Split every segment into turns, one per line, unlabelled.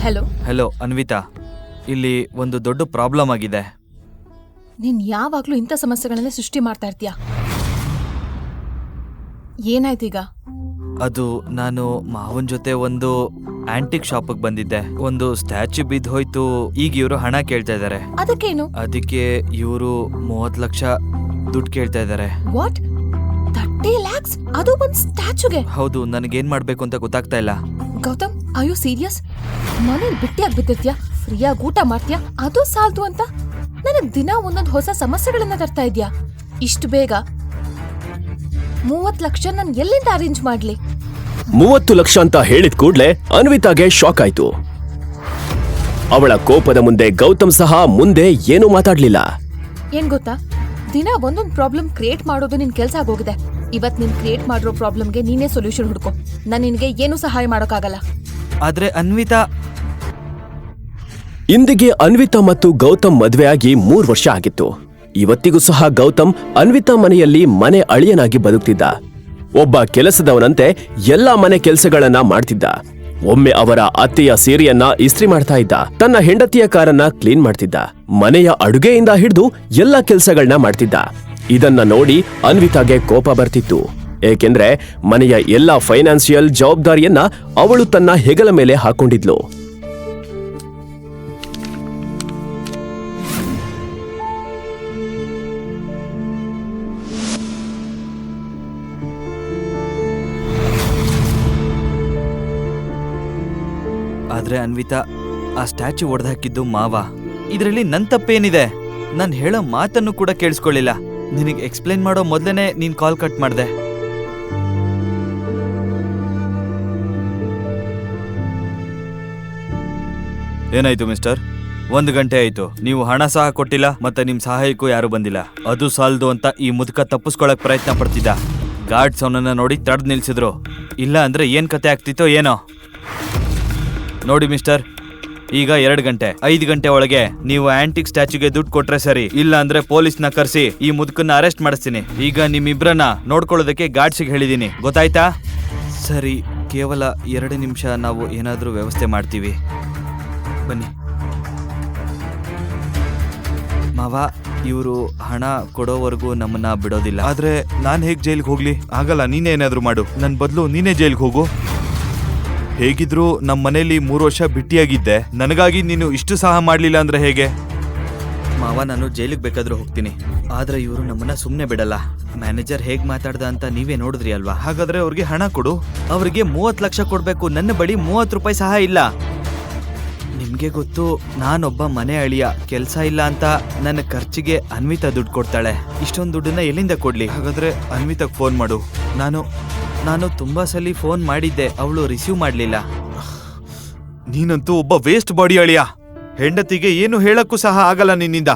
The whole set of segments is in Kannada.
ಹೆಲೋ.
ಹೆಲೋ ಅನ್ವಿತಾ, ಇಲ್ಲಿ ಒಂದು ದೊಡ್ಡ ಪ್ರಾಬ್ಲಮ್ ಆಗಿದೆ.
ನೀನ್ ಯಾವಾಗ್ಲೂ ಇಂಥ ಸಮಸ್ಯೆಗಳನ್ನೇ ಸೃಷ್ಟಿ ಮಾಡ್ತಾ ಇರ್ತೀಯ. ಏನಾಯ್ತೀಗ?
ಅದು ನಾನು ಮಾವನ್ ಜೊತೆ ಒಂದು ಆಂಟಿಕ್ ಶಾಪಿಗೆ ಬಂದಿದ್ದೆ. ಒಂದು ಸ್ಟ್ಯಾಚ್ಯೂ ಬಿದ್ದು ಹೋಯ್ತು. ಈಗ ಇವರು ಹಣ ಕೇಳ್ತಾ ಇದ್ದಾರೆ.
ಅದಕ್ಕೇನು?
ಅದಕ್ಕೆ ಇವರು 30 ಲಕ್ಷ ದುಡ್ಡು ಕೇಳ್ತಾ ಇದ್ದಾರೆ.
ವಾಟ್? 30 lakhs? ಅದು ಒಂದ್ ಸ್ಟ್ಯಾಚ್ಯೂಗೆ?
ಹೌದು, ನನಗೇನ್ ಮಾಡ್ಬೇಕು ಅಂತ ಗೊತ್ತಾಗ್ತಾ ಇಲ್ಲ.
Gautam, are you serious? ಮನೇಲಿ ಬಿಟ್ಟಿಯಾಗಿ ಬಿದ್ದಿರ್ತೀಯ, ಫ್ರೀಯಾಗಿ ಊಟ ಮಾಡ್ತೀಯ, ಅದು ಸಾಲ್ದು ಅಂತ ನನಗ್ ದಿನ ಒಂದೊಂದು ಹೊಸ ಸಮಸ್ಯೆಗಳನ್ನ ತರ್ತಾ ಇದ್ಯಾ. ಇಷ್ಟು ಬೇಗ 30 ಲಕ್ಷ ನಾನು ಎಲ್ಲಿಂದ ಅರೇಂಜ್ ಮಾಡ್ಲಿ?
30 ಲಕ್ಷ ಅಂತ ಹೇಳಿದ ಕೂಡ್ಲೆ ಅನ್ವಿತಾಗೆ ಶಾಕ್ ಆಯ್ತು. ಅವಳ ಕೋಪದ ಮುಂದೆ ಗೌತಮ್ ಸಹ ಮುಂದೆ ಏನೂ ಮಾತಾಡ್ಲಿಲ್ಲ.
ಏನ್ ಗೊತ್ತಾ, ದಿನ ಒಂದೊಂದು ಪ್ರಾಬ್ಲಮ್ ಕ್ರಿಯೇಟ್ ಮಾಡೋದು ನಿನ್ ಕೆಲ್ಸ ಆಗೋಗಿದೆ. ಇವತ್ ನೀನ್ ಕ್ರಿಯೇಟ್ ಮಾಡಿರೋ ಪ್ರಾಬ್ಲಮ್ಗೆ ನೀನೇ ಸೊಲ್ಯೂಷನ್ ಹುಡ್ಕೋ. ನಾನು ನಿನ್ಗೆ ಏನೂ ಸಹಾಯ ಮಾಡೋಕ್ಕಾಗಲ್ಲ.
ಆದ್ರೆ ಅನ್ವಿತಾ,
ಇಂದಿಗೆ ಅನ್ವಿತಾ ಮತ್ತು ಗೌತಮ್ ಮದ್ವೆ ಆಗಿ 3 ವರ್ಷ ಆಗಿತ್ತು. ಇವತ್ತಿಗೂ ಸಹ ಗೌತಮ್ ಅನ್ವಿತಾ ಮನೆಯಲ್ಲಿ ಮನೆ ಅಳಿಯನಾಗಿ ಬದುಕ್ತಿದ್ದ. ಒಬ್ಬ ಕೆಲಸದವನಂತೆ ಎಲ್ಲಾ ಮನೆ ಕೆಲಸಗಳನ್ನ ಮಾಡ್ತಿದ್ದ. ಒಮ್ಮೆ ಅವರ ಅತ್ತೆಯ ಸೀರೆಯನ್ನ ಇಸ್ತ್ರಿ ಮಾಡ್ತಾ ಇದ್ದ. ತನ್ನ ಹೆಂಡತಿಯ ಕಾರನ್ನ ಕ್ಲೀನ್ ಮಾಡ್ತಿದ್ದ. ಮನೆಯ ಅಡುಗೆಯಿಂದ ಹಿಡಿದು ಎಲ್ಲಾ ಕೆಲಸಗಳನ್ನ ಮಾಡ್ತಿದ್ದ. ಇದನ್ನ ನೋಡಿ ಅನ್ವಿತಾಗೆ ಕೋಪ ಬರ್ತಿತ್ತು. ಏಕೆಂದ್ರೆ ಮನೆಯ ಎಲ್ಲಾ ಫೈನಾನ್ಸಿಯಲ್ ಜವಾಬ್ದಾರಿಯನ್ನ ಅವಳು ತನ್ನ ಹೆಗಲ ಮೇಲೆ ಹಾಕೊಂಡಿದ್ಲು.
ಆದ್ರೆ ಅನ್ವಿತಾ, ಆ ಸ್ಟ್ಯಾಚ್ಯೂ ಒಡೆದಾಕಿದ್ದು ಮಾವ. ಇದರಲ್ಲಿ ನನ್ ತಪ್ಪೇನಿದೆ? ನಾನ್ ಹೇಳೋ ಮಾತನ್ನು ಕೂಡ ಕೇಳಿಸ್ಕೊಳ್ಳಿಲ್ಲ. ನಿನಗೆ ಎಕ್ಸ್ಪ್ಲೇನ್ ಮಾಡೋ ಮೊದ್ಲೇನೆ ನೀನ್ ಕಾಲ್ ಕಟ್ ಮಾಡ್ದೆ. ಏನಾಯ್ತು ಮಿಸ್ಟರ್? 1 ಗಂಟೆ ಆಯ್ತು, ನೀವು ಹಣ ಸಹ ಕೊಟ್ಟಿಲ್ಲ, ಮತ್ತೆ ನಿಮ್ ಸಹಾಯಕ್ಕೂ ಯಾರು ಬಂದಿಲ್ಲ. ಅದು ಸಾಲ್ದು ಅಂತ ಈ ಮುದುಕ ತಪ್ಪಿಸ್ಕೊಳಕ್ ಪ್ರಯತ್ನ ಪಡ್ತಿದ್ದ. ಗಾರ್ಡ್ಸ್ ಅವನನ್ನ ನೋಡಿ ತಡೆದು ನಿಲ್ಸಿದ್ರು. ಇಲ್ಲ ಅಂದ್ರೆ ಏನ್ ಕತೆ ಆಗ್ತಿತ್ತೋ ಏನೋ. ನೋಡಿ ಮಿಸ್ಟರ್, ಈಗ 2 ಗಂಟೆ, 5 ಗಂಟೆ ಒಳಗೆ ನೀವು ಆಂಟಿಕ್ ಸ್ಟ್ಯಾಚ್ಯೂಗೆ ದುಡ್ಡು ಕೊಟ್ರೆ ಸರಿ, ಇಲ್ಲ ಅಂದ್ರೆ ಪೊಲೀಸ್ನ ಕರೆಸಿ ಈ ಮುದುಕನ್ನ ಅರೆಸ್ಟ್ ಮಾಡಿಸ್ತೀನಿ. ಈಗ ನಿಮ್ಮಿಬ್ರನ್ನ ನೋಡ್ಕೊಳ್ಳೋದಕ್ಕೆ ಗಾರ್ಡ್ಸಿಗೆ ಹೇಳಿದೀನಿ, ಗೊತ್ತಾಯ್ತಾ? ಸರಿ, ಕೇವಲ 2 ನಿಮಿಷ, ನಾವು ಏನಾದ್ರೂ ವ್ಯವಸ್ಥೆ ಮಾಡ್ತೀವಿ, ಬನ್ನಿ. ಮಾವ, ಇವರು ಹಣ ಕೊಡೋವರೆಗೂ ನಮ್ಮನ್ನ ಬಿಡೋದಿಲ್ಲ. ಆದ್ರೆ ನಾನ್ ಹೇಗ್ ಜೈಲ್ಗೆ ಹೋಗ್ಲಿ? ಆಗಲ್ಲ, ನೀನೇ ಏನಾದ್ರೂ ಮಾಡು. ನನ್ ಬದಲು ನೀನೇ ಜೈಲ್ಗೆ ಹೋಗು. ಹೇಗಿದ್ರು ನಮ್ಮ ಮನೇಲಿ 3 ವರ್ಷ ಬಿಟ್ಟಿಯಾಗಿದ್ದೆ. ನನಗಾಗಿ ನೀನು ಇಷ್ಟು ಸಹ ಮಾಡ್ಲಿಲ್ಲ ಅಂದ್ರೆ ಹೇಗೆ? ಮಾವ, ನಾನು ಜೈಲಿಗೆ ಬೇಕಾದ್ರೂ ಹೋಗ್ತೀನಿ, ಆದ್ರೆ ಇವರು ನಮ್ಮನ್ನ ಸುಮ್ನೆ ಬಿಡಲ್ಲ. ಮ್ಯಾನೇಜರ್ ಹೇಗ್ ಮಾತಾಡ್ದ ಅಂತ ನೀವೇ ನೋಡಿದ್ರಿ ಅಲ್ವಾ? ಹಾಗಾದ್ರೆ ಅವ್ರಿಗೆ ಹಣ ಕೊಡು. ಅವ್ರಿಗೆ 30 ಲಕ್ಷ ಕೊಡ್ಬೇಕು. ನನ್ನ ಬಳಿ 30 ರೂಪಾಯಿ ಸಹ ಇಲ್ಲ. ನಿಮ್ಗೆ ಗೊತ್ತು, ನಾನೊಬ್ಬ ಮನೆ ಅಳಿಯ, ಕೆಲ್ಸ ಇಲ್ಲ ಅಂತ ನನ್ನ ಖರ್ಚಿಗೆ ಅನ್ವಿತಾ ದುಡ್ಡು ಕೊಡ್ತಾಳೆ. ಇಷ್ಟೊಂದು ದುಡ್ಡನ್ನ ಎಲ್ಲಿಂದ ಕೊಡ್ಲಿ? ಹಾಗಾದ್ರೆ ಅನ್ವಿತಾಗ್ ಫೋನ್ ಮಾಡು. ನಾನು ತುಂಬಾ ಸಲ ಫೋನ್ ಮಾಡಿದ್ದೆ, ಅವಳು ರಿಸೀವ್ ಮಾಡ್ಲಿಲ್ಲ. ನೀನಂತೂ ಒಬ್ಬ ವೇಸ್ಟ್ ಬಾಡಿ ಅಳಿಯ. ಹೆಂಡತಿಗೆ ಏನು ಹೇಳಕ್ಕೂ ಸಹ ಆಗಲ್ಲ ನಿನ್ನಿಂದ.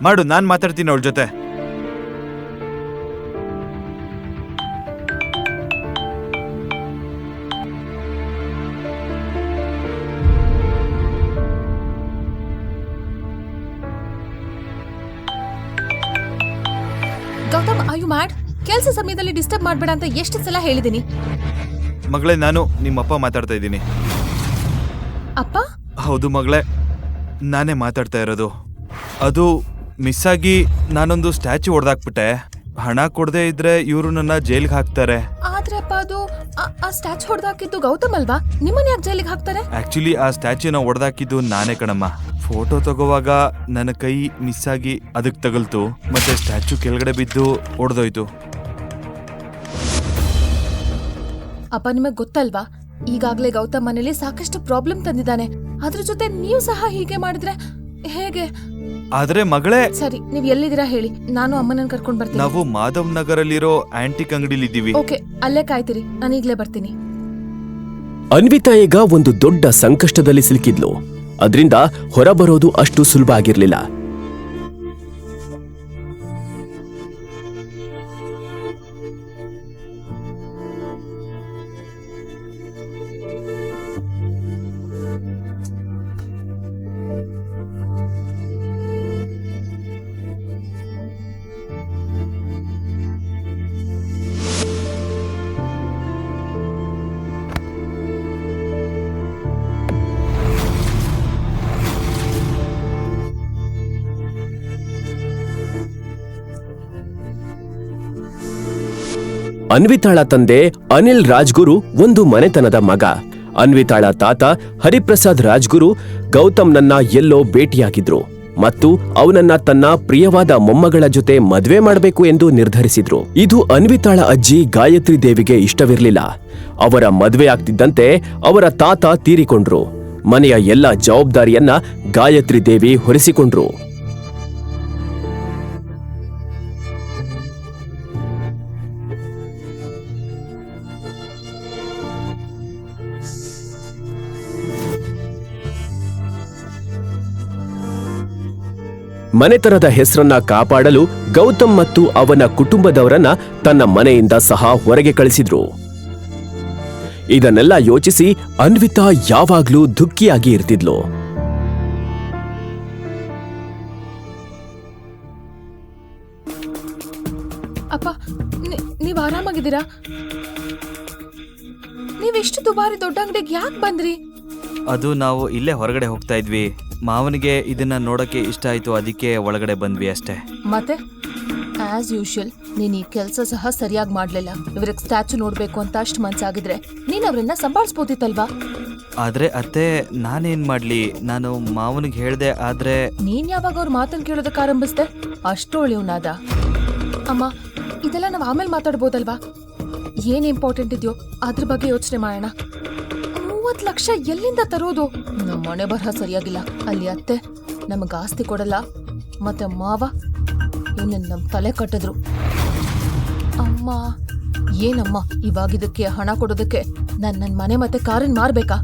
ಮಾಡು, ನಾನ್ ಮಾತಾಡ್ತೀನಿ ಅವಳ ಜೊತೆ.
Gautam, are you mad? ಕೆಲಸ ಸಮಯದಲ್ಲಿ ಡಿಸ್ಟರ್ಬ್ ಮಾಡ್ಬೇಡ ಅಂತ ಎಷ್ಟು ಸಲ ಹೇಳಿದೀನಿ.
ಮಗಳೇ, ನಾನು ನಿಮ್ಮಪ್ಪ ಮಾತಾಡ್ತಾ ಇದ್ದೀನಿ.
ಅಪ್ಪ?
ಹೌದು ಮಗಳೇ, ನಾನೇ ಮಾತಾಡ್ತಾ ಇರೋದು. ಅದು ಮಿಸ್ ಆಗಿ ನಾನೊಂದು ಸ್ಟ್ಯಾಚ್ಯೂ ಹೊಡೆದಾಕ್ಬಿಟ್ಟೆ. ಹಣ ಕೊಡದೆ ಇದ್ರೆ ಇವರು ನನ್ನ ಜೈಲ್ಗೆ ಹಾಕ್ತಾರೆ.
ಆದ್ರೆ ಅಪ್ಪ, ಅದು ಆ ಸ್ಟ್ಯಾಚ್ಯೂ ಹೊಡೆದಾಕಿದ್ದು ಗೌತಮ್ ಅಲ್ವಾ? ನಿಮ್ಮನ್ನ ಯಾಕೆ ಜೈಲಿಗೆ ಹಾಕ್ತಾರೆ?
ಆಕ್ಚುಲಿ ಆ ಸ್ಟ್ಯಾಚ್ಯೂನ ಹೊಡೆದಾಕಿದ್ದು ನಾನೇ ಕಣಮ್ಮ. ಫೋಟೋ ತಗೋವಾಗ ನನ್ನ ಕೈ ಮಿಸ್ ಆಗಿ ಅದಕ್ಕೆ ತಗಲ್ತು, ಮತ್ತೆ ಸ್ಟ್ಯಾಚ್ಯೂ ಕೆಳಗಡೆ ಬಿದ್ದು ಒಡೆದೋಯ್ತು.
ಅಪ್ಪ, ನಿಮಗ್ ಗೊತ್ತಲ್ವಾ, ಈಗಾಗ್ಲೇ ಗೌತಮ್ ಮನೇಲಿ ಸಾಕಷ್ಟು ಪ್ರಾಬ್ಲಮ್ ತಂದಿದ್ದಾನೆ. ಅದ್ರ ಜೊತೆ ನೀವು ಸಹ ಹೀಗೆ ಮಾಡಿದ್ರೆ ಹೇಗೆ?
ಆದ್ರೆ ಮಗಳೇ,
ಸರಿ, ನೀವ್ ಎಲ್ಲಿದ್ದೀರಾ ಹೇಳಿ, ನಾನು ಅಮ್ಮನನ್ನ ಕರ್ಕೊಂಡ್ ಬರ್ತೀನಿ.
ನಾವು ಮಾಧವ್ ನಗರಲ್ಲಿರೋ ಆಂಟಿಕ್ ಅಂಗಡಿಲಿದ್ದೀವಿ.
ಓಕೆ, ಅಲ್ಲೇ ಕಾಯ್ತೀರಿ, ನಾನು ಈಗ್ಲೇ ಬರ್ತೀನಿ.
ಅನ್ವಿತಾ ಈಗ ಒಂದು ದೊಡ್ಡ ಸಂಕಷ್ಟದಲ್ಲಿ ಸಿಲುಕಿದ್ಲು. ಅದ್ರಿಂದ ಹೊರಬರೋದು ಅಷ್ಟು ಸುಲಭ ಆಗಿರ್ಲಿಲ್ಲ. ಅನ್ವಿತಾಳ ತಂದೆ ಅನಿಲ್ ರಾಜ್ಗುರು ಒಂದು ಮನೆತನದ ಮಗ. ಅನ್ವಿತಾಳ ತಾತ ಹರಿಪ್ರಸಾದ್ ರಾಜ್ಗುರು ಗೌತಮ್ನನ್ನ ಎಲ್ಲೋ ಭೇಟಿಯಾಗಿದ್ರು ಮತ್ತು ಅವನನ್ನ ತನ್ನ ಪ್ರಿಯವಾದ ಮೊಮ್ಮಗಳ ಜೊತೆ ಮದ್ವೆ ಮಾಡಬೇಕು ಎಂದು ನಿರ್ಧರಿಸಿದ್ರು. ಇದು ಅನ್ವಿತಾಳ ಅಜ್ಜಿ ಗಾಯತ್ರಿ ದೇವಿಗೆ ಇಷ್ಟವಿರಲಿಲ್ಲ. ಅವರ ಮದ್ವೆ ಆಗ್ತಿದ್ದಂತೆ ಅವರ ತಾತ ತೀರಿಕೊಂಡ್ರು. ಮನೆಯ ಎಲ್ಲ ಜವಾಬ್ದಾರಿಯನ್ನ ಗಾಯತ್ರಿ ದೇವಿ ಹೊರಿಸಿಕೊಂಡ್ರು. ಮನೆತನದ ಹೆಸರನ್ನ ಕಾಪಾಡಲು ಗೌತಮ್ ಮತ್ತು ಅವನ ಕುಟುಂಬದವರನ್ನ ತನ್ನ ಮನೆಯಿಂದ ಸಹ ಹೊರಗೆ ಕಳಿಸಿದ್ರು. ಇದನ್ನೆಲ್ಲ ಯೋಚಿಸಿ ಅನ್ವಿತಾ ಯಾವಾಗ್ಲೂ ದುಃಖಿಯಾಗಿ ಇರ್ತಿದ್ಲು.
ಅಪ್ಪ, ನೀವ್ ಆರಾಮಾಗಿದ್ದೀರಾ? ನೀವೆಷ್ಟು ದುಬಾರಿ ದೊಡ್ಡ ಅಂಗಡಿಗೆ ಯಾಕೆ ಬಂದ್ರಿ?
ಅದು ನಾವು ಇಲ್ಲೇ ಹೊರಗಡೆ ಹೋಗ್ತಾ ಇದ್ವಿ. ಮಾವನಿಗೆ ಇದನ್ನ ನೋಡಕ್ಕೆ ಇಷ್ಟ ಆಯ್ತು, ಅದಕ್ಕೆ ಒಳಗಡೆ ಬಂದ್ವಿ ಅಷ್ಟೇ.
ಮತ್ತೆ ಆಸ್ ಯೂಶುವಲ್ ನೀನ್ ಈ ಕೆಲಸ ಸಹ ಸರಿಯಾಗಿ ಮಾಡ್ಲಿಲ್ಲ. ಇವ್ರಿಗೆ ಸ್ಟ್ಯಾಚು ನೋಡ್ಬೇಕು ಅಂತ ಅಷ್ಟು ಮನ್ಸಾಗಿದ್ರೆ ನೀನ್ ಅವ್ರನ್ನ ಸಂಭಾಳಿಸ್ಬೋದಿತ್ತಲ್ವಾ?
ಆದ್ರೆ ಅತ್ತೆ, ನಾನೇನ್ ಮಾಡ್ಲಿ? ನಾನು ಮಾವನಿಗೆ ಹೇಳ್ದೆ, ಆದ್ರೆ
ನೀನ್ ಯಾವಾಗ ಅವ್ರ ಮಾತನ್ನ ಕೇಳೋದಕ್ಕೆ ಆರಂಭಿಸ್ದೆ? ಅಷ್ಟು ಒಳ್ಳೆಯವನಾದ. ಅಮ್ಮ, ಇದೆಲ್ಲ ನಾವ್ ಆಮೇಲೆ ಮಾತಾಡ್ಬೋದಲ್ವಾ? ಏನ್ ಇಂಪಾರ್ಟೆಂಟ್ ಇದೆಯೋ ಅದ್ರ ಬಗ್ಗೆ ಯೋಚನೆ ಮಾಡೋಣ. 30 ಲಕ್ಷ ಎಲ್ಲಿಂದ ತರೋದು? ನಮ್ಮ ಮನೆ ಬರಹ ಸರಿಯಾಗಿಲ್ಲ. ಅಲ್ಲಿ ಅತ್ತೆ ನಮಗ ಆಸ್ತಿ ಕೊಡಲ್ಲ, ಮತ್ತೆ ಮಾವ ಇವನ್ನ ನಮ್ ತಲೆ ಕಟ್ಟಿದ್ರು. ಅಮ್ಮ, ಏನಮ್ಮ ಇವಾಗಿದಕ್ಕೆ ಹಣ ಕೊಡೋದಕ್ಕೆ ನನ್ನ ಮನೆ ಮತ್ತೆ ಕಾರನ್ ಮಾರ್ಬೇಕಾ?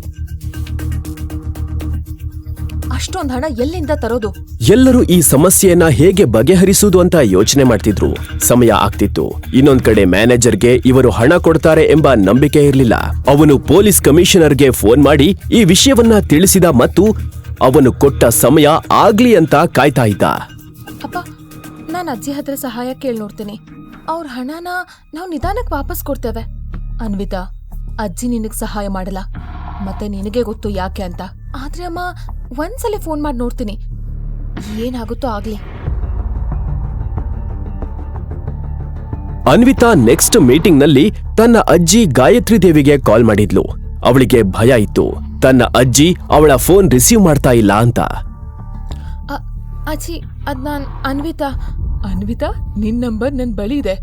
ಅಷ್ಟೊಂದು ಹಣ ಎಲ್ಲಿಂದ ತರೋದು?
ಎಲ್ಲರೂ ಈ ಸಮಸ್ಯೆಯನ್ನ ಹೇಗೆ ಬಗೆಹರಿಸುವುದು ಅಂತ ಯೋಚನೆ ಮಾಡ್ತಿದ್ರು. ಸಮಯ ಆಗ್ತಿತ್ತು. ಇನ್ನೊಂದ್ ಕಡೆ ಮ್ಯಾನೇಜರ್ಗೆ ಇವರು ಹಣ ಕೊಡ್ತಾರೆ ಎಂಬ ನಂಬಿಕೆ ಇರಲಿಲ್ಲ. ಅವನು ಪೊಲೀಸ್ ಕಮಿಷನರ್ಗೆ ಫೋನ್ ಮಾಡಿ ಈ ವಿಷಯವನ್ನ ತಿಳಿಸಿದ ಮತ್ತು ಅವನು ಕೊಟ್ಟ ಸಮಯ ಆಗ್ಲಿ ಅಂತ ಕಾಯ್ತಾ ಇದ್ದ.
ಅಪ್ಪ, ನಾನು ಅಜ್ಜಿ ಹತ್ರ ಸಹಾಯ ಕೇಳಿ ನೋಡ್ತೀನಿ. ಅವ್ರ ಹಣನ ನಾವು ನಿಧಾನಕ್ಕೆ ವಾಪಸ್ ಕೊಡ್ತೇವೆ. ಅನ್ವಿತಾ, ಅಜ್ಜಿ ನಿನಗ್ ಸಹಾಯ ಮಾಡಲ್ಲ, ಮತ್ತೆ ನಿನಗೆ ಗೊತ್ತು ಯಾಕೆ ಅಂತ. ಆದ್ರೆ ಅಮ್ಮ, ಒಂದ್ಸಲ ಫೋನ್ ಮಾಡಿ ನೋಡ್ತೀನಿ, ಏನಾಗುತ್ತೋ ಆಗ್ಲಿ.
ಅನ್ವಿತಾ ನೆಕ್ಸ್ಟ್ ಮೀಟಿಂಗ್ ನಲ್ಲಿ ತನ್ನ ಅಜ್ಜಿ ಗಾಯತ್ರಿ ದೇವಿಗೆ ಕಾಲ್ ಮಾಡಿದ್ಲು. ಅವಳಿಗೆ ಭಯ ಇತ್ತು, ತನ್ನ ಅಜ್ಜಿ ಅವಳ ಫೋನ್ ರಿಸೀವ್ ಮಾಡ್ತಾ ಇಲ್ಲ ಅಂತ.
ಅಜ್ಜಿ, ಅದ್ ನಾನ್ ಅನ್ವಿತಾ. ಅನ್ವಿತಾ, ನಿನ್ ನಂಬರ್ ನನ್ ಬಳಿ ಇದೆ,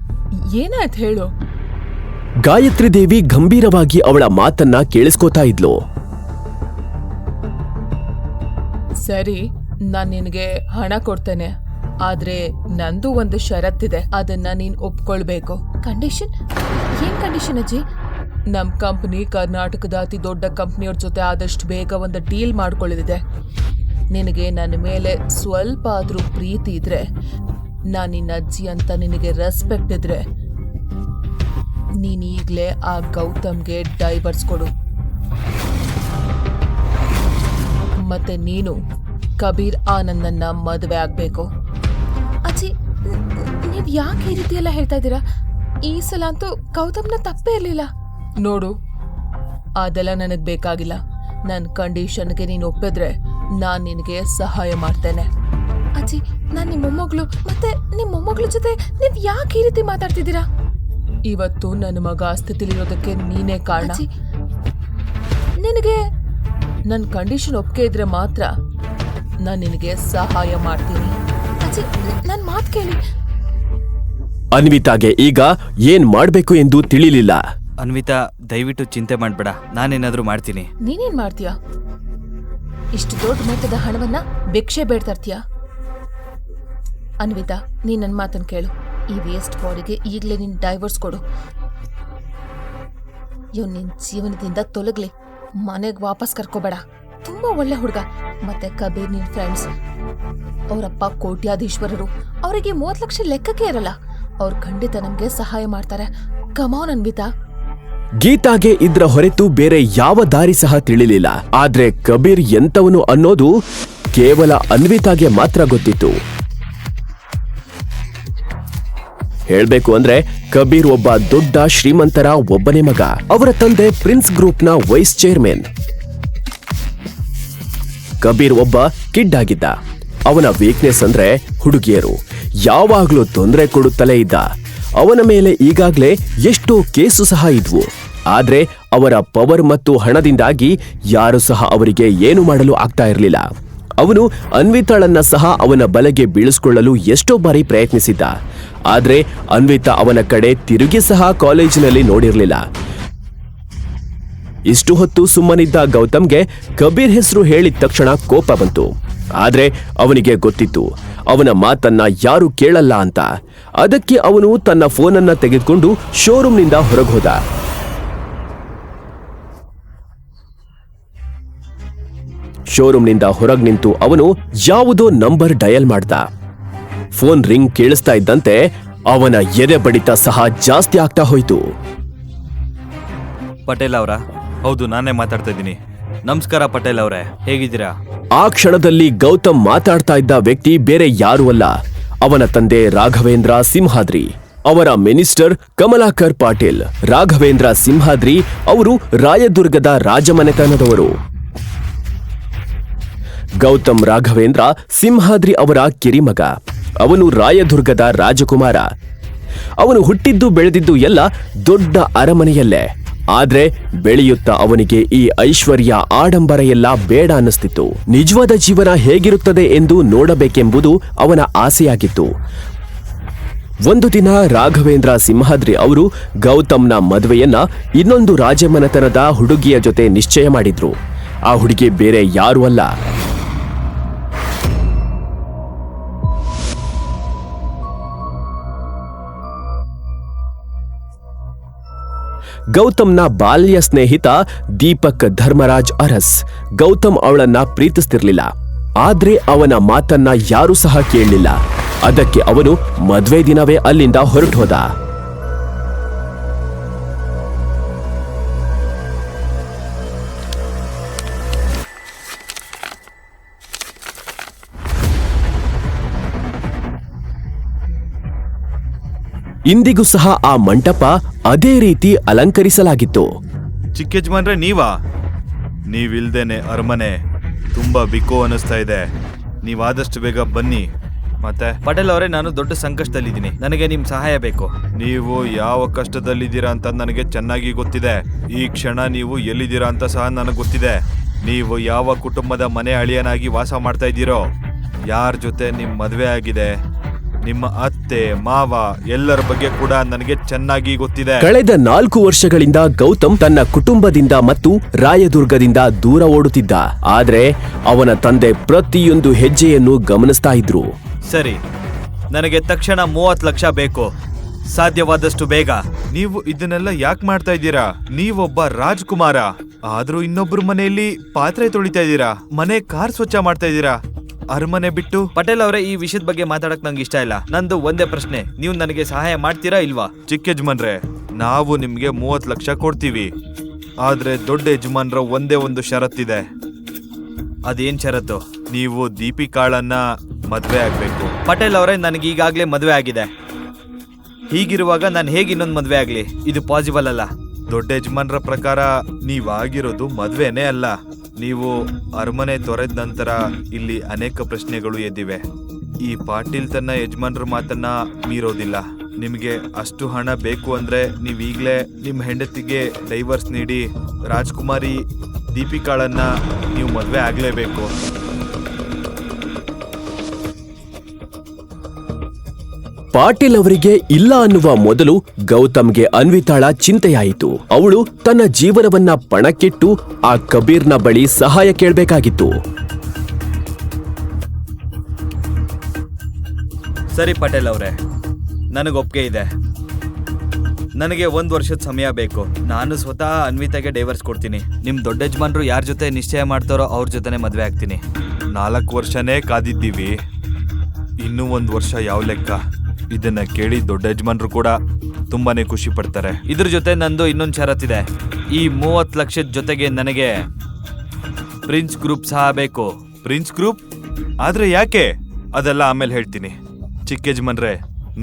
ಏನಾಯ್ತು ಹೇಳು?
ಗಾಯತ್ರಿ ದೇವಿ ಗಂಭೀರವಾಗಿ ಅವಳ ಮಾತನ್ನ ಕೇಳಿಸ್ಕೋತಾ ಇದ್ಲು.
ಸರಿ, ನಾನ್ ನಿನಗೆ ಹಣ ಕೊಡ್ತೇನೆ, ಆದ್ರೆ ನಂದು ಒಂದು ಷರತ್ತಿದೆ, ಅದನ್ನ ನೀನ್ ಒಪ್ಕೊಳ್ಬೇಕು. ಕಂಡೀಷನ್? ಏನ್ ಕಂಡೀಷನ್ ಅಜ್ಜಿ? ನಮ್ ಕಂಪನಿ ಕರ್ನಾಟಕದ ಅತಿ ದೊಡ್ಡ ಕಂಪ್ನಿಯವ್ರ ಜೊತೆ ಆದಷ್ಟು ಬೇಗ ಒಂದು ಡೀಲ್ ಮಾಡ್ಕೊಳ್ಳಿದೆ. ನಿನಗೆ ನನ್ನ ಮೇಲೆ ಸ್ವಲ್ಪ ಆದ್ರೂ ಪ್ರೀತಿ ಇದ್ರೆ, ನಾನ್ ನಿನ್ನ ಅಜ್ಜಿ ಅಂತ ನಿನಗೆ ರೆಸ್ಪೆಕ್ಟ್ ಇದ್ರೆ, ನೀನ್ ಈಗ್ಲೇ ಆ ಗೌತಮ್ಗೆ ಡೈವರ್ಸ್ ಕೊಡು. ಮತ್ತೆ ನೀನು ಕಬೀರ್ ಆನಂದನ್ನ ಮದುವೆ ಆಗ್ಬೇಕು. ಅಜ್ಜಿ, ನೀವ್ ಯಾಕೆ ಈ ರೀತಿ ಎಲ್ಲ ಹೇಳ್ತಾ ಇದ್ದೀರಾ? ಈ ಸಲ ಅಂತೂ ಗೌತಮ್ನ ತಪ್ಪೇ ಇರ್ಲಿಲ್ಲ. ನೋಡು, ಅದೆಲ್ಲ ನನಗ್ ಬೇಕಾಗಿಲ್ಲ. ನನ್ನ ಕಂಡೀಷನ್ಗೆ ನೀನು ಒಪ್ಪಿದ್ರೆ ನಾನ್ ನಿನಗೆ ಸಹಾಯ ಮಾಡ್ತೇನೆ. ಅಜ್ಜಿ, ನಾನ್ ನಿಮ್ಮ ಮೊಮ್ಮಗಳು, ಮತ್ತೆ ನಿಮ್ಮ ಮೊಮ್ಮಗಳ ಜೊತೆ ನೀವ್ ಯಾಕೆ ಈ ರೀತಿ ಮಾತಾಡ್ತಿದ್ದೀರಾ? ಇವತ್ತು ನನ್ನ ಮಗ ಸ್ಥಿತಿಲಿರೋದಕ್ಕೆ ನೀನೇ ಕಾರಣ. ನಿನಗೆ ನನ್ನ ಕಂಡೀಷನ್ ಒಪ್ಪಿಗೆ ಇದ್ರೆ ಮಾತ್ರ ನಾನು ನಿನಗೆ ಸಹಾಯ ಮಾಡ್ತೀನಿ. ಅಜ್ಜಿ, ನನ್ನ ಮಾತು ಕೇಳಿ.
ಅನ್ವಿತಾಗೆ ಈಗ ಏನ್ ಮಾಡ್ಬೇಕು ಎಂದು ತಿಳಿಲಿಲ್ಲ.
ಅನ್ವಿತಾ, ದಯವಿಟ್ಟು ಚಿಂತೆ ಮಾಡ್ಬೇಡ, ನಾನೇನಾದ್ರೂ ಮಾಡ್ತೀನಿ.
ನೀನೇನ್ ಮಾಡ್ತೀಯಾ? ಇಷ್ಟು ದೊಡ್ಡ ಮೊತ್ತದ ಹಣವನ್ನ ಭಿಕ್ಷೆ ಬೇಡ್ತರ್ತೀಯಾ? ಅನ್ವಿತಾ, ನೀನ್ ನನ್ನ ಮಾತನ್ನ ಕೇಳು. ಈ ವೇಸ್ಟ್ ಬಾಡಿಗೆ ಈಗಲೇ ನೀನ್ ಡೈವರ್ಸ್ ಕೊಡು. ಇವ್ ನಿನ್ ಜೀವನದಿಂದ ತೊಲಗ್ಲಿ, ಮನೆಗ್ ವಾಪಸ್ ಕರ್ಕೋಬೇಡ. ತುಂಬಾ ಒಳ್ಳೆ ಹುಡುಗ. ಮತ್ತೆ ಕಬೀರ್ ನಿನ್ ಫ್ರೆಂಡ್ಸ್, ಅವರಪ್ಪ ಕೋಟ್ಯಾಧೀಶ್ವರರು, ಅವರಿಗೆ 30 ಲಕ್ಷ ಲೆಕ್ಕಕ್ಕೆ ಇರಲ್ಲ. ಅವ್ರು ಖಂಡಿತ ನಮ್ಗೆ ಸಹಾಯ ಮಾಡ್ತಾರೆ. ಕಮಾನ್ ಅನ್ವಿತಾ.
ಗೀತಾಗೆ ಇದ್ರ ಹೊರತು ಬೇರೆ ಯಾವ ದಾರಿ ಸಹ ತಿಳಿಲಿಲ್ಲ. ಆದ್ರೆ ಕಬೀರ್ ಎಂತವನು ಅನ್ನೋದು ಕೇವಲ ಅನ್ವಿತಾಗೆ ಮಾತ್ರ ಗೊತ್ತಿತ್ತು. ಹೇಳ್ಬೇಕು ಅಂದ್ರೆ ಕಬೀರ್ ಒಬ್ಬ ದೊಡ್ಡ ಶ್ರೀಮಂತರ ಒಬ್ಬನೇ ಮಗ. ಅವರ ತಂದೆ ಪ್ರಿನ್ಸ್ ಗ್ರೂಪ್ನ ವೈಸ್ ಚೇರ್ಮನ್. ಕಬೀರ್ ಒಬ್ಬ ಕಿಡ್ ಆಗಿದ್ದ. ಅವನ ವೀಕ್ನೆಸ್ ಅಂದ್ರೆ ಹುಡುಗಿಯರು. ಯಾವಾಗ್ಲೂ ತೊಂದರೆ ಕೊಡುತ್ತಲೇ ಇದ್ದ. ಅವನ ಮೇಲೆ ಈಗಾಗ್ಲೇ ಎಷ್ಟೋ ಕೇಸು ಸಹ ಇದ್ವು. ಆದ್ರೆ ಅವರ ಪವರ್ ಮತ್ತು ಹಣದಿಂದಾಗಿ ಯಾರು ಸಹ ಅವರಿಗೆ ಏನು ಮಾಡಲು ಆಗ್ತಾ ಇರಲಿಲ್ಲ. ಅವನು ಅನ್ವಿತಾಳನ್ನ ಸಹ ಅವನ ಬಲೆಗೆ ಬೀಳಿಸಿಕೊಳ್ಳಲು ಎಷ್ಟೋ ಬಾರಿ ಪ್ರಯತ್ನಿಸಿದ್ದ. ಆದ್ರೆ ಅನ್ವಿತಾ ಅವನ ಕಡೆ ತಿರುಗಿ ಸಹ ಕಾಲೇಜಿನಲ್ಲಿ ನೋಡಿರ್ಲಿಲ್ಲ. ಇಷ್ಟು ಹೊತ್ತು ಸುಮ್ಮನಿದ್ದ ಗೌತಮ್ಗೆ ಕಬೀರ್ ಹೆಸರು ಹೇಳಿದ ತಕ್ಷಣ ಕೋಪ ಬಂತು. ಆದ್ರೆ ಅವನಿಗೆ ಗೊತ್ತಿತ್ತು ಅವನ ಮಾತನ್ನ ಯಾರು ಕೇಳಲ್ಲ ಅಂತ. ಅದಕ್ಕೆ ಅವನು ತನ್ನ ಫೋನನ್ನ ತೆಗೆದುಕೊಂಡು ಶೋರೂಮ್ನಿಂದ ಹೊರಗೋದ. ಶೋರೂಮ್ನಿಂದ ಹೊರಗ್ ನಿಂತು ಅವನು ಯಾವುದೋ ನಂಬರ್ ಡಯಲ್ ಮಾಡ್ದ. ಫೋನ್ ರಿಂಗ್ ಕೇಳಿಸ್ತಾ ಇದ್ದಂತೆ ಅವನ ಎದೆ ಬಡಿತ ಸಹ ಜಾಸ್ತಿ ಆಗ್ತಾ ಹೋಯ್ತು.
ಪಟೇಲ್ ಅವರ? ಹೌದು, ನಾನೇ ಮಾತಾಡ್ತಾ ಇದ್ದೀನಿ. ನಮಸ್ಕಾರ ಪಟೇಲ್ ಅವರೇ, ಹೇಗಿದ್ದೀರಾ?
ಆ ಕ್ಷಣದಲ್ಲಿ ಗೌತಮ್ ಮಾತಾಡ್ತಾ ಇದ್ದ ವ್ಯಕ್ತಿ ಬೇರೆ ಯಾರೂ ಅಲ್ಲ, ಅವನ ತಂದೆ ರಾಘವೇಂದ್ರ ಸಿಂಹಾದ್ರಿ, ಅವರ ಮಿನಿಸ್ಟರ್ ಕಮಲಾಕರ್ ಪಾಟೀಲ್. ರಾಘವೇಂದ್ರ ಸಿಂಹಾದ್ರಿ ಅವರು ರಾಯದುರ್ಗದ ರಾಜಮನೆತನದವರು. ಗೌತಮ್ ರಾಘವೇಂದ್ರ ಸಿಂಹಾದ್ರಿ ಅವರ ಕಿರಿಮಗ. ಅವನು ರಾಯದುರ್ಗದ ರಾಜಕುಮಾರ. ಅವನು ಹುಟ್ಟಿದ್ದು ಬೆಳೆದಿದ್ದು ಎಲ್ಲ ದೊಡ್ಡ ಅರಮನೆಯಲ್ಲೇ. ಆದ್ರೆ ಬೆಳೆಯುತ್ತಾ ಅವನಿಗೆ ಈ ಐಶ್ವರ್ಯ ಆಡಂಬರ ಎಲ್ಲ ಬೇಡ ಅನ್ನಿಸ್ತಿತ್ತು. ನಿಜವಾದ ಜೀವನ ಹೇಗಿರುತ್ತದೆ ಎಂದು ನೋಡಬೇಕೆಂಬುದು ಅವನ ಆಸೆಯಾಗಿತ್ತು. ಒಂದು ದಿನ ರಾಘವೇಂದ್ರ ಸಿಂಹಾದ್ರಿ ಅವರು ಗೌತಮ್ನ ಮದುವೆಯನ್ನ ಇನ್ನೊಂದು ರಾಜಮನೆತನದ ಹುಡುಗಿಯ ಜೊತೆ ನಿಶ್ಚಯ ಮಾಡಿದ್ರು. ಆ ಹುಡುಗಿ ಬೇರೆ ಯಾರೂ ಅಲ್ಲ, ಗೌತಮ್ನ ಬಾಲ್ಯ ಸ್ನೇಹಿತ ದೀಪಕ್ ಧರ್ಮರಾಜ್ ಅರಸ್. ಗೌತಮ್ ಅವಳನ್ನ ಪ್ರೀತಿಸ್ತಿರ್ಲಿಲ್ಲ. ಆದ್ರೆ ಅವನ ಮಾತನ್ನ ಯಾರೂ ಸಹ ಕೇಳಲಿಲ್ಲ. ಅದಕ್ಕೆ ಅವನು ಮದ್ವೆ ದಿನವೇ ಅಲ್ಲಿಂದ ಹೊರಟು ಹೋದ. ಇಂದಿಗೂ ಸಹ ಆ ಮಂಟಪ ಅದೇ ರೀತಿ ಅಲಂಕರಿಸಲಾಗಿತ್ತು.
ಚಿಕ್ಕ ಯಜಮಾನ್ರೆ, ನೀವಾ? ನೀವಿಲ್ದೇನೆ ಅರಮನೆ ತುಂಬಾ ಬಿಕೋ ಅನಿಸ್ತಾ ಇದೆ. ನೀವಾದಷ್ಟು ಬೇಗ ಬನ್ನಿ. ಮತ್ತೆ ಪಟೇಲ್ ಅವರೇ, ನಾನು ದೊಡ್ಡ ಸಂಕಷ್ಟದಲ್ಲಿದ್ದೀನಿ. ನನಗೆ ನಿಮ್ ಸಹಾಯ ಬೇಕು. ನೀವು ಯಾವ ಕಷ್ಟದಲ್ಲಿದ್ದೀರಾ ಅಂತ ನನಗೆ ಚೆನ್ನಾಗಿ ಗೊತ್ತಿದೆ. ಈ ಕ್ಷಣ ನೀವು ಎಲ್ಲಿದ್ದೀರಾ ಅಂತ ಸಹ ನನಗೆ ಗೊತ್ತಿದೆ. ನೀವು ಯಾವ ಕುಟುಂಬದ ಮನೆ ಅಳಿಯನಾಗಿ ವಾಸ ಮಾಡ್ತಾ ಇದ್ದೀರೋ, ಯಾರ ಜೊತೆ ನಿಮ್ ಮದುವೆ ಆಗಿದೆ, ನಿಮ್ಮ ಅತ್ತೆ ಮಾವ ಎಲ್ಲರ ಬಗ್ಗೆ ಕೂಡ ನನಗೆ ಚೆನ್ನಾಗಿ ಗೊತ್ತಿದೆ.
ಕಳೆದ 4 ವರ್ಷಗಳಿಂದ ಗೌತಮ್ ತನ್ನ ಕುಟುಂಬದಿಂದ ಮತ್ತು ರಾಯದುರ್ಗದಿಂದ ದೂರ ಓಡುತ್ತಿದ್ದ. ಆದ್ರೆ ಅವನ ತಂದೆ ಪ್ರತಿಯೊಂದು ಹೆಜ್ಜೆಯನ್ನು ಗಮನಿಸ್ತಾ ಇದ್ರು.
ಸರಿ, ನನಗೆ ತಕ್ಷಣ 30 ಲಕ್ಷ ಬೇಕು, ಸಾಧ್ಯವಾದಷ್ಟು ಬೇಗ. ನೀವು ಇದನ್ನೆಲ್ಲ ಯಾಕೆ ಮಾಡ್ತಾ ಇದ್ದೀರಾ? ನೀವೊಬ್ಬ ರಾಜ್ಕುಮಾರ, ಆದ್ರೂ ಇನ್ನೊಬ್ರು ಮನೆಯಲ್ಲಿ ಪಾತ್ರೆ ತೊಳಿತಾ ಇದ್ದೀರಾ, ಮನೆ ಕಾರ್ ಸ್ವಚ್ಛ ಮಾಡ್ತಾ ಇದ್ದೀರಾ. ಅರಮನೆ ಬಿಟ್ಟು. ಪಟೇಲ್ ಅವರೇ, ಈ ವಿಷಯದ ಬಗ್ಗೆ ಮಾತಾಡಕ್ ನಂಗೆ ಇಷ್ಟ ಇಲ್ಲ. ನಂದು ಒಂದೇ ಪ್ರಶ್ನೆ, ನೀವು ನನಗೆ ಸಹಾಯ ಮಾಡ್ತೀರಾ ಇಲ್ವಾ? ಚಿಕ್ಕ ಯಜಮಾನ್ರೆ, ನಾವು ನಿಮ್ಗೆ 30 ಲಕ್ಷ ಕೊಡ್ತೀವಿ. ಆದ್ರೆ ದೊಡ್ಡ ಯಜಮಾನ್ರ ಒಂದೇ ಒಂದು ಷರತ್ತಿದೆ. ಅದೇನ್ ಷರತ್ತು? ನೀವು ದೀಪಿಕಾಳನ್ನ ಮದ್ವೆ ಆಗ್ಬೇಕು. ಪಟೇಲ್ ಅವರೇ, ನನಗೆ ಈಗಾಗ್ಲೇ ಮದ್ವೆ ಆಗಿದೆ. ಹೀಗಿರುವಾಗ ನಾನು ಹೇಗೆ ಇನ್ನೊಂದು ಮದ್ವೆ ಆಗ್ಲಿ? ಇದು ಪಾಸಿಬಲ್ ಅಲ್ಲ. ದೊಡ್ಡ ಯಜಮಾನ್ರ ಪ್ರಕಾರ ನೀವಾಗಿರೋದು ಮದ್ವೆನೇ ಅಲ್ಲ. ನೀವು ಅರಮನೆ ತೊರೆದ ನಂತರ ಇಲ್ಲಿ ಅನೇಕ ಪ್ರಶ್ನೆಗಳು ಎದ್ದಿವೆ. ಈ ಪಾಟೀಲ್ ತನ್ನ ಯಜಮಾನ್ರ ಮಾತನ್ನ ಮೀರೋದಿಲ್ಲ. ನಿಮಗೆ ಅಷ್ಟು ಹಣ ಬೇಕು ಅಂದ್ರೆ ನೀವೀಗ್ಲೇ ನಿಮ್ಮ ಹೆಂಡತಿಗೆ ಡೈವರ್ಸ್ ನೀಡಿ ರಾಜ್ಕುಮಾರಿ ದೀಪಿಕಾಳನ್ನ ನೀವು ಮದ್ವೆ ಆಗ್ಲೇಬೇಕು.
ಪಾಟೀಲ್ ಅವರಿಗೆ ಇಲ್ಲ ಅನ್ನುವ ಮೊದಲು ಗೌತಮ್ಗೆ ಅನ್ವಿತಾಳ ಚಿಂತೆಯಾಯಿತು. ಅವಳು ತನ್ನ ಜೀವನವನ್ನ ಪಣಕ್ಕಿಟ್ಟು ಆ ಕಬೀರ್ನ ಬಳಿ ಸಹಾಯ ಕೇಳಬೇಕಾಗಿತ್ತು.
ಸರಿ ಪಟೇಲ್ ಅವರೇ, ನನಗೊಪ್ಪಿಗೆ ಇದೆ. ನನಗೆ 1 ವರ್ಷದ ಸಮಯ ಬೇಕು. ನಾನು ಸ್ವತಃ ಅನ್ವಿತಾಗೆ ಡೈವರ್ಸ್ ಕೊಡ್ತೀನಿ. ನಿಮ್ ದೊಡ್ಡ ಯಜಮಾನ್ರು ಯಾರ ಜೊತೆ ನಿಶ್ಚಯ ಮಾಡ್ತಾರೋ ಅವ್ರ ಜೊತೆನೆ ಮದ್ವೆ ಆಗ್ತೀನಿ. 4 ವರ್ಷನೇ ಕಾದಿದ್ದೀವಿ, ಇನ್ನೂ 1 ವರ್ಷ ಯಾವ ಲೆಕ್ಕ? ಇದನ್ನ ಕೇಳಿ ದೊಡ್ಡ ಯಜಮಾನ್ರು ಕೂಡ ತುಂಬಾನೇ ಖುಷಿ ಪಡ್ತಾರೆ. ಇದ್ರ ಜೊತೆ ನಂದು ಇನ್ನೊಂದು ಷರತ್ತಿದೆ. ಈ 30 ಲಕ್ಷದ ಜೊತೆಗೆ ನನಗೆ ಪ್ರಿನ್ಸ್ ಗ್ರೂಪ್ ಸಹ ಬೇಕು. Prince group? ಆದ್ರೆ ಯಾಕೆ? ಅದೆಲ್ಲ ಆಮೇಲೆ ಹೇಳ್ತೀನಿ. ಚಿಕ್ಕ ಯಜಮಾನ್ರೆ,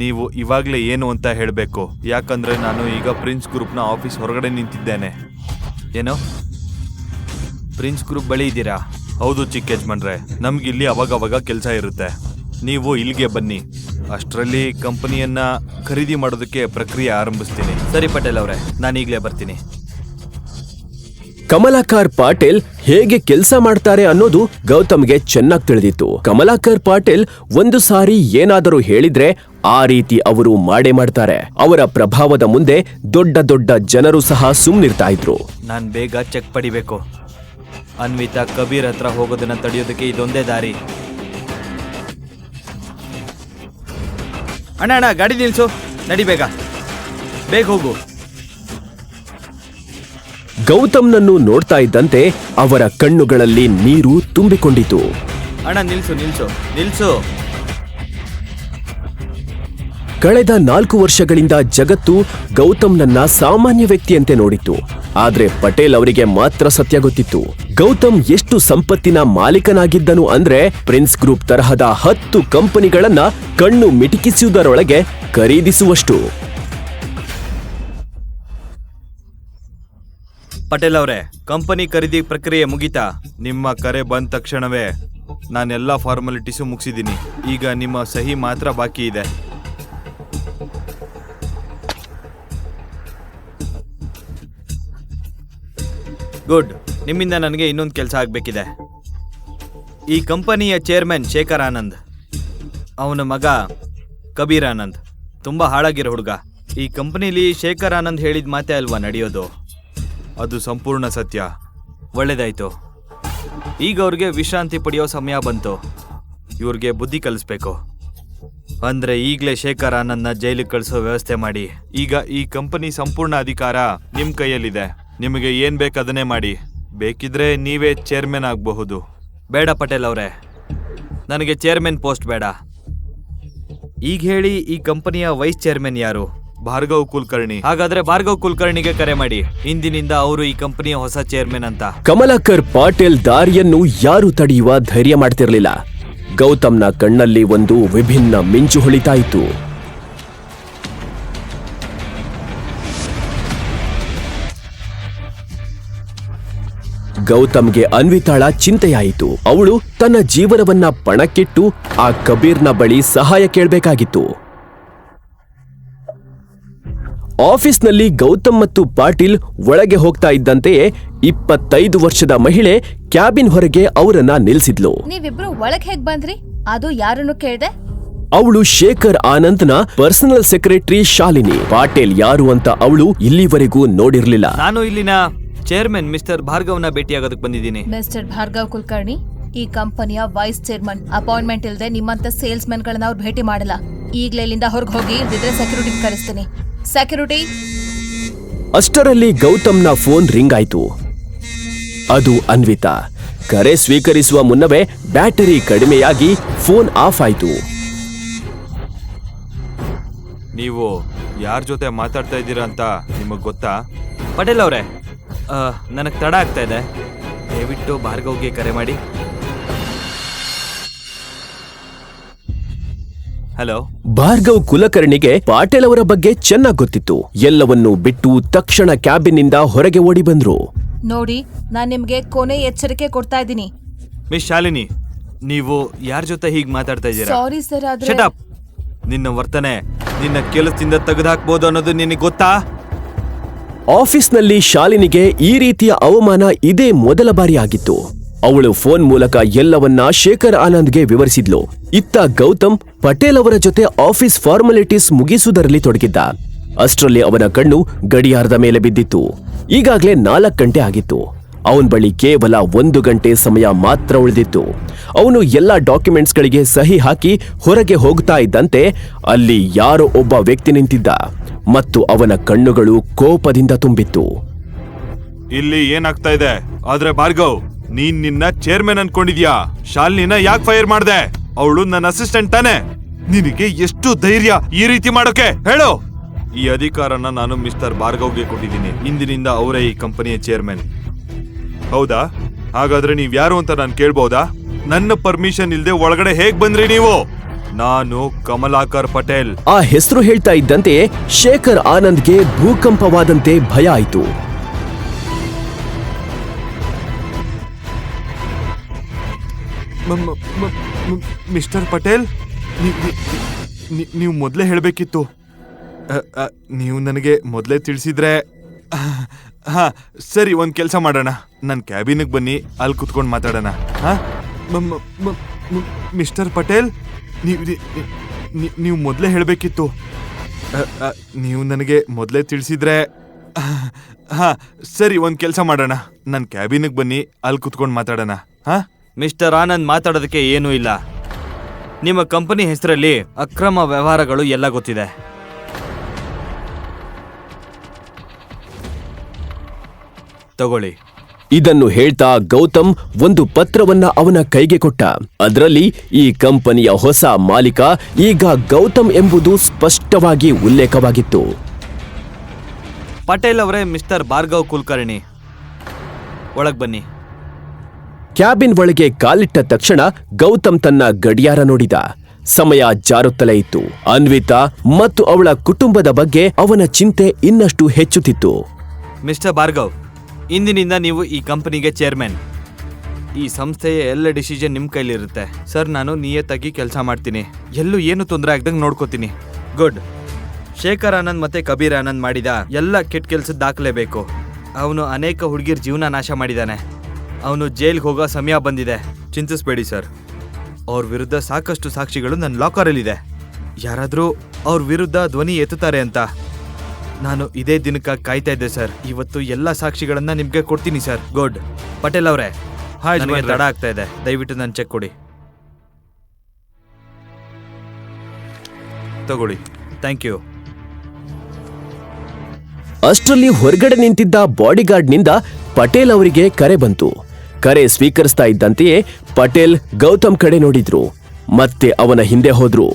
ನೀವು ಇವಾಗ್ಲೇ ಏನು ಅಂತ ಹೇಳಬೇಕು. ಯಾಕಂದ್ರೆ ನಾನು ಈಗ ಪ್ರಿನ್ಸ್ ಗ್ರೂಪ್ನ ಆಫೀಸ್ ಹೊರಗಡೆ ನಿಂತಿದ್ದೇನೆ. ಏನೋ ಪ್ರಿನ್ಸ್ ಗ್ರೂಪ್ ಬಳಿ ಇದ್ದೀರಾ? ಹೌದು ಚಿಕ್ಕ ಯಜಮಾನ್ರೆ, ನಮ್ಗಿಲ್ಲಿ ಅವಾಗವಾಗ ಕೆಲಸ ಇರುತ್ತೆ. ನೀವು ಇಲ್ಲಿಗೆ ಬನ್ನಿ. ಅಷ್ಟರಲ್ಲಿ ಕಂಪನಿಯನ್ನ ಖರೀದಿ ಮಾಡೋದಕ್ಕೆ ಪ್ರಕ್ರಿಯೆ ಆರಂಭಿಸ್ತೀನಿ. ಸರಿ ಪಟೇಲ್ ಅವರೇ, ನಾನು ಈಗಲೇ ಬರ್ತೀನಿ.
ಕಮಲಾಕರ್ ಪಾಟೀಲ್ ಹೇಗೆ ಕೆಲಸ ಮಾಡ್ತಾರೆ ಅನ್ನೋದು ಗೌತಮ್ಗೆ ಚೆನ್ನಾಗಿ ತಿಳಿದಿತ್ತು. ಕಮಲಾಕರ್ ಪಾಟೀಲ್ ಒಂದು ಸಾರಿ ಏನಾದರೂ ಹೇಳಿದ್ರೆ ಆ ರೀತಿ ಅವರು ಮಾಡೇ ಮಾಡ್ತಾರೆ. ಅವರ ಪ್ರಭಾವದ ಮುಂದೆ ದೊಡ್ಡ ದೊಡ್ಡ ಜನರು ಸಹ ಸುಮ್ನಿರ್ತಾ ಇದ್ರು.
ನಾನು ಬೇಗ ಚೆಕ್ ಪಡಿಬೇಕು. ಅನ್ವಿತಾ ಕಬೀರ್ ಹತ್ರ ಹೋಗೋದನ್ನ ತಡೆಯೋದಕ್ಕೆ ಇದೊಂದೇ ದಾರಿ. ಅಣ್ಣ ಗಾಡಿ ನಿಲ್ಸು, ನಡಿ ಬೇಗ ಹೋಗು.
ಗೌತಮ್ನನ್ನು ನೋಡ್ತಾ ಇದ್ದಂತೆ ಅವರ ಕಣ್ಣುಗಳಲ್ಲಿ ನೀರು ತುಂಬಿಕೊಂಡಿತು.
ಅಣ್ಣ ನಿಲ್ಸು.
ಕಳೆದ 4 ವರ್ಷಗಳಿಂದ ಜಗತ್ತು ಗೌತಮ್ನನ್ನ ಸಾಮಾನ್ಯ ವ್ಯಕ್ತಿಯಂತೆ ನೋಡಿತ್ತು. ಆದ್ರೆ ಪಟೇಲ್ ಅವರಿಗೆ ಮಾತ್ರ ಸತ್ಯ ಗೊತ್ತಿತ್ತು. ಗೌತಮ್ ಎಷ್ಟು ಸಂಪತ್ತಿನ ಮಾಲೀಕನಾಗಿದ್ದನು ಅಂದ್ರೆ ಪ್ರಿನ್ಸ್ ಗ್ರೂಪ್ ತರಹದ 10 ಕಂಪನಿಗಳನ್ನ ಕಣ್ಣು ಮಿಟಿಕಿಸುವುದರೊಳಗೆ ಖರೀದಿಸುವಷ್ಟು.
ಪಟೇಲ್ ಅವರೇ, ಕಂಪನಿ ಖರೀದಿ ಪ್ರಕ್ರಿಯೆ ಮುಗಿತಾ? ನಿಮ್ಮ ಕರೆ ಬಂದ ತಕ್ಷಣವೇ ನಾನೆಲ್ಲ ಫಾರ್ಮಾಲಿಟೀಸು ಮುಗಿಸಿದ್ದೀನಿ. ಈಗ ನಿಮ್ಮ ಸಹಿ ಮಾತ್ರ ಬಾಕಿ ಇದೆ. ಗುಡ್. ನಿಮ್ಮಿಂದ ನನಗೆ ಇನ್ನೊಂದು ಕೆಲಸ ಆಗಬೇಕಿದೆ. ಈ ಕಂಪನಿಯ ಚೇರ್ಮನ್ ಶೇಖರ್ ಆನಂದ್, ಅವನ ಮಗ ಕಬೀರ್ ಆನಂದ್ ತುಂಬ ಹಾಳಾಗಿರೋ ಹುಡುಗ. ಈ ಕಂಪನಿಲಿ ಶೇಖರ್ ಆನಂದ್ ಹೇಳಿದ ಮಾತೇ ಅಲ್ವಾ ನಡೆಯೋದು? ಅದು ಸಂಪೂರ್ಣ ಸತ್ಯ. ಒಳ್ಳೇದಾಯ್ತು. ಈಗ ಅವ್ರಿಗೆ ವಿಶ್ರಾಂತಿ ಪಡೆಯೋ ಸಮಯ ಬಂತು. ಇವ್ರಿಗೆ ಬುದ್ಧಿ ಕಲಿಸ್ಬೇಕು. ಅಂದ್ರೆ ಈಗಲೇ ಶೇಖರ್ ಆನಂದ್ನ ಜೈಲಿಗೆ ಕಳಿಸೋ ವ್ಯವಸ್ಥೆ ಮಾಡಿ. ಈಗ ಈ ಕಂಪನಿ ಸಂಪೂರ್ಣ ಅಧಿಕಾರ ನಿಮ್ಮ ಕೈಯಲ್ಲಿದೆ. ನಿಮಗೆ ಏನ್ ಬೇಕದನ್ನೇ ಮಾಡಿ. ಬೇಕಿದ್ರೆ ನೀವೇ ಚೇರ್ಮನ್ ಆಗಬಹುದು. ಬೇಡ ಪಟೇಲ್ ಅವರೇ, ನನಗೆ ಚೇರ್ಮನ್ ಪೋಸ್ಟ್ ಬೇಡ. ಈಗ ಹೇಳಿ, ಈ ಕಂಪನಿಯ ವೈಸ್ ಚೇರ್ಮನ್ ಯಾರು? ಭಾರ್ಗವ್ ಕುಲಕರ್ಣಿ. ಹಾಗಾದ್ರೆ ಭಾರ್ಗವ್ ಕುಲಕರ್ಣಿಗೆ ಕರೆ ಮಾಡಿ. ಇಂದಿನಿಂದ ಅವರು ಈ ಕಂಪನಿಯ ಹೊಸ ಚೇರ್ಮನ್ ಅಂತ.
ಕಮಲಾಕರ್ ಪಾಟೀಲ್ ದಾರಿಯನ್ನು ಯಾರು ತಡೆಯುವ ಧೈರ್ಯ ಮಾಡ್ತಿರ್ಲಿಲ್ಲ. ಗೌತಮ್ನ ಕಣ್ಣಲ್ಲಿ ಒಂದು ವಿಭಿನ್ನ ಮಿಂಚು ಹೊಳಿತಾ ಇತ್ತು. ಗೌತಮ್ಗೆ ಅನ್ವಿತಾಳ ಚಿಂತೆಯಾಯಿತು. ಅವಳು ತನ್ನ ಜೀವನವನ್ನ ಪಣಕ್ಕಿಟ್ಟು ಆ ಕಬೀರ್ನ ಬಳಿ ಸಹಾಯ ಕೇಳಬೇಕಾಗಿತ್ತು. ಆಫೀಸ್ನಲ್ಲಿ ಗೌತಮ್ ಮತ್ತು ಪಾಟೀಲ್ ಒಳಗೆ ಹೋಗ್ತಾ ಇದ್ದಂತೆಯೇ 25 ವರ್ಷದ ಮಹಿಳೆ ಕ್ಯಾಬಿನ್ ಹೊರಗೆ ಅವರನ್ನ ನಿಲ್ಸಿದ್ಲು.
ನೀವಿಬ್ರು ಒಳಗ್ ಹೇಗ್ ಬಂದ್ರಿ? ಅದು ಯಾರನ್ನು ಕೇಳ್ದೆ?
ಅವಳು ಶೇಖರ್ ಆನಂದ್ನ ಪರ್ಸನಲ್ ಸೆಕ್ರೆಟರಿ ಶಾಲಿನಿ. ಪಾಟೀಲ್ ಯಾರು ಅಂತ ಅವಳು ಇಲ್ಲಿವರೆಗೂ ನೋಡಿರ್ಲಿಲ್ಲ.
ನಾನು ಇಲ್ಲಿನ ಚೇರ್ಮನ್ ಮಿಸ್ಟರ್ ಭಾರ್ಗವ್ನ ಭೇಟಿಯಾಗೋದಕ್ಕೆ ಬಂದಿದ್ದೀನಿ.
ಮಿಸ್ಟರ್ ಭಾರ್ಗವ್ ಕುಲಕರ್ಣಿ, ಈ ಕಂಪನಿಯ ವೈಸ್ ಚೇರ್ಮನ್. ಅಪಾಯಿಂಟ್ಮೆಂಟ್ ಇಲ್ಲದೆ ನಿಮ್ಮಂತ ಸೇಲ್ಸ್ ಮೆನ್ ಗಳನ್ನ ಅವ್ರು ಭೇಟಿ ಮಾಡಲ್ಲ. ಈಗ್ಲೇ ಇಲ್ಲಿಂದ ಹೊರಗೆ ಹೋಗಿ, ಇಲ್ದಿದ್ರೆ ಸೆಕ್ಯೂರಿಟಿ ಕರೆಸ್ತೀನಿ. ಸೆಕ್ಯೂರಿಟಿ.
ಅಷ್ಟರಲ್ಲಿ ಗೌತಮ್ನ ಫೋನ್ ರಿಂಗ್ ಆಯ್ತು. ಅದು ಅನ್ವಿತಾ. ಕರೆ ಸ್ವೀಕರಿಸುವ ಮುನ್ನವೇ ಬ್ಯಾಟರಿ ಕಡಿಮೆಯಾಗಿ ಫೋನ್ ಆಫ್ ಆಯ್ತು.
ನೀವು ಯಾರ ಜೊತೆ ಮಾತಾಡ್ತಾ ಇದ್ದೀರಾ ಅಂತ ನಿಮಗ್ ಗೊತ್ತಾ? ಪಟೇಲ್ ಅವರೇ, ನನಗೆ ತಡ ಆಗ್ತಾ ಇದೆ. ದಯವಿಟ್ಟು ಭಾರ್ಗವ್ಗೆ ಕರೆ ಮಾಡಿ. ಹಲೋ.
ಭಾರ್ಗವ್ ಕುಲಕರ್ಣಿಗೆ ಪಾಟೀಲ್ ಅವರ ಬಗ್ಗೆ ಚೆನ್ನಾಗಿ ಗೊತ್ತಿತ್ತು. ಎಲ್ಲವನ್ನೂ ಬಿಟ್ಟು ತಕ್ಷಣ ಕ್ಯಾಬಿನ್ನಿಂದ ಹೊರಗೆ ಓಡಿ ಬಂದ್ರು.
ನೋಡಿ, ನಾನ್ ನಿಮ್ಗೆ ಕೊನೆ ಎಚ್ಚರಿಕೆ ಕೊಡ್ತಾ ಇದ್ದೀನಿ.
ಮಿಸ್ ಶಾಲಿನಿ, ನೀವು ಯಾರ ಜೊತೆ ಹೀಗೆ ಮಾತಾಡ್ತಾ ಇದ್ದೀರಾ?
ಸಾರಿ ಸರ್, ಆದ್ರೆ
ಶಟ್ ಅಪ್. ನಿನ್ನ ವರ್ತನೆ ನಿನ್ನ ಕೆಲಸದಿಂದ ತೆಗೆದುಹಾಕ್ಬೋದು ಅನ್ನೋದು ನಿನಗೆ ಗೊತ್ತಾ?
ಆಫೀಸ್ನಲ್ಲಿ ಶಾಲಿನಿಗೆ ಈ ರೀತಿಯ ಅವಮಾನ ಇದೇ ಮೊದಲ ಬಾರಿ ಆಗಿತ್ತು. ಅವಳು ಫೋನ್ ಮೂಲಕ ಎಲ್ಲವನ್ನ ಶೇಖರ್ ಆನಂದ್ಗೆ ವಿವರಿಸಿದ್ಲು. ಇತ್ತ ಗೌತಮ್ ಪಟೇಲ್ ಅವರ ಜೊತೆ ಆಫೀಸ್ ಫಾರ್ಮಾಲಿಟೀಸ್ ಮುಗಿಸುವುದರಲ್ಲಿ ತೊಡಗಿದ್ದ. ಅಷ್ಟರಲ್ಲಿ ಅವನ ಕಣ್ಣು ಗಡಿಯಾರದ ಮೇಲೆ ಬಿದ್ದಿತ್ತು. ಈಗಾಗಲೇ 4 ಗಂಟೆ ಆಗಿತ್ತು. ಅವನ ಬಳಿ ಕೇವಲ 1 ಗಂಟೆ ಸಮಯ ಮಾತ್ರ ಉಳಿದಿತ್ತು. ಅವನು ಎಲ್ಲಾ ಡಾಕ್ಯುಮೆಂಟ್ಸ್ಗಳಿಗೆ ಸಹಿ ಹಾಕಿ ಹೊರಗೆ ಹೋಗ್ತಾ ಇದ್ದಂತೆ ಅಲ್ಲಿ ಯಾರೋ ಒಬ್ಬ ವ್ಯಕ್ತಿ ನಿಂತಿದ್ದ ಮತ್ತು ಅವನ ಕಣ್ಣುಗಳು ಕೋಪದಿಂದ ತುಂಬಿತ್ತು.
ಇಲ್ಲಿ ಏನಾಗ್ತಾ ಇದೆ? ಆದ್ರೆ ಭಾರ್ಗವ್, ನೀನ್ ನಿನ್ನ ಚೇರ್ಮನ್ ಅನ್ಕೊಂಡಿದ್ಯಾ? ಶಾಲಿನಿನ ಯಾಕೆ ಫೈರ್ ಮಾಡ್ದೆ? ಅವಳು ನನ್ನ ಅಸಿಸ್ಟೆಂಟ್ ತಾನೆ. ನಿನಗೆ ಎಷ್ಟು ಧೈರ್ಯ ಈ ರೀತಿ ಮಾಡೋಕೆ? ಹೇಳು. ಈ ಅಧಿಕಾರನ ನಾನು ಮಿಸ್ಟರ್ ಭಾರ್ಗವ್ಗೆ ಕೊಟ್ಟಿದ್ದೀನಿ. ಇಂದಿನಿಂದ ಅವರೇ ಈ ಕಂಪನಿಯ ಚೇರ್ಮನ್. ಹೌದಾ? ಹಾಗಾದ್ರೆ ನೀವ್ ಯಾರು ಅಂತ ನಾನು ಕೇಳ್ಬಹುದಾ? ನನ್ನ ಪರ್ಮಿಷನ್ ಇಲ್ದೆ ಒಳಗಡೆ ಹೇಗ್ ಬಂದ್ರಿ ನೀವು? ನಾನು ಕಮಲಾಕರ್ ಪಟೇಲ್.
ಆ ಹೆಸರು ಹೇಳ್ತಾ ಇದ್ದಂತೆ ಶೇಖರ್ ಆನಂದ್ಗೆ ಭೂಕಂಪವಾದಂತೆ ಭಯ ಆಯಿತು.
ಮಿಸ್ಟರ್ ಪಟೇಲ್, ನೀವು ಮೊದಲೇ ಹೇಳಬೇಕಿತ್ತು. ನೀವು ನನಗೆ ಮೊದಲೇ ತಿಳಿಸಿದ್ರೆ. ಹಾ ಸರಿ, ಒಂದು ಕೆಲಸ ಮಾಡೋಣ. ನನ್ನ ಕ್ಯಾಬಿನಿಗೆ ಬನ್ನಿ, ಅಲ್ಲಿ ಕುತ್ಕೊಂಡು ಮಾತಾಡೋಣ. ಹಾಂ ಮಿಸ್ಟರ್ ಪಟೇಲ್, ನೀವು ಮೊದಲೇ ಹೇಳಬೇಕಿತ್ತು. ನೀವು ನನಗೆ ಮೊದಲೇ ತಿಳಿಸಿದ್ರೆ. ಹಾ ಸರಿ, ಒಂದು ಕೆಲಸ ಮಾಡೋಣ. ನನ್ನ ಕ್ಯಾಬಿನಿಗೆ ಬನ್ನಿ, ಅಲ್ಲಿ ಕುತ್ಕೊಂಡು ಮಾತಾಡೋಣ. ಹಾಂ
ಮಿಸ್ಟರ್ ಆನಂದ್, ಮಾತಾಡೋದಕ್ಕೆ ಏನೂ ಇಲ್ಲ. ನಿಮ್ಮ ಕಂಪನಿ ಹೆಸರಲ್ಲಿ ಅಕ್ರಮ ವ್ಯವಹಾರಗಳು ಎಲ್ಲ ಗೊತ್ತಿದೆ. ತಗೊಳ್ಳಿ.
ಇದನ್ನು ಹೇಳ್ತಾ ಗೌತಮ್ ಒಂದು ಪತ್ರವನ್ನ ಅವನ ಕೈಗೆ ಕೊಟ್ಟ. ಅದರಲ್ಲಿ ಈ ಕಂಪನಿಯ ಹೊಸ ಮಾಲೀಕ ಈಗ ಗೌತಮ್ ಎಂಬುದು ಸ್ಪಷ್ಟವಾಗಿ ಉಲ್ಲೇಖವಾಗಿತ್ತು.
ಪಟೇಲ್ ಅವರೇ, ಮಿಸ್ಟರ್ ಭಾರ್ಗವ್ ಕುಲಕರ್ಣಿ, ಒಳಗ್ ಬನ್ನಿ.
ಕ್ಯಾಬಿನ್ ಒಳಗೆ ಕಾಲಿಟ್ಟ ತಕ್ಷಣ ಗೌತಮ್ ತನ್ನ ಗಡಿಯಾರ ನೋಡಿದ. ಸಮಯ ಜಾರುತ್ತಲೇ ಇತ್ತು. ಅನ್ವಿತಾ ಮತ್ತು ಅವಳ ಕುಟುಂಬದ ಬಗ್ಗೆ ಅವನ ಚಿಂತೆ ಇನ್ನಷ್ಟು ಹೆಚ್ಚುತ್ತಿತ್ತು.
ಮಿಸ್ಟರ್ ಭಾರ್ಗವ್, ಇಂದಿನಿಂದ ನೀವು ಈ ಕಂಪನಿಗೆ ಚೇರ್ಮನ್. ಈ ಸಂಸ್ಥೆಯ ಎಲ್ಲ ಡಿಸಿಷನ್ ನಿಮ್ಮ ಕೈಲಿರುತ್ತೆ. ಸರ್, ನಾನು ನಿಯತ್ತಾಗಿ ಕೆಲಸ ಮಾಡ್ತೀನಿ. ಎಲ್ಲೂ ಏನು ತೊಂದರೆ ಆಗ್ದಂಗೆ ನೋಡ್ಕೋತೀನಿ. ಗುಡ್. ಶೇಖರ್ ಆನಂದ್ ಮತ್ತೆ ಕಬೀರ್ ಆನಂದ್ ಮಾಡಿದ ಎಲ್ಲ ಕೆಟ್ಟ ಕೆಲಸದ ದಾಖಲೆ ಬೇಕು. ಅವನು ಅನೇಕ ಹುಡುಗಿರ ಜೀವನ ನಾಶ ಮಾಡಿದ್ದಾನೆ. ಅವನು ಜೈಲ್ಗೆ ಹೋಗೋ ಸಮಯ ಬಂದಿದೆ. ಚಿಂತಿಸಬೇಡಿ ಸರ್, ಅವ್ರ ವಿರುದ್ಧ ಸಾಕಷ್ಟು ಸಾಕ್ಷಿಗಳು ನನ್ನ ಲಾಕರಲ್ಲಿದೆ. ಯಾರಾದರೂ ಅವ್ರ ವಿರುದ್ಧ ಧ್ವನಿ ಎತ್ತುತ್ತಾರೆ ಅಂತ ನಾನು ಇದೇ ದಿನಕ್ಕೆ ಕಾಯ್ತಾ ಇದ್ದೆ ಸರ್. ಇವತ್ತು ಎಲ್ಲ ಸಾಕ್ಷಿಗಳನ್ನ ನಿಮ್ಗೆ ಕೊಡ್ತೀನಿ ಸರ್. ಗುಡ್. ಪಟೇಲ್ ಅವರೇ, ನನಗೆ ತಡ ಆಗ್ತಾ ಇದೆ, ದಯವಿಟ್ಟು ನನ್ನ ಚೆಕ್ ಕೊಡಿ.
ತಗೊಳ್ಳಿ.
Thank you.
ಅಷ್ಟರಲ್ಲಿ ಹೊರಗಡೆ ನಿಂತಿದ್ದ ಬಾಡಿಗಾರ್ಡ್ನಿಂದ ಪಟೇಲ್ ಅವರಿಗೆ ಕರೆ ಬಂತು. ಕರೆ ಸ್ವೀಕರಿಸ್ತಾ ಇದ್ದಂತೆಯೇ ಪಟೇಲ್ ಗೌತಮ್ ಕಡೆ ನೋಡಿದ್ರು, ಮತ್ತೆ ಅವನ ಹಿಂದೆ ಹೋದ್ರು.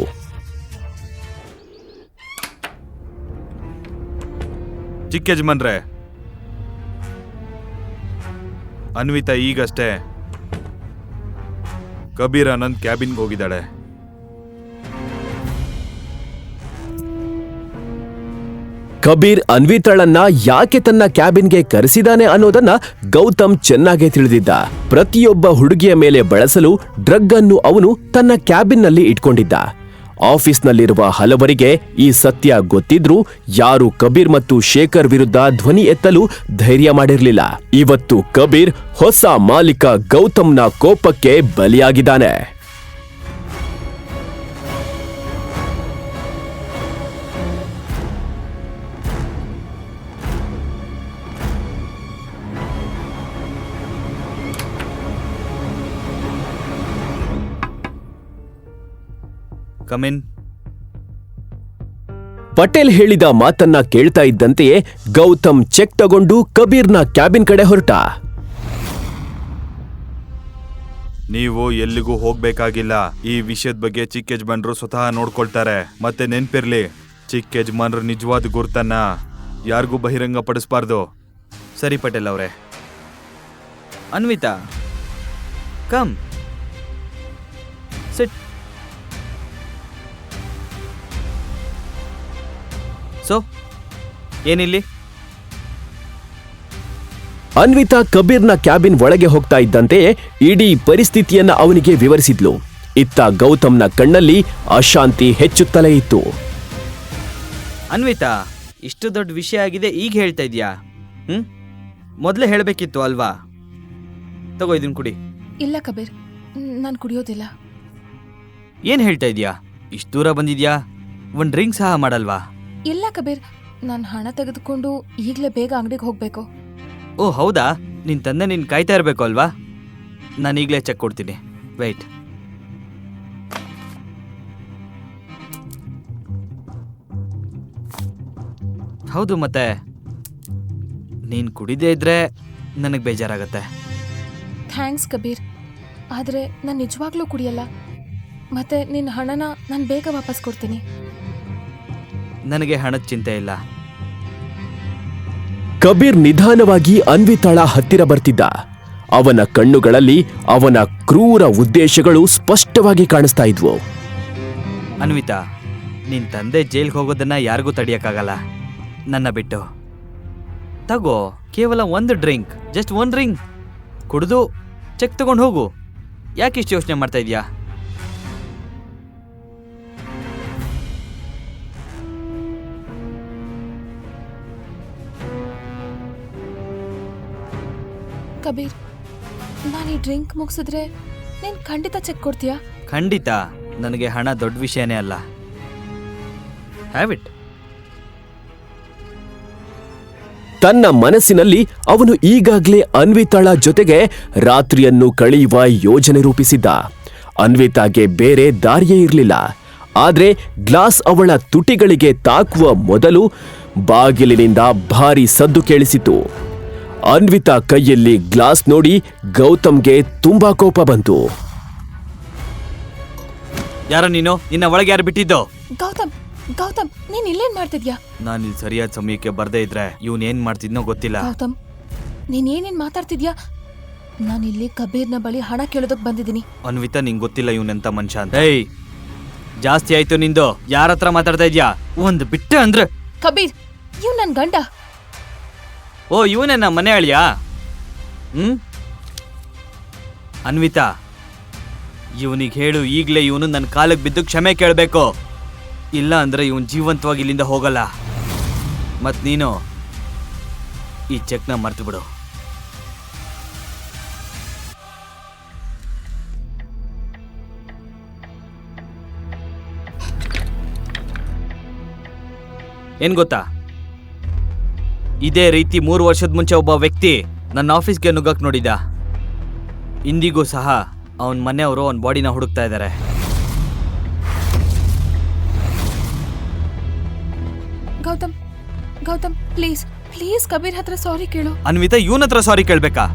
ಚಿಕ್ಕ ಯಜಮಾನ್ರೆ, ಅನ್ವಿತಾ ಈಗಷ್ಟೇ ಕಬೀರ್ ಆನಂದ್ ಕ್ಯಾಬಿನ್ಗೆ ಹೋಗಿದ್ದಾಳೆ.
ಕಬೀರ್ ಅನ್ವಿತಾಳನ್ನ ಯಾಕೆ ತನ್ನ ಕ್ಯಾಬಿನ್ಗೆ ಕರೆಸಿದಾನೆ ಅನ್ನೋದನ್ನ ಗೌತಮ್ ಚೆನ್ನಾಗೇ ತಿಳಿದಿದ್ದ. ಪ್ರತಿಯೊಬ್ಬ ಹುಡುಗಿಯ ಮೇಲೆ ಬಳಸಲು ಡ್ರಗ್ ಅನ್ನು ಅವನು ತನ್ನ ಕ್ಯಾಬಿನ್ನಲ್ಲಿ ಇಟ್ಕೊಂಡಿದ್ದ. ಆಫೀಸ್ನಲ್ಲಿರುವ ಹಲವರಿಗೆ ಈ ಸತ್ಯ ಗೊತ್ತಿದ್ರೂ ಯಾರು ಕಬೀರ್ ಮತ್ತು ಶೇಖರ್ ವಿರುದ್ಧ ಧ್ವನಿ ಎತ್ತಲು ಧೈರ್ಯ ಮಾಡಿರಲಿಲ್ಲ. ಇವತ್ತು ಕಬೀರ್ ಹೊಸ ಮಾಲೀಕ ಗೌತಮ್ನ ಕೋಪಕ್ಕೆ ಬಲಿಯಾಗಿದ್ದಾನೆ.
ಕಮಿನ್.
ಪಟೇಲ್ ಹೇಳಿದ ಮಾತನ್ನ ಕೇಳ್ತಾ ಇದ್ದಂತೆಯೇ ಗೌತಮ್ ಚೆಕ್ ತಗೊಂಡು ಕಬೀರ್ನ ಕ್ಯಾಬಿನ್ ಕಡೆ ಹೊರಟ.
ನೀವು ಎಲ್ಲಿಗೂ ಹೋಗ್ಬೇಕಾಗಿಲ್ಲ. ಈ ವಿಷಯದ ಬಗ್ಗೆ ಚಿಕ್ಕ ಯಜಮಾನ್ರು ಸ್ವತಃ ನೋಡ್ಕೊಳ್ತಾರೆ. ಮತ್ತೆ ನೆನ್ಪಿರ್ಲಿ, ಚಿಕ್ಕ ಯಜಮಾನ್ರ ನಿಜವಾದ ಗುರ್ತನ್ನ ಯಾರಿಗೂ ಬಹಿರಂಗ ಪಡಿಸ್ಬಾರ್ದು.
ಸರಿ ಪಟೇಲ್ ಅವರೇ. Anvita, come sit. ಸೊ ಏನಿಲ್ಲಿ?
ಅನ್ವಿತಾ ಕಬೀರ್ನ ಕ್ಯಾಬಿನ್ ಒಳಗೆ ಹೋಗ್ತಾ ಇದ್ದಂತೆಯೇ ಇಡೀ ಪರಿಸ್ಥಿತಿಯನ್ನ ಅವನಿಗೆ ವಿವರಿಸಿದ್ಲು. ಇತ್ತ ಗೌತಮ್ನ ಕಣ್ಣಲ್ಲಿ ಅಶಾಂತಿ ಹೆಚ್ಚುತ್ತಲೇ ಇತ್ತು.
ಅನ್ವಿತಾ, ಇಷ್ಟು ದೊಡ್ಡ ವಿಷಯ ಆಗಿದೆ, ಈಗ ಹೇಳ್ತಾ ಇದೀಯಾ? ಮೊದಲೇ ಹೇಳಬೇಕಿತ್ತು ಅಲ್ವಾ? ತಗೋ ಇದನ್ನ ಕುಡಿ.
ಇಲ್ಲ ಕಬೀರ್, ನಾನು ಕುಡಿಯೋದಿಲ್ಲ.
ಏನ್ ಹೇಳ್ತಾ ಇದೀಯಾ? ಇಷ್ಟು ದೂರ ಬಂದಿದ್ಯಾ, ಒಂದ್ ಡ್ರಿಂಕ್ ಸಹ ಮಾಡಲ್ವಾ?
ಇಲ್ಲ ಕಬೀರ್, ನಾನು ಹಣ ತೆಗೆದುಕೊಂಡು ಈಗಲೇ ಬೇಗ ಅಂಗಡಿಗೆ ಹೋಗ್ಬೇಕು.
ಓ ಹೌದಾ? ನಿನ್ ತಂದೆ ನೀನ್ ಕಾಯ್ತಾ ಇರಬೇಕು ಅಲ್ವಾ? ನಾನು ಈಗಲೇ ಚೆಕ್ ಕೊಡ್ತೀನಿ. ವೆಯ್ಟ್. ಹೌದು, ಮತ್ತೆ ನೀನ್ ಕುಡಿದೇ ಇದ್ರೆ ನನಗೆ ಬೇಜಾರಾಗತ್ತೆ.
ಥ್ಯಾಂಕ್ಸ್ ಕಬೀರ್, ಆದರೆ ನಾನು ನಿಜವಾಗ್ಲೂ ಕುಡಿಯಲ್ಲ. ಮತ್ತೆ ನಿನ್ನ ಹಣನ ನಾನು ಬೇಗ ವಾಪಸ್ ಕೊಡ್ತೀನಿ.
ನನಗೆ ಹಣದ ಚಿಂತೆ ಇಲ್ಲ.
ಕಬೀರ್ ನಿಧಾನವಾಗಿ ಅನ್ವಿತಾಳ ಹತ್ತಿರ ಬರ್ತಿದ್ದ. ಅವನ ಕಣ್ಣುಗಳಲ್ಲಿ ಅವನ ಕ್ರೂರ ಉದ್ದೇಶಗಳು ಸ್ಪಷ್ಟವಾಗಿ ಕಾಣಿಸ್ತಾ ಇದ್ವು.
ಅನ್ವಿತಾ, ನಿನ್ ತಂದೆ ಜೈಲ್ಗೆ ಹೋಗೋದನ್ನ ಯಾರಿಗೂ ತಡಿಯಕ್ಕಾಗಲ್ಲ, ನನ್ನ ಬಿಟ್ಟು. ತಗೋ, ಕೇವಲ ಒಂದು ಡ್ರಿಂಕ್, ಜಸ್ಟ್ ಒನ್ ಡ್ರಿಂಕ್ ಕುಡಿದು ಚೆಕ್ ತಗೊಂಡು ಹೋಗು. ಯಾಕೆ ಇಷ್ಟು ಯೋಚನೆ ಮಾಡ್ತಾ ಇದೀಯಾ?
ಕಬೀರ್, ನಾನು ಈ ಡ್ರಿಂಕ್ ಮುಗಿಸಿದ್ರೆ ನೀನ್ ಖಂಡಿತ ಚೆಕ್ ಕೊಡ್ತೀಯಾ?
ಖಂಡಿತ. ನನಗೆ ಹಣ ದೊಡ್ಡ ವಿಷಯನೇ ಅಲ್ಲ. Have it.
ತನ್ನ ಮನಸ್ಸಿನಲ್ಲಿ ಅವನು ಈಗಾಗ್ಲೇ ಅನ್ವಿತಾಳ ಜೊತೆಗೆ ರಾತ್ರಿಯನ್ನು ಕಳೆಯುವ ಯೋಜನೆ ರೂಪಿಸಿದ್ದ. ಅನ್ವಿತಾಗೆ ಬೇರೆ ದಾರಿಯೇ ಇರಲಿಲ್ಲ. ಆದ್ರೆ ಗ್ಲಾಸ್ ಅವಳ ತುಟಿಗಳಿಗೆ ತಾಕುವ ಮೊದಲು ಬಾಗಿಲಿನಿಂದ ಭಾರಿ ಸದ್ದು ಕೇಳಿಸಿತು. ಅನ್ವಿತಾ ಕೈಯಲ್ಲಿ ಗ್ಲಾಸ್ ನೋಡಿ ಗೌತಮ್ಗೆ ತುಂಬಾ ಕೋಪ ಬಂತು.
ಯಾರ ನೀನು? ನಿನ್ನ ಒಳಗೆ ಯಾರು ಬಿಟ್ಟಿದ್ದು?
ಗೌತಮ್, ಗೌತಮ್, ನೀನ್ ಇಲ್ಲೇನ್ ಮಾಡ್ತಿದ್ಯಾ?
ನಾನು ಇಲ್ಲಿ ಸರಿಯಾದ ಸಮಯಕ್ಕೆ ಬರ್ದೇ ಇದ್ರೆ ಇವನ್ ಏನ್ ಮಾಡ್ತಿದ್ನೋ ಗೊತ್ತಿಲ್ಲ.
ಗೌತಮ್, ನೀನ್ ಏನೇನ್ ಮಾತಾಡ್ತಿದ್ಯಾ? ನಾನಿಲ್ಲಿ ಕಬೀರ್ನ ಬಳಿ ಹಣ ಕೇಳೋದಕ್ ಬಂದಿದ್ದೀನಿ.
ಅನ್ವಿತಾ, ನಿಂಗೆ ಗೊತ್ತಿಲ್ಲ ಇವನೆಂತ ಮನುಷ್ಯ ಅಂತ. ಏಯ್, ಜಾಸ್ತಿ ಆಯ್ತು ನಿಂದು. ಯಾರ ಹತ್ರ ಮಾತಾಡ್ತಾ ಇದ್ಯಾ? ಒಂದು ಬಿಟ್ಟೆ ಅಂದ್ರೆ.
ಕಬೀರ್, ಇವ್ ನನ್ ಗಂಡ.
ಓ, ಇವನೇ ನಮ್ಮ ಮನೆ ಅಳಿಯಾ? ಅನ್ವಿತಾ, ಇವನಿಗೆ ಹೇಳು ಈಗ್ಲೇ ಇವನು ನನ್ನ ಕಾಲಕ್ಕೆ ಬಿದ್ದು ಕ್ಷಮೆ ಕೇಳಬೇಕು. ಇಲ್ಲ ಅಂದ್ರೆ ಇವನ್ ಜೀವಂತವಾಗಿ ಇಲ್ಲಿಂದ ಹೋಗಲ್ಲ. ಮತ್ ನೀನು ಈ ಚೆಕ್ನ ಮರ್ತು ಬಿಡು. ಏನ್ ಗೊತ್ತಾ, ಇದೇ ರೀತಿ 3 ವರ್ಷದ ಮುಂಚೆ ಒಬ್ಬ ವ್ಯಕ್ತಿ ನನ್ನ ಆಫೀಸ್ಗೆ ನುಗ್ಗಕ್ ನೋಡಿದ. ಇಂದಿಗೂ ಸಹ ಅವನ ಮನೆಯವರು ಅವನ ಬಾಡಿನ ಹುಡುಕ್ತಾ ಇದ್ದಾರೆ.
ಗೌತಮ್, ಗೌತಮ್, ಪ್ಲೀಸ್ ಪ್ಲೀಸ್ ಕಬೀರ್ ಹತ್ರ ಸಾರಿ ಕೇಳು.
ಅನ್ವಿತಾ ಇವನ ಹತ್ರ ಸಾರಿ ಕೇಳ್ಬೇಕಾ?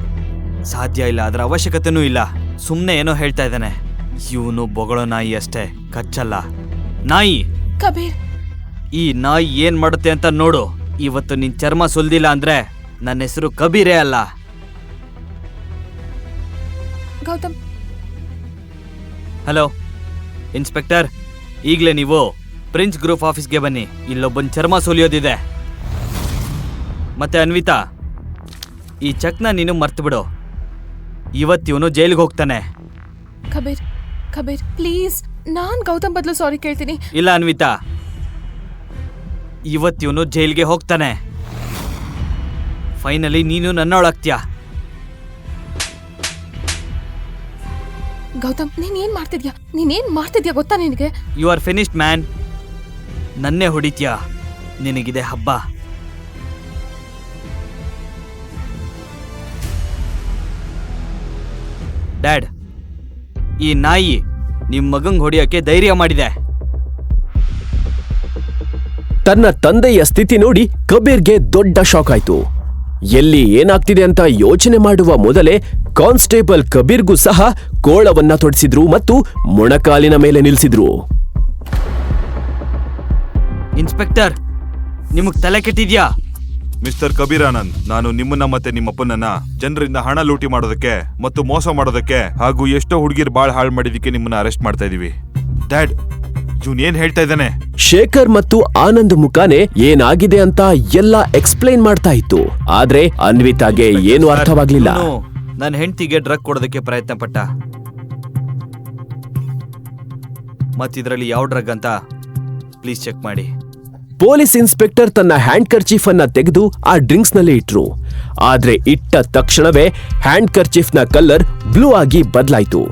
ಸಾಧ್ಯ ಇಲ್ಲ, ಅದರ ಅವಶ್ಯಕತೆನೂ ಇಲ್ಲ. ಸುಮ್ಮನೆ ಏನೋ ಹೇಳ್ತಾ ಇದ್ದಾನೆ. ಇವನು ಬೊಗಳೋ ನಾಯಿ ಅಷ್ಟೇ, ಕಚ್ಚಲ್ಲ. ನಾಯಿ.
ಕಬೀರ್,
ಈ ನಾಯಿ ಏನ್ ಮಾಡುತ್ತೆ ಅಂತ ನೋಡು. ಇವತ್ತು ನಿನ್ ಚರ್ಮ ಸುಲ್ದಿಲ್ಲ ಅಂದ್ರೆ ನನ್ನ ಹೆಸರು ಕಬೀರೇ ಅಲ್ಲ.
ಗೌತಮ್.
ಹಲೋ ಇನ್ಸ್ಪೆಕ್ಟರ್, ಈಗಲೇ ನೀವು ಪ್ರಿನ್ಸ್ ಗ್ರೂಪ್ ಆಫೀಸ್ಗೆ ಬನ್ನಿ. ಇಲ್ಲೊಬ್ಬನ್ ಚರ್ಮ ಸುಲಿಯೋದಿದೆ. ಮತ್ತೆ ಅನ್ವಿತಾ, ಈ ಚೆಕ್ನ ನೀನು ಮರ್ತು ಬಿಡು. ಇವತ್ತಿವನು ಜೈಲಿಗೆ ಹೋಗ್ತಾನೆ.
ಕಬೀರ್, ಕಬೀರ್, ಪ್ಲೀಸ್, ನಾನ್ ಗೌತಮ್ ಬದಲು ಸಾರಿ ಕೇಳ್ತೀನಿ.
ಇಲ್ಲ ಅನ್ವಿತಾ, ಇವತ್ತಿವನು ಜೈಲಿಗೆ ಹೋಗ್ತಾನೆ. ಫೈನಲಿ ನೀನು ನನ್ನೊಳಗ್ತೀಯ.
ಗೌತಮ್, ನೀನ್ ಏನ್ ಮಾಡ್ತಿದ್ಯಾ ಗೊತ್ತಾ ನಿನಗೆ?
You are finished man. ನನ್ನೇ ಹೊಡಿತೀಯ. ನಿನಗಿದೆ ಹಬ್ಬ. ಡ್ಯಾಡ್, ಈ ನಾಯಿ ನಿಮ್ ಮಗಂಗ್ ಹೊಡಿಯೋಕೆ ಧೈರ್ಯ ಮಾಡಿದೆ.
ತನ್ನ ತಂದೆಯ ಸ್ಥಿತಿ ನೋಡಿ ಕಬೀರ್ಗೆ ದೊಡ್ಡ ಶಾಕ್ ಆಯ್ತು. ಎಲ್ಲಿ ಏನಾಗ್ತಿದೆ ಅಂತ ಯೋಚನೆ ಮಾಡುವ ಮೊದಲೇ ಕಾನ್ಸ್ಟೇಬಲ್ ಕಬೀರ್ಗೂ ಸಹ ಕೋಳವನ್ನ ತೊಡಿಸಿದ್ರು ಮತ್ತು ಮೊಣಕಾಲಿನ ಮೇಲೆ ನಿಲ್ಲಿಸಿದ್ರು.
ಇನ್ಸ್ಪೆಕ್ಟರ್, ನಿಮಗ್ ತಲೆ ಕೆಟ್ಟಿದ್ಯಾ?
ಮಿಸ್ಟರ್ ಕಬೀರ್ ಆನಂದ್, ನಾನು ನಿಮ್ಮನ್ನ ಮತ್ತೆ ನಿಮ್ಮಪ್ಪನನ್ನ ಜನರಿಂದ ಹಣ ಲೂಟಿ ಮಾಡೋದಕ್ಕೆ ಮತ್ತು ಮೋಸ ಮಾಡೋದಕ್ಕೆ ಹಾಗೂ ಎಷ್ಟೋ ಹುಡುಗಿರ್ ಬಾಳ್ ಹಾಳು ಮಾಡಿದಕ್ಕೆ ನಿಮ್ಮನ್ನ ಅರೆಸ್ಟ್ ಮಾಡ್ತಾ ಇದೀವಿ. ಡ್ಯಾಡ್, ಇವನ್ ಏನ್ ಹೇಳ್ತಾ ಇದ್ದಾನೆ?
ಶೇಖರ್ ಮತ್ತು ಆನಂದ್ ಮುಖಾನೆ ಏನಾಗಿದೆ ಅಂತ ಎಲ್ಲ ಎಕ್ಸ್ಪ್ಲೈನ್ ಮಾಡ್ತಾ ಇತ್ತು. ಆದ್ರೆ ಅನ್ವಿತಾಗೆ ಏನು ಅರ್ಥವಾಗ್ಲಿಲ್ಲ.
ನನ್ನ ಹೆಂಡತಿಗೆ ಡ್ರಗ್ ಕೊಡೋದಕ್ಕೆ ಪ್ರಯತ್ನ ಪಟ್ಟ. ಮತ್ತಿದ್ರಲ್ಲಿ ಯಾವ ಡ್ರಗ್ ಅಂತ ಪ್ಲೀಸ್ ಚೆಕ್ ಮಾಡಿ.
ಪೊಲೀಸ್ ಇನ್ಸ್ಪೆಕ್ಟರ್ ತನ್ನ ಹ್ಯಾಂಡ್ ಕರ್ಚೀಫ್ ಅನ್ನ ತೆಗೆದು ಆ ಡ್ರಿಂಕ್ಸ್ ನಲ್ಲಿ ಇಟ್ರು. ಆದ್ರೆ ಇಟ್ಟ ತಕ್ಷಣವೇ ಹ್ಯಾಂಡ್ ಕರ್ಚೀಫ್ ನ ಕಲರ್ ಬ್ಲೂ ಆಗಿ ಬದಲಾಯ್ತು.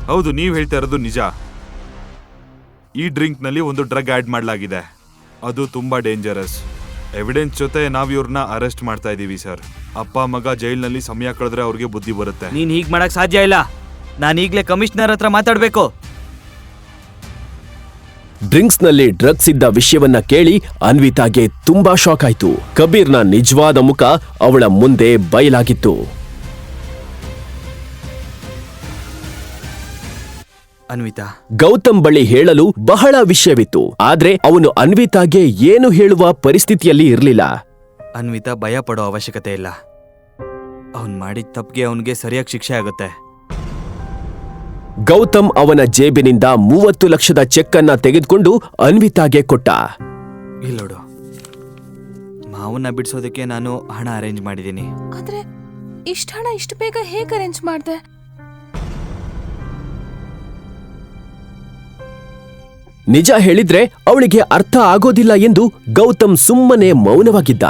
ಹೌದು, ನೀವ್ ಹೇಳ್ತಾ ಇರೋದು ನಿಜ. ಈ ಡ್ರಿಂಕ್ ನಲ್ಲಿ ಒಂದು ಡ್ರಗ್ ಆಡ್ ಮಾಡಲಾಗಿದೆ. ಅದು ತುಂಬಾ ಡೇಂಜರಸ್. ಎವಿಡೆನ್ಸ್ ಜೊತೆ ನಾವ್ ಇವ್ರನ್ನ ಅರೆಸ್ಟ್ ಮಾಡ್ತಾ ಇದೀವಿ ಸರ್. ಅಪ್ಪ ಮಗ ಜೈಲ್ನಲ್ಲಿ ಸಮಯ ಕಳೆದ್ರೆ ಅವ್ರಿಗೆ ಬುದ್ಧಿ ಬರುತ್ತೆ.
ನೀನ್ ಹೀಗ್ ಮಾಡಕ್ ಸಾಧ್ಯ ಇಲ್ಲ. ನಾನು ಈಗ್ಲೇ ಕಮಿಷನರ್ ಹತ್ರ ಮಾತಾಡ್ಬೇಕು.
ಡ್ರಿಂಕ್ಸ್ ನಲ್ಲಿ ಡ್ರಗ್ಸ್ ಇದ್ದ ವಿಷಯವನ್ನ ಕೇಳಿ ಅನ್ವಿತಾಗೆ ತುಂಬಾ ಶಾಕ್ ಆಯ್ತು. ಕಬೀರ್ನ ನಿಜವಾದ ಮುಖ ಅವಳ ಮುಂದೆ ಬಯಲಾಗಿತ್ತು.
ಅನ್ವಿತಾ,
ಗೌತಮ್ ಬಳಿ ಹೇಳಲು ಬಹಳ ವಿಷಯವಿತ್ತು. ಆದ್ರೆ ಅವನು ಅನ್ವಿತಾಗೆ ಏನು ಹೇಳುವ ಪರಿಸ್ಥಿತಿಯಲ್ಲಿ ಇರಲಿಲ್ಲ.
ಅನ್ವಿತಾ, ಭಯ ಪಡೋ ಅವಶ್ಯಕತೆ ಇಲ್ಲ. ಅವನ್ ಮಾಡಿದ ತಪ್ಪಿಗೆ ಅವನಿಗೆ ಸರಿಯಾಗಿ ಶಿಕ್ಷೆ ಆಗುತ್ತೆ.
ಗೌತಮ್ ಅವನ ಜೇಬಿನಿಂದ 30 ಲಕ್ಷದ ಚೆಕ್ ಅನ್ನ ತೆಗೆದುಕೊಂಡು ಅನ್ವಿತಾಗೆ ಕೊಟ್ಟ.
ಇಲ್ಲೋಡು, ಮಾವನ್ನ ಬಿಡಿಸೋದಕ್ಕೆ ನಾನು ಹಣ ಅರೇಂಜ್ ಮಾಡಿದ್ದೀನಿ.
ಆದ್ರೆ ಇಷ್ಟ ಹಣ ಇಷ್ಟು ಬೇಗ ಹೇಗೆ ಅರೇಂಜ್ ಮಾಡ್ದೆ?
ನಿಜ ಹೇಳಿದ್ರೆ ಅವಳಿಗೆ ಅರ್ಥ ಆಗೋದಿಲ್ಲ ಎಂದು ಗೌತಮ್ ಸುಮ್ಮನೆ ಮೌನವಾಗಿದ್ದ.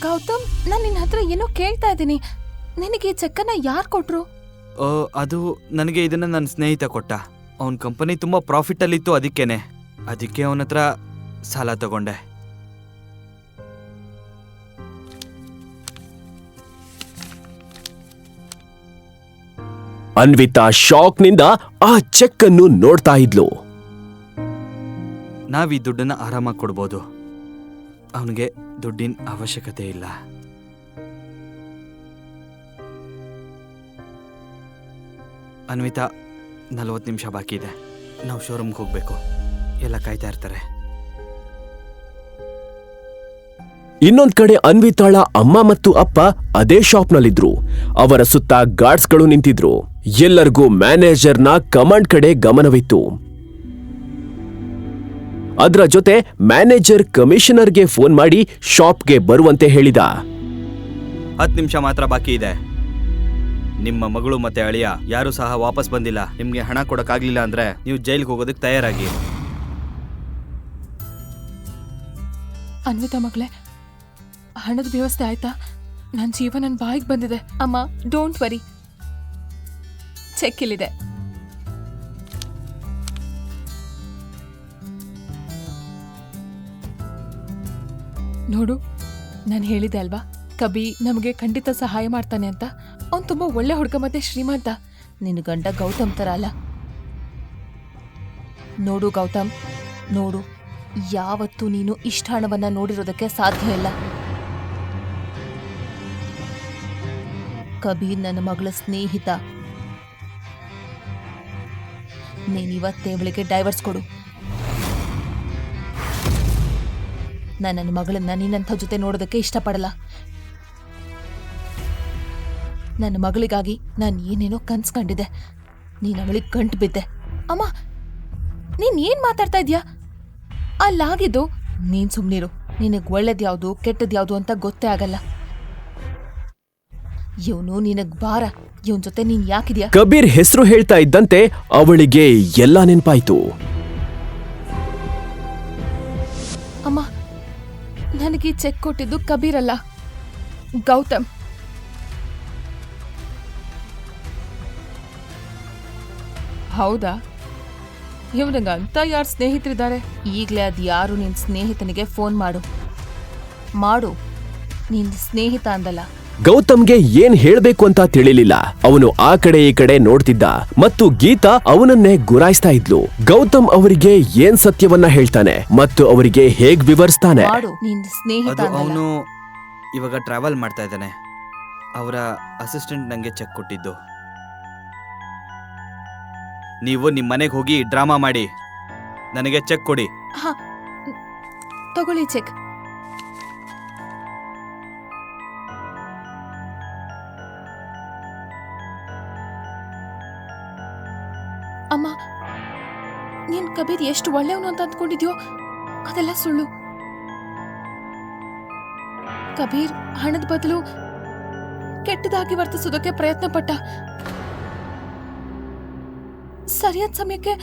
ಗೌತಮ್, ನಾನು ನಿನ್ನ ಹತ್ರ ಏನೋ ಕೇಳ್ತಾ ಇದ್ದೀನಿ. ನಿನಗೆ ಈ ಚೆಕ್ಕನ್ನ ಯಾರು ಕೊಟ್ರು?
ಅದು ನನಗೆ ಇದನ್ನ ನನ್ನ ಸ್ನೇಹಿತ ಕೊಟ್ಟ. ಅವನ ಕಂಪನಿ ತುಂಬಾ ಪ್ರಾಫಿಟ್ ಅಲ್ಲಿತ್ತು, ಅದಕ್ಕೆ ಅವನ ಹತ್ರ ಸಾಲ ತಗೊಂಡೆ.
ಅನ್ವಿತಾ ಶಾಕ್ನಿಂದ ಆ ಚೆಕ್ ಅನ್ನು ನೋಡ್ತಾ ಇದ್ಲು.
ನಾವ್ ಈ ದುಡ್ಡನ್ನ ಆರಾಮಾಗಿ ಕೊಡ್ಬೋದು. ಅವನಿಗೆ ದುಡ್ಡಿನ ಅವಶ್ಯಕತೆ ಇಲ್ಲ. ಅನ್ವಿತಾ, 40 ನಿಮಿಷ ಬಾಕಿ ಇದೆ. ನಾವು ಶೋರೂಮ್ಗೆ ಹೋಗ್ಬೇಕು. ಎಲ್ಲ ಕಾಯ್ತಾ ಇರ್ತಾರೆ.
ಇನ್ನೊಂದ್ ಕಡೆ ಅನ್ವಿತಾಳ ಅಮ್ಮ ಮತ್ತು ಅಪ್ಪ ಅದೇ ಶಾಪ್ನಲ್ಲಿದ್ರು. ಅವರ ಸುತ್ತ ಗಾರ್ಡ್ಸ್ಗಳು ನಿಂತಿದ್ರು. ಎಲ್ಲರಿಗೂ ಮ್ಯಾನೇಜರ್ನ ಕಮಾಂಡ್ ಕಡೆ ಗಮನವಿತ್ತು. ಅದರ ಜೊತೆ ಮ್ಯಾನೇಜರ್ ಕಮಿಷನರ್ಗೆ ಫೋನ್ ಮಾಡಿ ಶಾಪ್ಗೆ ಬರುವಂತೆ ಹೇಳಿದ.
10 ನಿಮಿಷ ಮಾತ್ರ ಬಾಕಿ ಇದೆ. ನಿಮ್ಮ ಮಗಳು ಮತ್ತೆ ಅಳಿಯ ಯಾರು ಸಹ ವಾಪಸ್ ಬಂದಿಲ್ಲ. ನಿಮ್ಗೆ ಹಣ ಕೊಡಕ್ಕಾಗ್ಲಿಲ್ಲ ಅಂದ್ರೆ ನೀವು ಜೈಲ್ಗೆ ಹೋಗೋದಕ್ಕೆ ತಯಾರಾಗಿ.
ಅನ್ವಿತಾ ಮಗಳೇ, ಹಣದ ವ್ಯವಸ್ಥೆ ಆಯ್ತಾ? ನನ್ನ ಜೀವ ನನ್ನ ಬಾಯಿಗೆ ಬಂದಿದೆ. ಅಮ್ಮ, ಡೋಂಟ್ ವರಿ, ಚೆಕ್ ಇಲ್ಲಿದೆ. ನೋಡು, ನಾನು ಹೇಳಿದೆ ಅಲ್ವಾ, ಕಬಿ ನಮಗೆ ಖಂಡಿತ ಸಹಾಯ ಮಾಡ್ತಾನೆ ಅಂತ. ಅವ್ನು ತುಂಬಾ ಒಳ್ಳೆ ಹುಡುಗ ಮತ್ತೆ ಶ್ರೀಮಂತ. ನಿನ್ನ ಗಂಡ ಗೌತಮ್ ತರ ಅಲ್ಲ. ನೋಡು ಗೌತಮ್, ನೋಡು, ಯಾವತ್ತೂ ನೀನು ಇಷ್ಟ ಹಣವನ್ನ ನೋಡಿರೋದಕ್ಕೆ ಸಾಧ್ಯ ಇಲ್ಲ. ಕಬೀರ್ ನನ್ನ ಮಗಳ ಸ್ನೇಹಿತ. ನೀನಿವತ್ತೇ ಅವಳಿಗೆ ಡೈವರ್ಸ್ ಕೊಡು. ನಾನು ನನ್ನ ಮಗಳನ್ನ ನಿನ್ನಂಥ ಜೊತೆ ನೋಡೋದಕ್ಕೆ ಇಷ್ಟಪಡಲ್ಲ. ನನ್ನ ಮಗಳಿಗಾಗಿ ನಾನು ಏನೇನೋ ಕನ್ಸ್ಕೊಂಡಿದ್ದೆ. ನೀನು ಅವಳಿಗೆ ಗಂಟು ಬಿದ್ದೆ. ಅಮ್ಮ, ನೀನ್ ಏನ್ ಮಾತಾಡ್ತಾ ಇದ್ಯಾ? ಅಲ್ಲಾಗಿದ್ದು ನೀನ್ ಸುಮ್ನಿರು. ನಿನಗ್ ಒಳ್ಳೇದ್ಯಾವ್ದು ಕೆಟ್ಟದ್ಯಾವ್ದು ಅಂತ ಗೊತ್ತೇ ಆಗಲ್ಲ. ಇವನು ನಿನಗ್ ಬಾರ. ಇವನ್ ಜೊತೆ ನೀನ್ ಯಾಕಿದ್ಯಾ?
ಕಬೀರ್ ಹೆಸರು ಹೇಳ್ತಾ ಇದ್ದಂತೆ ಅವಳಿಗೆ ಎಲ್ಲ ನೆನ್ಪಾಯ್ತು.
ಅಮ್ಮ, ನನಗೆ ಚೆಕ್ ಕೊಟ್ಟಿದ್ದು ಕಬೀರ್ ಅಲ್ಲ, ಗೌತಮ್. ಹೌದಾ? ಇವನಿಗಂತ ಯಾರು ಸ್ನೇಹಿತರಿದ್ದಾರೆ? ಈಗ್ಲೇ ಅದ್ ಯಾರು ನಿನ್ ಸ್ನೇಹಿತನಿಗೆ ಫೋನ್ ಮಾಡು. ನಿನ್ ಸ್ನೇಹಿತ ಅಂದಲ್ಲ.
ಗೌತಮ್ಗೆ ಏನ್ ಹೇಳ್ಬೇಕು ಅಂತ ತಿಳಿಲಿಲ್ಲ. ಅವನು ಆ ಕಡೆ ಈ ಕಡೆ ನೋಡ್ತಿದ್ದ ಮತ್ತು ಗೀತಾ ಅವನನ್ನೇ ಗುರಾಯಿಸ್ತಾ ಇದ್ಲು. ಗೌತಮ್ ಅವರಿಗೆ ಏನ್ ಸತ್ಯವನ್ನ ಹೇಳ್ತಾನೆ ಮತ್ತು ಅವರಿಗೆ ಹೇಗ್ ವಿವರಿಸ್ತಾನೆ?
ಮಾಡು, ನಿನ್ ಸ್ನೇಹಿತ
ಅದು
ಅಂದಲ್ಲ.
ಅವನು ಇವಾಗ ಟ್ರಾವೆಲ್ ಮಾಡ್ತಾ ಇದ್ದಾನೆ. ಅವರ ಅಸಿಸ್ಟೆಂಟ್ ನಂಗೆ ಚೆಕ್ ಕೊಟ್ಟಿದ್ದು. ನೀವು ನಿಮ್ಮ ಮನೆಗೆ ಹೋಗಿ ಡ್ರಾಮಾ ಮಾಡಿ ನನಗೆ ಚೆಕ್ ಕೊಡಿ.
ಹಾ, ತಗೊಳ್ಳಿ ಚೆಕ್. ಅಮ್ಮ, ನೀನ್ ಕಬೀರ್ ಎಷ್ಟು ಒಳ್ಳೆಯವನು ಅಂತ ಅಂದ್ಕೊಂಡಿದ್ಯೋ ಅದೆಲ್ಲ ಸುಳ್ಳು. ಕಬೀರ್ ಹಣದ ಬದಲು ಕೆಟ್ಟದಾಗಿ ವರ್ತಿಸೋದಕ್ಕೆ ಪ್ರಯತ್ನ ಪಟ್ಟ. ಸರಿಯಾದ ಸಮಯಕ್ಕೆ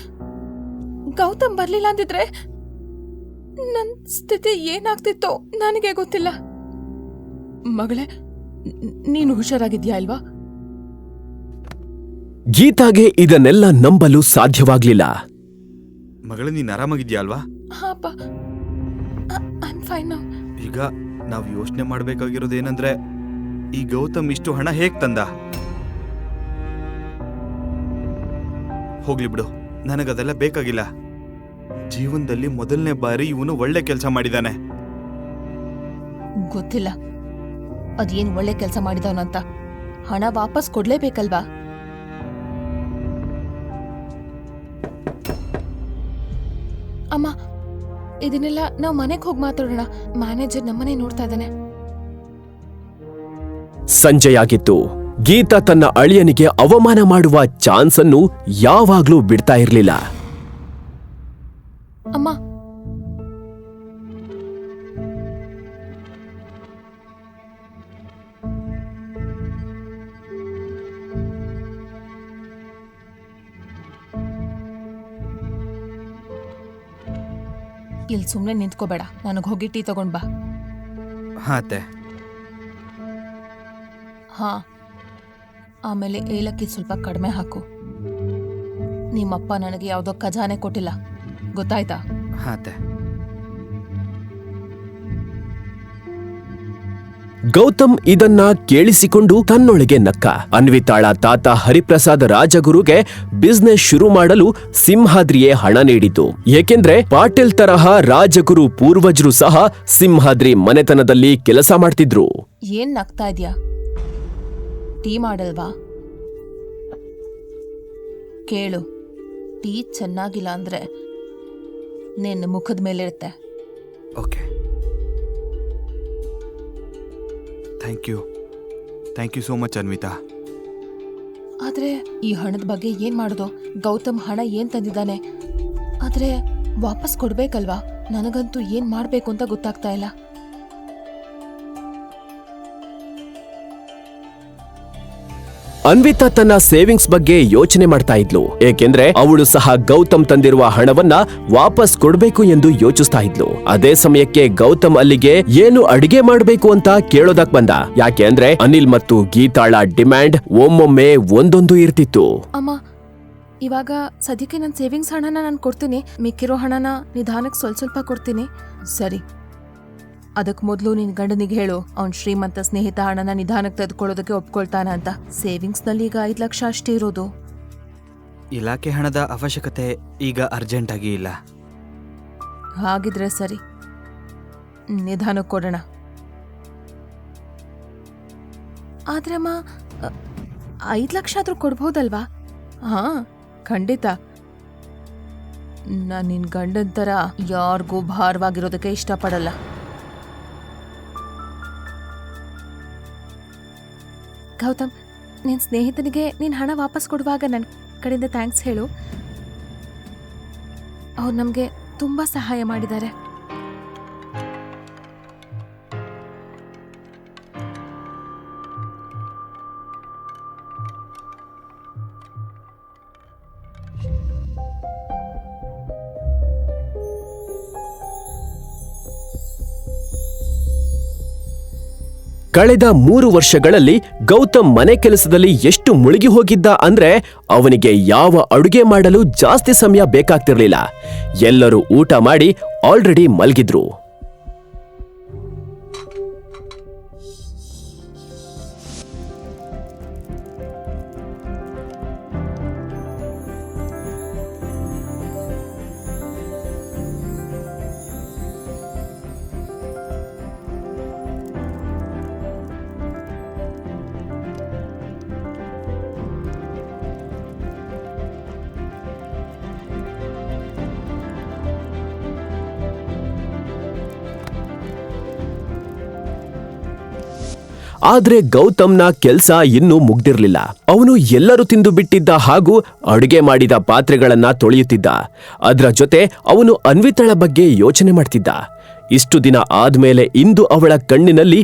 ಗೌತಮ್ ಬರ್ಲಿಲ್ಲ ಅಂದಿದ್ರೆ ನನ್ ಸ್ಥಿತಿ ಏನಾಗ್ತಿತ್ತೋ ನನಗೆ ಗೊತ್ತಿಲ್ಲ. ಮಗಳೇ, ನೀನು ಹುಷಾರಾಗಿದ್ಯಾ ಅಲ್ವಾ?
ಗೀತಾಗೆ ಇದನ್ನೆಲ್ಲ ನಂಬಲು ಸಾಧ್ಯವಾಗ್ಲಿಲ್ಲ.
ಮಗಳೇ, ನೀನ್ ಆರಾಮಾಗಿದ್ಯಾ ಅಲ್ವಾ?
ಹಾಪ, ಐಮ್ ಫೈನ್ ನೌ.
ಈಗ ನಾವು ಯೋಚನೆ ಮಾಡ್ಬೇಕಾಗಿರೋದೇನಂದ್ರೆ, ಈ ಗೌತಮ್ ಇಷ್ಟು ಹಣ ಹೇಗ್ ತಂದ? ಹೋಗ್ಲಿ ಬಿಡು, ನನಗದೆಲ್ಲ ಬೇಕಾಗಿಲ್ಲ. ಜೀವನದಲ್ಲಿ ಮೊದಲನೇ ಬಾರಿ ಇವನು ಒಳ್ಳೆ ಕೆಲಸ ಮಾಡಿದಾನೆ.
ಗೊತ್ತಿಲ್ಲ ಅದೇನ್ ಒಳ್ಳೆ ಕೆಲಸ ಮಾಡಿದವನಂತ. ಹಣ ವಾಪಸ್ ಕೊಡ್ಲೇಬೇಕಲ್ವಾ? ಅಮ್ಮ, ಇದನ್ನೆಲ್ಲ ನಾವು ಮನೆಗೆ ಹೋಗಿ ಮಾತಾಡೋಣ. ಮ್ಯಾನೇಜರ್ ನಮ್ಮನೆ ನೋಡ್ತಾ ಇದ್ದಾನೆ.
ಸಂಜೆಯಾಗಿತ್ತು. ಗೀತಾ ತನ್ನ ಅಳಿಯನಿಗೆ ಅವಮಾನ ಮಾಡುವ ಚಾನ್ಸ್ ಅನ್ನು ಯಾವಾಗ್ಲೂ ಬಿಡ್ತಾ ಇರ್ಲಿಲ್ಲ.
ಅಮ್ಮ, ಇಲ್ಲಿ ಸುಮ್ಮನೆ ನಿಂತ್ಕೋಬೇಡ, ನನಗೆ ಹೋಗಿ ಟೀ ತಗೊಂಡ್ ಬಾ.
ಹಾಂ ಅತ್ತೆ.
ಹಾ, ಆಮೇಲೆ ಏಲಕ್ಕಿ ಸ್ವಲ್ಪ ಕಡಿಮೆ ಹಾಕು. ನಿಮ್ಮಪ್ಪ ನನಗೆ ಯಾವುದೋ ಖಜಾನೆ ಕೊಟ್ಟಿಲ್ಲ, ಗೊತ್ತಾಯ್ತಾ?
ಹಾಂ ಅತ್ತೆ.
ಗೌತಮ್ ಇದನ್ನ ಕೇಳಿಸಿಕೊಂಡು ತನ್ನೊಳಗೆ ನಕ್ಕ. ಅನ್ವಿತಾಳ ತಾತ ಹರಿಪ್ರಸಾದ್ ರಾಜಗುರುಗೆ ಬಿಸ್ನೆಸ್ ಶುರು ಮಾಡಲು ಸಿಂಹಾದ್ರಿಯೇ ಹಣ ನೀಡಿತು. ಏಕೆಂದ್ರೆ ಪಾಟೀಲ್ ತರಹ ರಾಜಗುರು ಪೂರ್ವಜರು ಸಹ ಸಿಂಹಾದ್ರಿ ಮನೆತನದಲ್ಲಿ ಕೆಲಸ ಮಾಡ್ತಿದ್ರು.
ಏನ್ ನಗ್ತಾ ಇದ್ಯಾ? ಟೀ ಮಾಡಲ್ವಾ? ಕೇಳು, ಟೀ ಚೆನ್ನಾಗಿಲ್ಲ ಅಂದ್ರೆ ನಿನ್ನ ಮುಖದ ಮೇಲಿರುತ್ತೆ.
Okay, thank you so much Anvita.
ಆದ್ರೆ ಈ ಹಣದ ಬಗ್ಗೆ ಏನ್ ಮಾಡೋದು? ಗೌತಮ್ ಹಣ ಏನ್ ತಂದಿದ್ದಾನೆ, ಆದ್ರೆ ವಾಪಸ್ ಕೊಡ್ಬೇಕಲ್ವಾ? ನನಗಂತೂ ಏನ್ ಮಾಡ್ಬೇಕು ಅಂತ ಗೊತ್ತಾಗ್ತಾ ಇಲ್ಲ.
ಅನ್ವಿತಾ ತನ್ನ ಸೇವಿಂಗ್ಸ್ ಬಗ್ಗೆ ಯೋಚನೆ ಮಾಡ್ತಾ ಇದ್ಲು. ಏಕೆಂದ್ರೆ ಅವಳು ಸಹ ಗೌತಮ್ ತಂದಿರುವ ಹಣವನ್ನ ವಾಪಸ್ ಕೊಡ್ಬೇಕು ಎಂದು ಯೋಚಿಸ್ತಾ ಇದ್ಲು. ಅದೇ ಸಮಯಕ್ಕೆ ಗೌತಮ್ ಅಲ್ಲಿಗೆ ಏನು ಅಡಿಗೆ ಮಾಡ್ಬೇಕು ಅಂತ ಕೇಳೋದಕ್ ಬಂದ. ಯಾಕೆ ಅಂದ್ರೆ ಅನಿಲ್ ಮತ್ತು ಗೀತಾಳ ಡಿಮ್ಯಾಂಡ್ ಒಮ್ಮೊಮ್ಮೆ ಒಂದೊಂದು ಇರ್ತಿತ್ತು.
ಅಮ್ಮ, ಇವಾಗ ಸದ್ಯಕ್ಕೆ ನನ್ನ ಸೇವಿಂಗ್ಸ್ ಹಣನ ನಾನು ಕೊಡ್ತೀನಿ, ಮಿಕ್ಕಿರೋ ಹಣನ ನಿಧಾನಕ್ಕೆ ಸ್ವಲ್ಪ ಕೊಡ್ತೀನಿ. ಸರಿ, ಅದಕ್ ಮೊದಲು ನಿನ್ ಗಂಡನಿಗೆ ಹೇಳು, ಅವ್ನ್ ಶ್ರೀಮಂತ ಸ್ನೇಹಿತ ಹಣನ ನಿಧಾನಕ್ಕೆ ತೆಗೆದುಕೊಳ್ಳೋದಕ್ಕೆ ಒಪ್ಕೊಳ್ತಾನ ಅಂತ. ಸೇವಿಂಗ್ಸ್ ನಲ್ಲಿ ಈಗ 5 ಲಕ್ಷ ಅಷ್ಟೇ ಇರೋದು.
ಇಲಾಖೆ ಹಣದ ಅವಶ್ಯಕತೆ ಈಗ ಅರ್ಜೆಂಟ್ ಆಗಿ ಇಲ್ಲ.
ಹಾಗಿದ್ರೆ ಸರಿ, ನಿಧಾನಕ್ಕೆ ಕೊಡೋಣ. ಆದ್ರೆ ಅಮ್ಮ, 5 ಲಕ್ಷ ಆದ್ರೂ ಕೊಡ್ಬೋದಲ್ವಾ? ಹಾ, ಖಂಡಿತ. ನಾನ್ ನಿನ್ ಗಂಡನ್ ತರ ಯಾರಿಗೂ ಭಾರವಾಗಿರೋದಕ್ಕೆ ಇಷ್ಟಪಡಲ್ಲ. ಗೌತಮ್, ನಿನ್ ಸ್ನೇಹಿತನಿಗೆ ನೀನ್ ಹಣ ವಾಪಸ್ ಕೊಡುವಾಗ ನನ್ನ ಕಡೆಯಿಂದ ಥ್ಯಾಂಕ್ಸ್ ಹೇಳು. ಅವ್ರು ನಮ್ಗೆ ತುಂಬಾ ಸಹಾಯ ಮಾಡಿದ್ದಾರೆ.
ಕಳೆದ 3 ವರ್ಷಗಳಲ್ಲಿ ಗೌತಮ್ ಮನೆ ಕೆಲಸದಲ್ಲಿ ಎಷ್ಟು ಮುಳುಗಿ ಹೋಗಿದ್ದ ಅಂದ್ರೆ ಅವನಿಗೆ ಯಾವ ಅಡುಗೆ ಮಾಡಲು ಜಾಸ್ತಿ ಸಮಯ ಬೇಕಾಗ್ತಿರ್ಲಿಲ್ಲ. ಎಲ್ಲರೂ ಊಟ ಮಾಡಿ ಆಲ್ರೆಡಿ ಮಲಗಿದ್ರು. ಆದ್ರೆ ಗೌತಮ್ನ ಕೆಲ್ಸ ಇನ್ನೂ ಮುಗ್ದಿರ್ಲಿಲ್ಲ. ಅವನು ಎಲ್ಲರೂ ತಿಂದು ಬಿಟ್ಟಿದ್ದ ಹಾಗೂ ಅಡುಗೆ ಮಾಡಿದ ಪಾತ್ರೆಗಳನ್ನ ತೊಳೆಯುತ್ತಿದ್ದ. ಅದರ ಜೊತೆ ಅವನು ಅನ್ವಿತಾಳ ಬಗ್ಗೆ ಯೋಚನೆ ಮಾಡ್ತಿದ್ದ. ಇಷ್ಟು ದಿನ ಆದ್ಮೇಲೆ ಇಂದು ಅವಳ ಕಣ್ಣಿನಲ್ಲಿ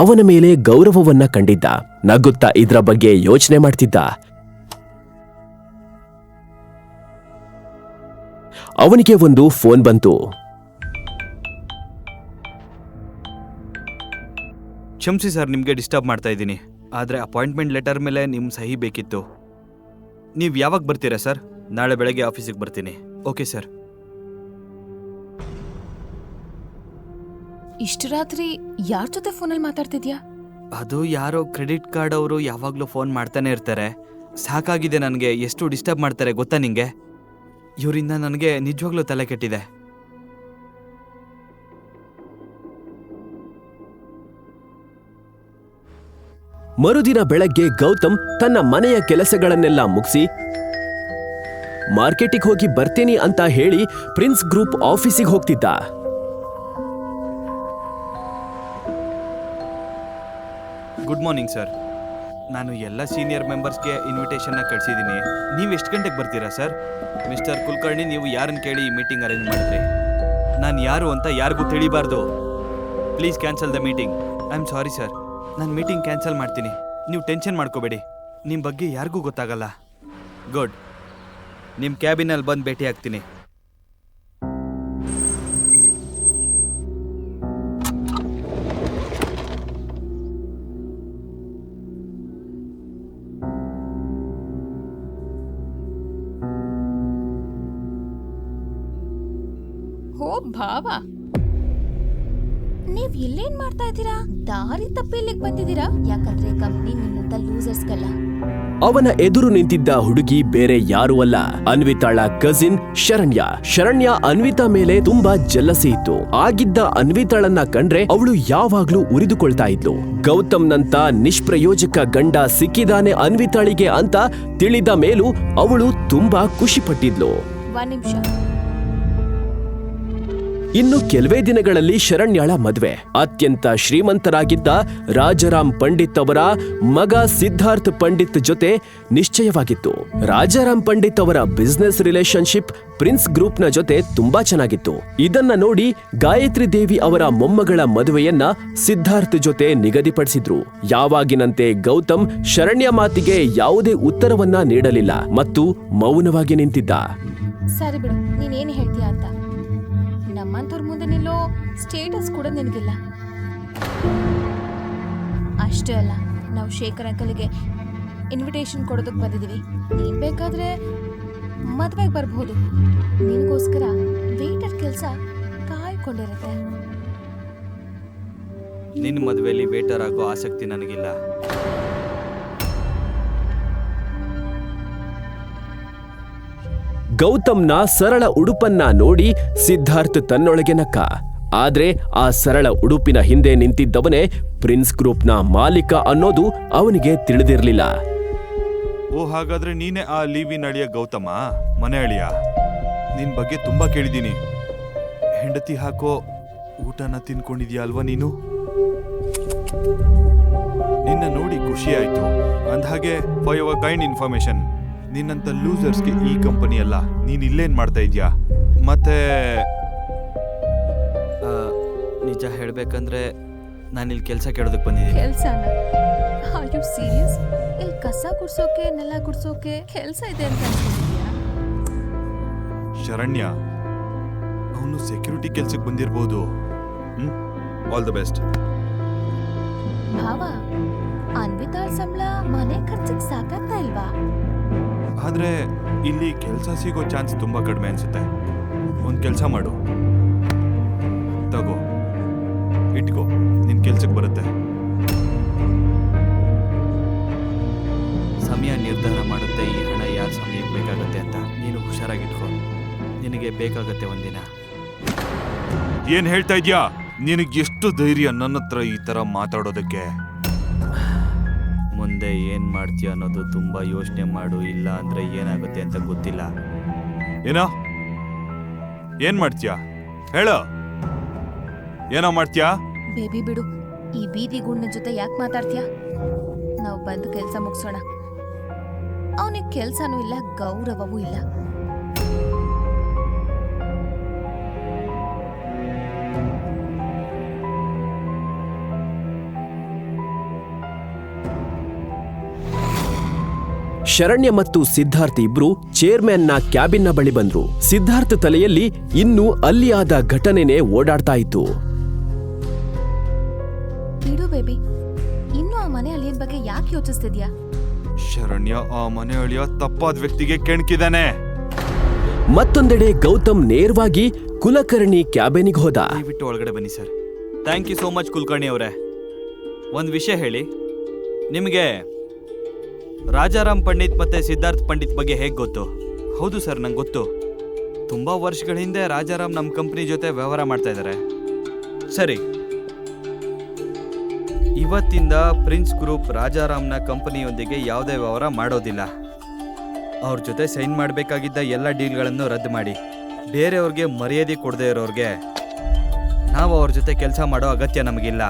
ಅವನ ಮೇಲೆ ಗೌರವವನ್ನ ಕಂಡಿದ್ದ. ನಗುತ್ತಾ ಇದ್ರ ಬಗ್ಗೆ ಯೋಚನೆ ಮಾಡ್ತಿದ್ದ. ಅವನಿಗೆ ಒಂದು ಫೋನ್ ಬಂತು.
ಕ್ಷಮಿಸಿ ಸರ್, ನಿಮಗೆ ಡಿಸ್ಟರ್ಬ್ ಮಾಡ್ತಾ ಇದ್ದೀನಿ. ಆದರೆ ಅಪಾಯಿಂಟ್ಮೆಂಟ್ ಲೆಟರ್ ಮೇಲೆ ನಿಮ್ಮ ಸಹಿ ಬೇಕಿತ್ತು. ನೀವು ಯಾವಾಗ ಬರ್ತೀರಾ ಸರ್? ನಾಳೆ ಬೆಳಗ್ಗೆ ಆಫೀಸಿಗೆ ಬರ್ತೀನಿ. Okay sir.
ಇಷ್ಟು ರಾತ್ರಿ ಯಾರ ಜೊತೆ ಫೋನಲ್ಲಿ ಮಾತಾಡ್ತಿದ್ಯಾ?
ಅದು ಯಾರೋ ಕ್ರೆಡಿಟ್ ಕಾರ್ಡ್ ಅವರು ಯಾವಾಗಲೂ ಫೋನ್ ಮಾಡ್ತಾನೆ ಇರ್ತಾರೆ. ಸಾಕಾಗಿದೆ ನನಗೆ. ಎಷ್ಟು ಡಿಸ್ಟರ್ಬ್ ಮಾಡ್ತಾರೆ ಗೊತ್ತಾ ನಿಂಗೆ? ಇವರಿಂದ ನನಗೆ ನಿಜವಾಗ್ಲೂ ತಲೆ ಕೆಟ್ಟಿದೆ.
ಮರುದಿನ ಬೆಳಗ್ಗೆ ಗೌತಮ್ ತನ್ನ ಮನೆಯ ಕೆಲಸಗಳನ್ನೆಲ್ಲ ಮುಗಿಸಿ ಮಾರ್ಕೆಟಿಗೆ ಹೋಗಿ ಬರ್ತೀನಿ ಅಂತ ಹೇಳಿ ಪ್ರಿನ್ಸ್ ಗ್ರೂಪ್ ಆಫೀಸಿಗೆ ಹೋಗ್ತಿದ್ದ.
Good morning sir. ನಾನು ಎಲ್ಲ ಸೀನಿಯರ್ ಮೆಂಬರ್ಸ್ಗೆ ಇನ್ವಿಟೇಷನ್ನ ಕಳಿಸಿದ್ದೀನಿ. ನೀವು ಎಷ್ಟು ಗಂಟೆಗೆ ಬರ್ತೀರಾ ಸರ್? ಮಿಸ್ಟರ್ ಕುಲಕರ್ಣಿ, ನೀವು ಯಾರನ್ನು ಕೇಳಿ ಈ ಮೀಟಿಂಗ್ ಅರೇಂಜ್ ಮಾಡಿದ್ರಿ? ನಾನು ಯಾರು ಅಂತ ಯಾರಿಗೂ ತಿಳಿಬಾರ್ದು. Please cancel the meeting. I am sorry sir. ನಾನು ಮೀಟಿಂಗ್ ಕ್ಯಾನ್ಸಲ್ ಮಾಡ್ತೀನಿ. ನೀವು ಟೆನ್ಷನ್ ಮಾಡ್ಕೋಬೇಡಿ. ನಿಮ್ಮ ಬಗ್ಗೆ ಯಾರಿಗೂ ಗೊತ್ತಾಗಲ್ಲ. ಗುಡ್. ನಿಮ್ಮ ಕ್ಯಾಬಿನಲ್ಲಿ ಬಂದು ಭೇಟಿ ಆಗ್ತೀನಿ.
ಭಾವ, ನೀವ್ ಇಲ್ಲೇನ್ ಮಾಡ್ತಾ ಇದ್ದೀರಾ? ದಾರಿ ತಪ್ಪಿ ಇಲ್ಲಿಗ್ ಬಂದಿದ್ದೀರಾ? ಯಾಕಂದ್ರೆ ಕಂಪ್ನಿ ನಿಮ್ಮಂತ ಲೂಸರ್ಸ್ಗಲ್ಲ.
ಅವನ ಎದುರು ನಿಂತಿದ್ದ ಹುಡುಗಿ ಬೇರೆ ಯಾರೂ ಅಲ್ಲ, ಅನ್ವಿತಾಳ ಕಸಿನ್ ಶರಣ್ಯ. ಶರಣ್ಯ ಅನ್ವಿತಾ ಮೇಲೆ ತುಂಬಾ ಜಲಸಿ ಇತ್ತು. ಆಗಿದ್ದ ಅನ್ವಿತಾಳನ್ನ ಕಂಡ್ರೆ ಅವಳು ಯಾವಾಗ್ಲೂ ಉರಿದುಕೊಳ್ತಾ ಇದ್ಲು. ಗೌತಮ್ನಂತ ನಿಷ್ಪ್ರಯೋಜಕ ಗಂಡ ಸಿಕ್ಕಿದಾನೆ ಅನ್ವಿತಾಳಿಗೆ ಅಂತ ತಿಳಿದ ಮೇಲೂ ಅವಳು ತುಂಬಾ ಖುಷಿ ಪಟ್ಟಿದ್ಲು.
ಒಂದ್ ನಿಮಿಷ.
ಇನ್ನು ಕೆಲವೇ ದಿನಗಳಲ್ಲಿ ಶರಣ್ಯಾಳ ಮದ್ವೆ. ಅತ್ಯಂತ ಶ್ರೀಮಂತರಾಗಿದ್ದ ರಾಜಾರಾಮ್ ಪಂಡಿತ್ ಅವರ ಮಗ ಸಿದ್ಧಾರ್ಥ್ ಪಂಡಿತ್ ಜೊತೆ ನಿಶ್ಚಯವಾಗಿತ್ತು. ರಾಜಾರಾಮ್ ಪಂಡಿತ್ ಅವರ ಬಿಸ್ನೆಸ್ ರಿಲೇಶನ್ಶಿಪ್ ಪ್ರಿನ್ಸ್ ಗ್ರೂಪ್ನ ಜೊತೆ ತುಂಬಾ ಚೆನ್ನಾಗಿತ್ತು. ಇದನ್ನ ನೋಡಿ ಗಾಯತ್ರಿ ದೇವಿ ಅವರ ಮೊಮ್ಮಗಳ ಮದುವೆಯನ್ನ ಸಿದ್ಧಾರ್ಥ್ ಜೊತೆ ನಿಗದಿಪಡಿಸಿದ್ರು. ಯಾವಾಗಿನಂತೆ ಗೌತಮ್ ಶರಣ್ಯ ಮಾತಿಗೆ ಯಾವುದೇ ಉತ್ತರವನ್ನ ನೀಡಲಿಲ್ಲ ಮತ್ತು ಮೌನವಾಗಿ ನಿಂತಿದ್ದ.
ಸರಿ ಬಿಡು, ನೀನೇನು ಹೇಳ್ತೀಯ ಅಂತ. ನಮ್ಮಂತವ್ರ ಮುಂದೆ ನಿಲ್ಲೋ ಸ್ಟೇಟಸ್ ಕೂಡ ನಿನಗಿಲ್ಲ. ಅಷ್ಟೇ ಅಲ್ಲ, ನಾವು ಶೇಖರ್ ಅಂಕಲ್ಗೆ ಇನ್ವಿಟೇಷನ್ ಕೊಡೋದಕ್ಕೆ ಬಂದಿದ್ದೀವಿ. ನೀನ್ ಬೇಕಾದ್ರೆ ಮದ್ವೆಗೆ ಬರ್ಬೋದು. ನಿನಗೋಸ್ಕರ ವೇಟರ್ ಕೆಲಸ ಕಾಯ್ಕೊಂಡಿರುತ್ತೆ.
ನಿನ್ನ ಮದುವೆಯಲ್ಲಿ ವೇಟರ್ ಆಗೋ ಆಸಕ್ತಿ ನನಗಿಲ್ಲ.
ಗೌತಮ್ನ ಸರಳ ಉಡುಪನ್ನ ನೋಡಿ ಸಿದ್ಧಾರ್ಥ್ ತನ್ನೊಳಗೆ ನಕ್ಕ. ಆದ್ರೆ ಆ ಸರಳ ಉಡುಪಿನ ಹಿಂದೆ ನಿಂತಿದ್ದವನೇ ಪ್ರಿನ್ಸ್ ಗ್ರೂಪ್ನ ಮಾಲೀಕ ಅನ್ನೋದು ಅವನಿಗೆ ತಿಳಿದಿರ್ಲಿಲ್ಲ.
ಓ, ಹಾಗಾದ್ರೆ ನೀನೇ ಆ ಲೀವಿನ ಅಳಿಯ ಗೌತಮ, ಮನೆ ಅಳಿಯ. ನಿನ್ ಬಗ್ಗೆ ತುಂಬಾ ಕೇಳಿದೀನಿ. ಹೆಂಡತಿ ಹಾಕೋ ಊಟನ ತಿನ್ಕೊಂಡಿದ್ಯಾ ಅಲ್ವಾ ನೀನು? ನಿನ್ನ ನೋಡಿ ಖುಷಿ ಆಯ್ತು. ಅಂದ್ಹಾಗೆ ಫಾರ್ ಯುವರ್ ಕೈಂಡ್ ಇನ್ಫಾರ್ಮೇಶನ್, ನಿನ್ನಂತ ಲೂಸರ್ಸ್ಗೆ ಈ ಕಂಪನಿ ಅಲ್ಲ. ನೀನ್ ಇಲ್ಲೇನ್ ಮಾಡ್ತಾ ಇದ್ಯಾ? ಮತ್ತೆ
ನಿಜ ಹೇಳ್ಬೇಕಂದ್ರೆ ನಾನು ಇಲ್ಲಿ ಕೆಲಸ ಕೇಳೋದಕ್ಕೆ ಬಂದಿದ್ದೀನಿ.
ಕೆಲ್ಸನ? Are you serious? ಇಲ್ಲಿ ಕಸ ಗುಡ್ಸೋಕೆ, ನೆಲ ಗುಡ್ಸೋಕೆ ಕೆಲ್ಸ ಇದೆ ಅಂತ ಅನ್ಕೊಂಡಿದ್ಯಾ?
ಶರಣ್ಯ, ಅವನು ಸೆಕ್ಯೂರಿಟಿ ಕೆಲ್ಸಕ್ಕೆ ಬಂದಿರ್ಬೋದು. All the best.
ಭಾವ, ಅನ್ವಿತಾಳ್ ಸಂಬಳ ಮನೆ ಖರ್ಚಿಗೆ ಸಾಕಾಗ್ತಾ ಇಲ್ವಾ?
ಆದ್ರೆ ಇಲ್ಲಿ ಕೆಲಸ ಸಿಗೋ ಚಾನ್ಸ್ ತುಂಬಾ ಕಡಿಮೆ ಅನ್ಸುತ್ತೆ. ಒಂದ್ ಕೆಲಸ ಮಾಡು, ತಗೋ, ಇಟ್ಕೋ, ನಿನ್ ಕೆಲ್ಸಕ್ಕೆ ಬರುತ್ತೆ.
ಸಮಯ ನಿರ್ಧಾರ ಮಾಡುತ್ತೆ ಈ ಹಣ ಯಾರ ಸಮಯಕ್ಕೆ ಬೇಕಾಗತ್ತೆ ಅಂತ. ನೀನು ಹುಷಾರಾಗಿಟ್ಕೋ, ನಿನಗೆ ಬೇಕಾಗತ್ತೆ ಒಂದಿನ.
ಏನ್ ಹೇಳ್ತಾ ಇದ್ಯಾ? ನಿನಗೆ ಎಷ್ಟು ಧೈರ್ಯ ನನ್ನ ಹತ್ರ ಈ ತರ ಮಾತಾಡೋದಕ್ಕೆ?
ಮುಂದೆ ಏನು ಮಾಡ್ತೀಯ ಅನ್ನೋದು ತುಂಬ ಯೋಚನೆ ಮಾಡು, ಇಲ್ಲ ಅಂದರೆ ಏನಾಗುತ್ತೆ ಅಂತ ಗೊತ್ತಿಲ್ಲ.
ಏನೋ ಏನ್ ಮಾಡ್ತೀಯಾ ಹೇಳು? ಏನೋ ಮಾಡ್ತೀಯಾ?
ಬೇಬಿ ಬಿಡು, ಈ ಬೀದಿ ಗುಂಡಿನ ಜೊತೆ ಯಾಕೆ ಮಾತಾಡ್ತೀಯಾ? ನಾವು ಬಂದು ಕೆಲಸ ಮುಗಿಸೋಣ. ಅವನಿಗೆ ಕೆಲ್ಸನೂ ಇಲ್ಲ, ಗೌರವವೂ ಇಲ್ಲ.
ಶರಣ್ಯ ಮತ್ತು ಸಿದ್ಧಾರ್ಥ್ ಇಬ್ರು ಚೇರ್ಮನ್ನ ಕ್ಯಾಬಿನ್ನ ಬಳಿ ಬಂದ್ರು. ಸಿದ್ಧಾರ್ಥ್ ತಲೆಯಲ್ಲಿ ಇನ್ನೂ ಅಲ್ಲಿ ಆದ ಘಟನೆನೇ ಓಡಾಡ್ತಾ ಇತ್ತು.
ಬಿಡು ಬೇಬಿ, ಇನ್ನು ಆ ಮನೆ ಅಳಿಯದ ಬಗ್ಗೆ ಯಾಕೆ ಯೋಚಿಸ್ತಿದ್ಯಾ?
ಶರಣ್ಯ ಆ ಮನೆ ಅಳಿಯ ತಪ್ಪಾದ ವ್ಯಕ್ತಿಗೆ ಕೆಣಕಿದಾನೆ.
ಮತ್ತೊಂದೆಡೆ ಗೌತಮ್ ನೇರವಾಗಿ ಕುಲಕರ್ಣಿ ಕ್ಯಾಬಿನಿಗೆ ಹೋದ.
ದಯವಿಟ್ಟು ಒಳಗಡೆ ಬನ್ನಿ sir. Thank you so much Kulkarni ಅವರೇ. ಒಂದು ವಿಷಯ ಹೇಳಿ, ನಿಮಗೆ ರಾಜಾರಾಮ್ ಪಂಡಿತ್ ಮತ್ತೆ ಸಿದ್ಧಾರ್ಥ್ ಪಂಡಿತ್ ಬಗ್ಗೆ ಹೇಗೆ ಗೊತ್ತು? ಹೌದು ಸರ್, ನಂಗೆ ಗೊತ್ತು. ತುಂಬ ವರ್ಷಗಳ ಹಿಂದೆ ರಾಜಾರಾಮ್ ನಮ್ಮ ಕಂಪ್ನಿ ಜೊತೆ ವ್ಯವಹಾರ ಮಾಡ್ತಾ ಇದ್ದಾರೆ. ಸರಿ, ಇವತ್ತಿಂದ ಪ್ರಿನ್ಸ್ ಗ್ರೂಪ್ ರಾಜಾರಾಮ್ನ ಕಂಪನಿಯೊಂದಿಗೆ ಯಾವುದೇ ವ್ಯವಹಾರ ಮಾಡೋದಿಲ್ಲ. ಅವ್ರ ಜೊತೆ ಸೈನ್ ಮಾಡಬೇಕಾಗಿದ್ದ ಎಲ್ಲ ಡೀಲ್ಗಳನ್ನು ರದ್ದು ಮಾಡಿ, ಬೇರೆಯವ್ರಿಗೆ ಮರ್ಯಾದೆ ಕೊಡದೇ ಇರೋರಿಗೆ ನಾವು ಅವ್ರ ಜೊತೆ ಕೆಲಸ ಮಾಡೋ ಅಗತ್ಯ ನಮಗಿಲ್ಲ.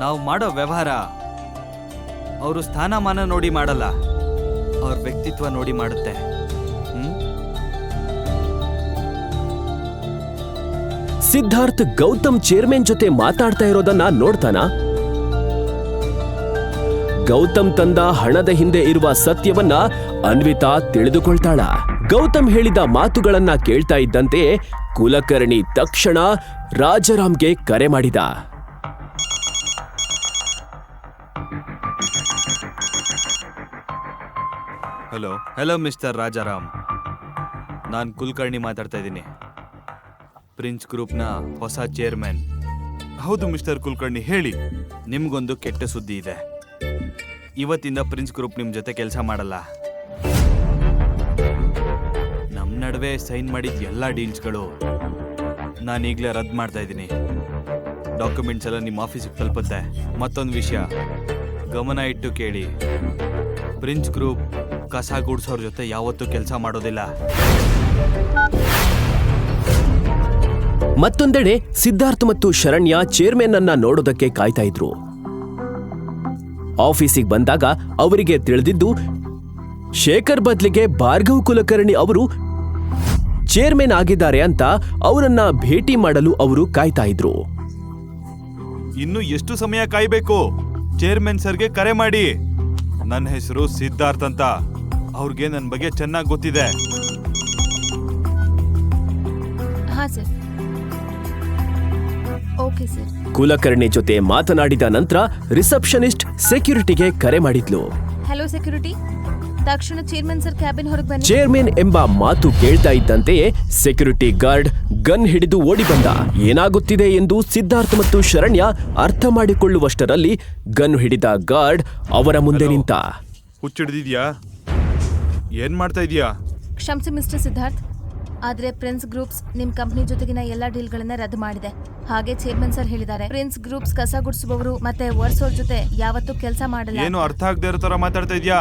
ನಾವು ಮಾಡೋ ವ್ಯವಹಾರ ಅವರು ಸ್ಥಾನಮಾನ ನೋಡಿ ಮಾಡಲ್ಲ, ಅವ್ರ ವ್ಯಕ್ತಿತ್ವ ನೋಡಿ ಮಾಡುತ್ತೆ.
ಸಿದ್ಧಾರ್ಥ್ ಗೌತಮ್ ಚೇರ್ಮನ್ ಜೊತೆ ಮಾತಾಡ್ತಾ ಇರೋದನ್ನ ನೋಡ್ತಾನ. ಗೌತಮ್ ತಂದ ಹಣದ ಹಿಂದೆ ಇರುವ ಸತ್ಯವನ್ನ ಅನ್ವಿತಾ ತಿಳಿದುಕೊಳ್ತಾಳ. ಗೌತಮ್ ಹೇಳಿದ ಮಾತುಗಳನ್ನ ಕೇಳ್ತಾ ಇದ್ದಂತೆ ಕುಲಕರ್ಣಿ ತಕ್ಷಣ ರಾಜಾರಾಮ್ಗೆ ಕರೆ ಮಾಡಿದ.
ಹಲೋ
ಹಲೋ ಮಿಸ್ಟರ್ ರಾಜಾರಾಮ್, ನಾನು ಕುಲಕರ್ಣಿ ಮಾತಾಡ್ತಾ ಇದ್ದೀನಿ, ಪ್ರಿನ್ಸ್ ಗ್ರೂಪ್ನ ಹೊಸ ಚೇರ್ಮನ್.
ಹೌದು ಮಿಸ್ಟರ್ ಕುಲಕರ್ಣಿ, ಹೇಳಿ.
ನಿಮ್ಗೊಂದು ಕೆಟ್ಟ ಸುದ್ದಿ ಇದೆ. ಇವತ್ತಿಂದ ಪ್ರಿನ್ಸ್ ಗ್ರೂಪ್ ನಿಮ್ಮ ಜೊತೆ ಕೆಲಸ ಮಾಡಲ್ಲ. ನಮ್ಮ ನಡುವೆ ಸೈನ್ ಮಾಡಿದ ಎಲ್ಲ ಡೀಲ್ಸ್ಗಳು ನಾನೀಗಲೇ ರದ್ದು ಮಾಡ್ತಾ ಇದ್ದೀನಿ. ಡಾಕ್ಯುಮೆಂಟ್ಸ್ ಎಲ್ಲ ನಿಮ್ಮ ಆಫೀಸಿಗೆ ತಲುಪುತ್ತೆ. ಮತ್ತೊಂದು ವಿಷಯ ಗಮನ ಇಟ್ಟು ಕೇಳಿ, ಪ್ರಿನ್ಸ್ ಗ್ರೂಪ್ ಕಸ ಗುಡ್ಸೋರ್ ಜೊತೆ ಯಾವತ್ತೂ ಕೆಲಸ ಮಾಡೋದಿಲ್ಲ.
ಮತ್ತೊಂದೆಡೆ ಸಿದ್ಧಾರ್ಥ್ ಮತ್ತು ಶರಣ್ಯ ಚೇರ್ಮನ್ ಅನ್ನ ನೋಡೋದಕ್ಕೆ ಕಾಯ್ತಾ ಇದ್ರು. ಆಫೀಸಿಗೆ ಬಂದಾಗ ಅವರಿಗೆ ತಿಳಿದಿದ್ದು ಶೇಖರ್ ಬದ್ಲಿಗೆ ಭಾರ್ಗವ್ ಕುಲಕರ್ಣಿ ಅವರು ಚೇರ್ಮನ್ ಆಗಿದ್ದಾರೆ ಅಂತ ಅವರನ್ನ ಭೇಟಿ ಮಾಡಲು ಅವರು ಕಾಯ್ತಾ ಇದ್ರು.
ಇನ್ನು ಎಷ್ಟು ಸಮಯ ಕಾಯ್ಬೇಕು? ಚೇರ್ಮನ್ ಸರ್ಗೆ ಕರೆ ಮಾಡಿ. ನನ್ನ ಹೆಸರು ಸಿದ್ಧಾರ್ಥ್ ಅಂತ, ಅವ್ರಿಗೆ ನನ್ನ ಬಗ್ಗೆ ಚೆನ್ನಾಗಿ ಗೊತ್ತಿದೆ.
ಹಾ ಸರ್. Okay sir.
ಕುಲಕರ್ಣಿ ಜೊತೆ ಮಾತನಾಡಿದ ನಂತರ ರಿಸೆಪ್ಷನಿಸ್ಟ್ ಸೆಕ್ಯೂರಿಟಿಗೆ ಕರೆ ಮಾಡಿದ್ಲು.
ಹಲೋ ಸೆಕ್ಯೂರಿಟಿ, ತಕ್ಷಣ ಚೇರ್ಮನ್ ಸರ್ ಕ್ಯಾಬಿನ್ ಹೊರಗೆ ಬನ್ನಿ.
ಚೇರ್ಮನ್ ಎಂಬ ಮಾತು ಕೇಳ್ತಾ ಇದ್ದಂತೆಯೇ ಸೆಕ್ಯೂರಿಟಿ ಗಾರ್ಡ್ ಗನ್ ಹಿಡಿದು ಓಡಿ ಬಂದ. ಏನಾಗುತ್ತಿದೆ ಎಂದು ಸಿದ್ಧಾರ್ಥ್ ಮತ್ತು ಶರಣ್ಯ ಅರ್ಥ ಮಾಡಿಕೊಳ್ಳುವಷ್ಟರಲ್ಲಿ ಗನ್ ಹಿಡಿದ ಗಾರ್ಡ್ ಅವರ ಮುಂದೆ ನಿಂತ.
ಹುಚ್ಚಿಡ್ದಿದ್ಯಾ? ಏನ್ ಮಾಡ್ತಾ ಇದೀಯಾ?
ಕ್ಷಮಿಸಿ ಮಿಸ್ಟರ್ ಸಿದ್ಧಾರ್ಥ್, ಆದ್ರೆ ಪ್ರಿನ್ಸ್ ಗ್ರೂಪ್ಸ್ ನಿಮ್ ಕಂಪನಿ ಜೊತೆಗಿನ ಎಲ್ಲಾ ಡೀಲ್ಗಳನ್ನ ರದ್ದು ಮಾಡಿದೆ. ಹಾಗೆ ಚೇರ್ಮನ್ ಸರ್ ಹೇಳಿದ್ದಾರೆ, ಪ್ರಿನ್ಸ್ ಗ್ರೂಪ್ಸ್ ಕಸ ಗುಡಿಸುವವರು ಮತ್ತೆ ವರ್ಸೋರ್ ಜೊತೆ ಯಾವತ್ತೂ ಕೆಲಸ ಮಾಡಲ್ಲ.
ಏನು ಅರ್ಥ ಆಗದೆ ಇರೋ ತರ ಮಾತಾಡ್ತಾ ಇದೀಯಾ?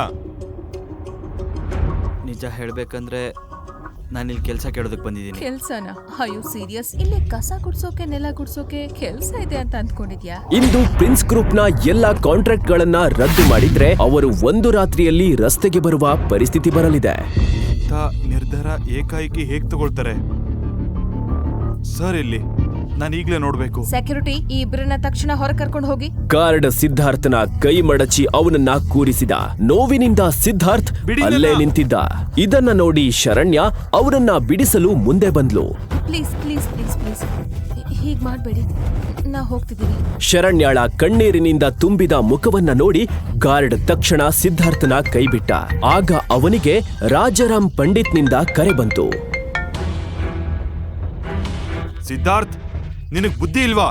ನಿಜ ಹೇಳ್ಬೇಕಂದ್ರೆ ನಾನಿಲ್ಲಿ ಕೆಲಸ ಕೇಳೋದಕ್ಕೆ ಬಂದಿದ್ದೀನಿ.
ಕೆಲ್ಸನ? ಅಯ್ಯೋ ಸೀರಿಯಸ್? ಇಲ್ಲಿ ಕಸ ಗುಡ್ಸೋಕೆ ನೆಲ ಗುಡ್ಸೋಕೆ ಕೆಲ್ಸ ಇದೆ ಅಂತ ಅಂದ್ಕೊಂಡಿದ್ಯಾ?
ಇಂದು ಪ್ರಿನ್ಸ್ ಗ್ರೂಪ್ನ ಎಲ್ಲಾ ಕಾಂಟ್ರಾಕ್ಟ್ ಗಳನ್ನ ರದ್ದು ಮಾಡಿದ್ರೆ ಅವರು ಒಂದು ರಾತ್ರಿಯಲ್ಲಿ ರಸ್ತೆಗೆ ಬರುವ ಪರಿಸ್ಥಿತಿ ಬರಲಿದೆ.
ಇಂಥ ನಿರ್ಧಾರ ಏಕಾಏಕಿ ಹೇಗ್ ತಗೊಳ್ತಾರೆ ಸರ್? ಇಲ್ಲಿ ನಾನು ಈಗಲೇ ನೋಡ್ಬೇಕು.
ಸೆಕ್ಯೂರಿಟಿ, ಈ ಇಬ್ಬರನ್ನ ತಕ್ಷಣ ಹೊರ ಕರ್ಕೊಂಡು ಹೋಗಿ.
ಗಾರ್ಡ್ ಸಿದ್ಧಾರ್ಥನ ಕೈ ಮಡಚಿ ಅವನನ್ನ ಕೂರಿಸಿದ. ನೋವಿನಿಂದ ಸಿದ್ಧಾರ್ಥ್
ಬಿಡಿ ನನ್ನ.
ಅಲ್ಲೇ ನಿಂತಿದ್ದ. ಇದನ್ನ ನೋಡಿ ಶರಣ್ಯ ಅವರನ್ನ ಬಿಡಿಸಲು ಮುಂದೆ ಬಂದ್ಲು.
ಪ್ಲೀಸ್ ಪ್ಲೀಸ್ ಪ್ಲೀಸ್ ಪ್ಲೀಸ್, ಹೀಗ್ ಮಾಡ್ಬೇಡಿ, ನಾ ಹೋಗ್ತಿದ್ದೀನಿ.
ಶರಣ್ಯಾಳ ಕಣ್ಣೀರಿನಿಂದ ತುಂಬಿದ ಮುಖವನ್ನ ನೋಡಿ ಗಾರ್ಡ್ ತಕ್ಷಣ ಸಿದ್ಧಾರ್ಥನ ಕೈಬಿಟ್ಟ. ಆಗ ಅವನಿಗೆ ರಾಜಾರಾಮ್ ಪಂಡಿತ್ನಿಂದ ಕರೆ ಬಂತು.
ಸಿದ್ಧಾರ್ಥ್, ನಿನಗ್ ಬುದ್ಧಿ ಇಲ್ವಾ?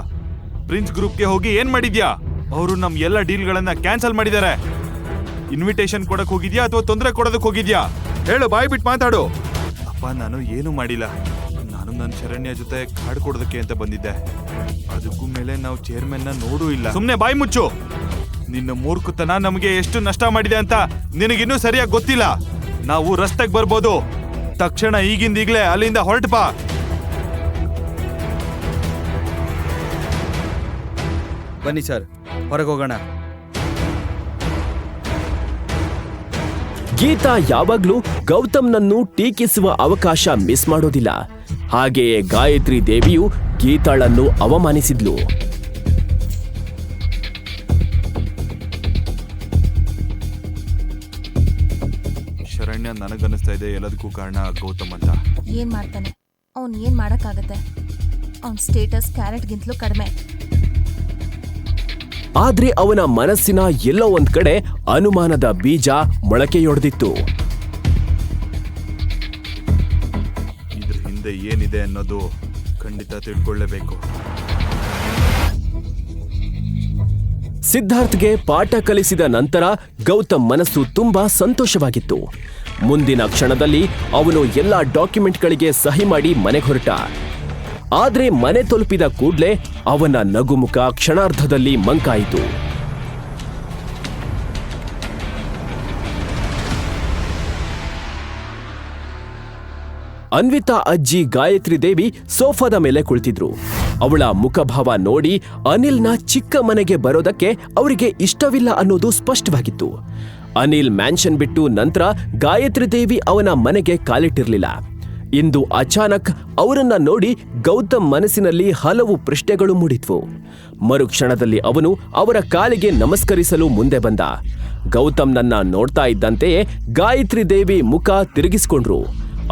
ಪ್ರಿನ್ಸ್ ಗ್ರೂಪ್ಗೆ ಹೋಗಿ ಏನ್ ಮಾಡಿದ್ಯಾ? ಅವರು ನಮ್ ಎಲ್ಲ ಡೀಲ್ಗಳನ್ನ ಕ್ಯಾನ್ಸಲ್ ಮಾಡಿದ್ದಾರೆ. ಇನ್ವಿಟೇಷನ್ ಕೊಡಕ್ ಹೋಗಿದ್ಯಾ ಅಥವಾ ತೊಂದರೆ ಕೊಡೋದಕ್ ಹೋಗಿದ್ಯಾ? ಹೇಳು, ಬಾಯ್ ಬಿಟ್ಟು ಮಾತಾಡು. ಅಪ್ಪ, ನಾನು ಏನು ಮಾಡಿಲ್ಲ. ನಾನು ನನ್ನ ಶರಣ್ಯ ಜೊತೆ ಕಾರ್ಡ್ ಕೊಡೋದಕ್ಕೆ ಅಂತ ಬಂದಿದ್ದೆ. ಅದಕ್ಕೂ ಮೇಲೆ ನಾವು ಚೇರ್ಮನ್ ನ ನೋಡೂ ಇಲ್ಲ. ಸುಮ್ನೆ ಬಾಯ್ ಮುಚ್ಚು. ನಿನ್ನ ಮೂರ್ಖತನ ನಮಗೆ ಎಷ್ಟು ನಷ್ಟ ಮಾಡಿದೆ ಅಂತ ನಿನಗಿನ್ನೂ ಸರಿಯಾಗಿ ಗೊತ್ತಿಲ್ಲ. ನಾವು ರಸ್ತೆಗೆ ಬರ್ಬೋದು. ತಕ್ಷಣ ಈಗಿಂದೀಗ್ಲೇ ಅಲ್ಲಿಂದ ಹೊರಟು ಬಾ.
ಬನ್ನಿ ಸರ್, ಹೊರಗೆ ಹೋಗೋಣ.
ಗೀತಾ ಯಾವಾಗ್ಲೂ ಗೌತಮ್ನನ್ನು ಟೀಕಿಸುವ ಅವಕಾಶ ಮಿಸ್ ಮಾಡೋದಿಲ್ಲ. ಹಾಗೆಯೇ ಗಾಯತ್ರಿ ದೇವಿಯು ಗೀತಾಳನ್ನು ಅವಮಾನಿಸಿದ್ಲು.
ಶರಣ್ಯ, ನನಗನ್ನಿಸ್ತಾ ಇದೆ ಎಲ್ಲದಕ್ಕೂ ಕಾರಣ ಗೌತಮ್ ಅಂತ.
ಏನ್ ಮಾಡ್ತಾನೆ ಅವ್ನ್? ಏನ್ ಮಾಡಕ್ಕಾಗತ್ತೆ? ಅವ್ನ್ ಸ್ಟೇಟಸ್ ಕ್ಯಾರೆಟ್ಗಿಂತಲೂ ಕಡಿಮೆ.
ಆದ್ರೆ ಅವನ ಮನಸ್ಸಿನ ಎಲ್ಲೋ ಒಂದ್ ಕಡೆ ಅನುಮಾನದ ಬೀಜ ಮೊಳಕೆಯೊಡೆದಿತ್ತು.
ಇದ್ರ ಹಿಂದೆ ಏನಿದೆ ಅನ್ನೋದು ಖಂಡಿತ ತಿಳ್ಕೊಳ್ಳೇಬೇಕು.
ಸಿದ್ಧಾರ್ಥ್ಗೆ ಪಾಠ ಕಲಿಸಿದ ನಂತರ ಗೌತಮ್ ಮನಸ್ಸು ತುಂಬಾ ಸಂತೋಷವಾಗಿತ್ತು. ಮುಂದಿನ ಕ್ಷಣದಲ್ಲಿ ಅವನು ಎಲ್ಲಾ ಡಾಕ್ಯುಮೆಂಟ್ಗಳಿಗೆ ಸಹಿ ಮಾಡಿ ಮನೆಗೆ ಹೊರಟ. ಆದ್ರೆ ಮನೆ ತಲುಪಿದ ಕೂಡ್ಲೆ ಅವನ ನಗುಮುಖ ಕ್ಷಣಾರ್ಧದಲ್ಲಿ ಮಂಕಾಯಿತು. ಅನ್ವಿತಾ ಅಜ್ಜಿ ಗಾಯತ್ರಿ ದೇವಿ ಸೋಫಾದ ಮೇಲೆ ಕುಳಿತಿದ್ರು. ಅವಳ ಮುಖಭಾವ ನೋಡಿ ಅನಿಲ್ನ ಚಿಕ್ಕ ಮನೆಗೆ ಬರೋದಕ್ಕೆ ಅವರಿಗೆ ಇಷ್ಟವಿಲ್ಲ ಅನ್ನೋದು ಸ್ಪಷ್ಟವಾಗಿತ್ತು. ಅನಿಲ್ ಮ್ಯಾನ್ಷನ್ ಬಿಟ್ಟು ನಂತರ ಗಾಯತ್ರಿ ದೇವಿ ಅವನ ಮನೆಗೆ ಕಾಲಿಟ್ಟಿರ್ಲಿಲ್ಲ. ಇಂದು ಅಚಾನಕ್ ಅವರನ್ನ ನೋಡಿ ಗೌತಮ್ ಮನಸ್ಸಿನಲ್ಲಿ ಹಲವು ಪ್ರಶ್ನೆಗಳು ಮೂಡಿದ್ವು. ಮರುಕ್ಷಣದಲ್ಲಿ ಅವನು ಅವರ ಕಾಲಿಗೆ ನಮಸ್ಕರಿಸಲು ಮುಂದೆ ಬಂದ. ಗೌತಮ್ನನ್ನ ನೋಡ್ತಾ ಇದ್ದಂತೆಯೇ ಗಾಯತ್ರಿ ದೇವಿ ಮುಖ ತಿರುಗಿಸಿಕೊಂಡ್ರು.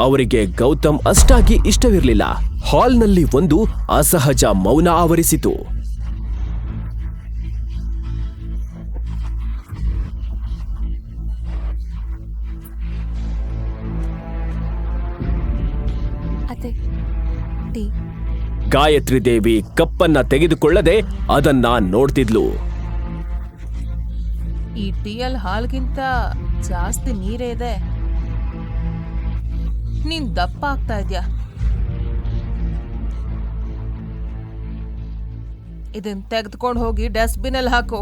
ಅವರಿಗೆ ಗೌತಮ್ ಅಷ್ಟಾಗಿ ಇಷ್ಟವಿರಲಿಲ್ಲ. ಹಾಲ್ನಲ್ಲಿ ಒಂದು ಅಸಹಜ ಮೌನ ಆವರಿಸಿತು. ಗಾಯತ್ರಿ ದೇವಿ ಕಪ್ಪನ್ನ ತೆಗೆದುಕೊಳ್ಳದೆ ಅದನ್ನ ನೋಡ್ತಿದ್ಲು.
ಈ ಟೀಯಲ್ಲಿ ಹಾಲ್ಗಿಂತ ಜಾಸ್ತಿ ನೀರೇ ಇದೆ. ನೀನ್ ದಪ್ಪ ಆಗ್ತಾ ಇದ್ಯಾ. ಇದನ್ ತೆಗೆದುಕೊಂಡು ಹೋಗಿ ಡಸ್ಟ್ಬಿನ್ ಅಲ್ಲಿ ಹಾಕು.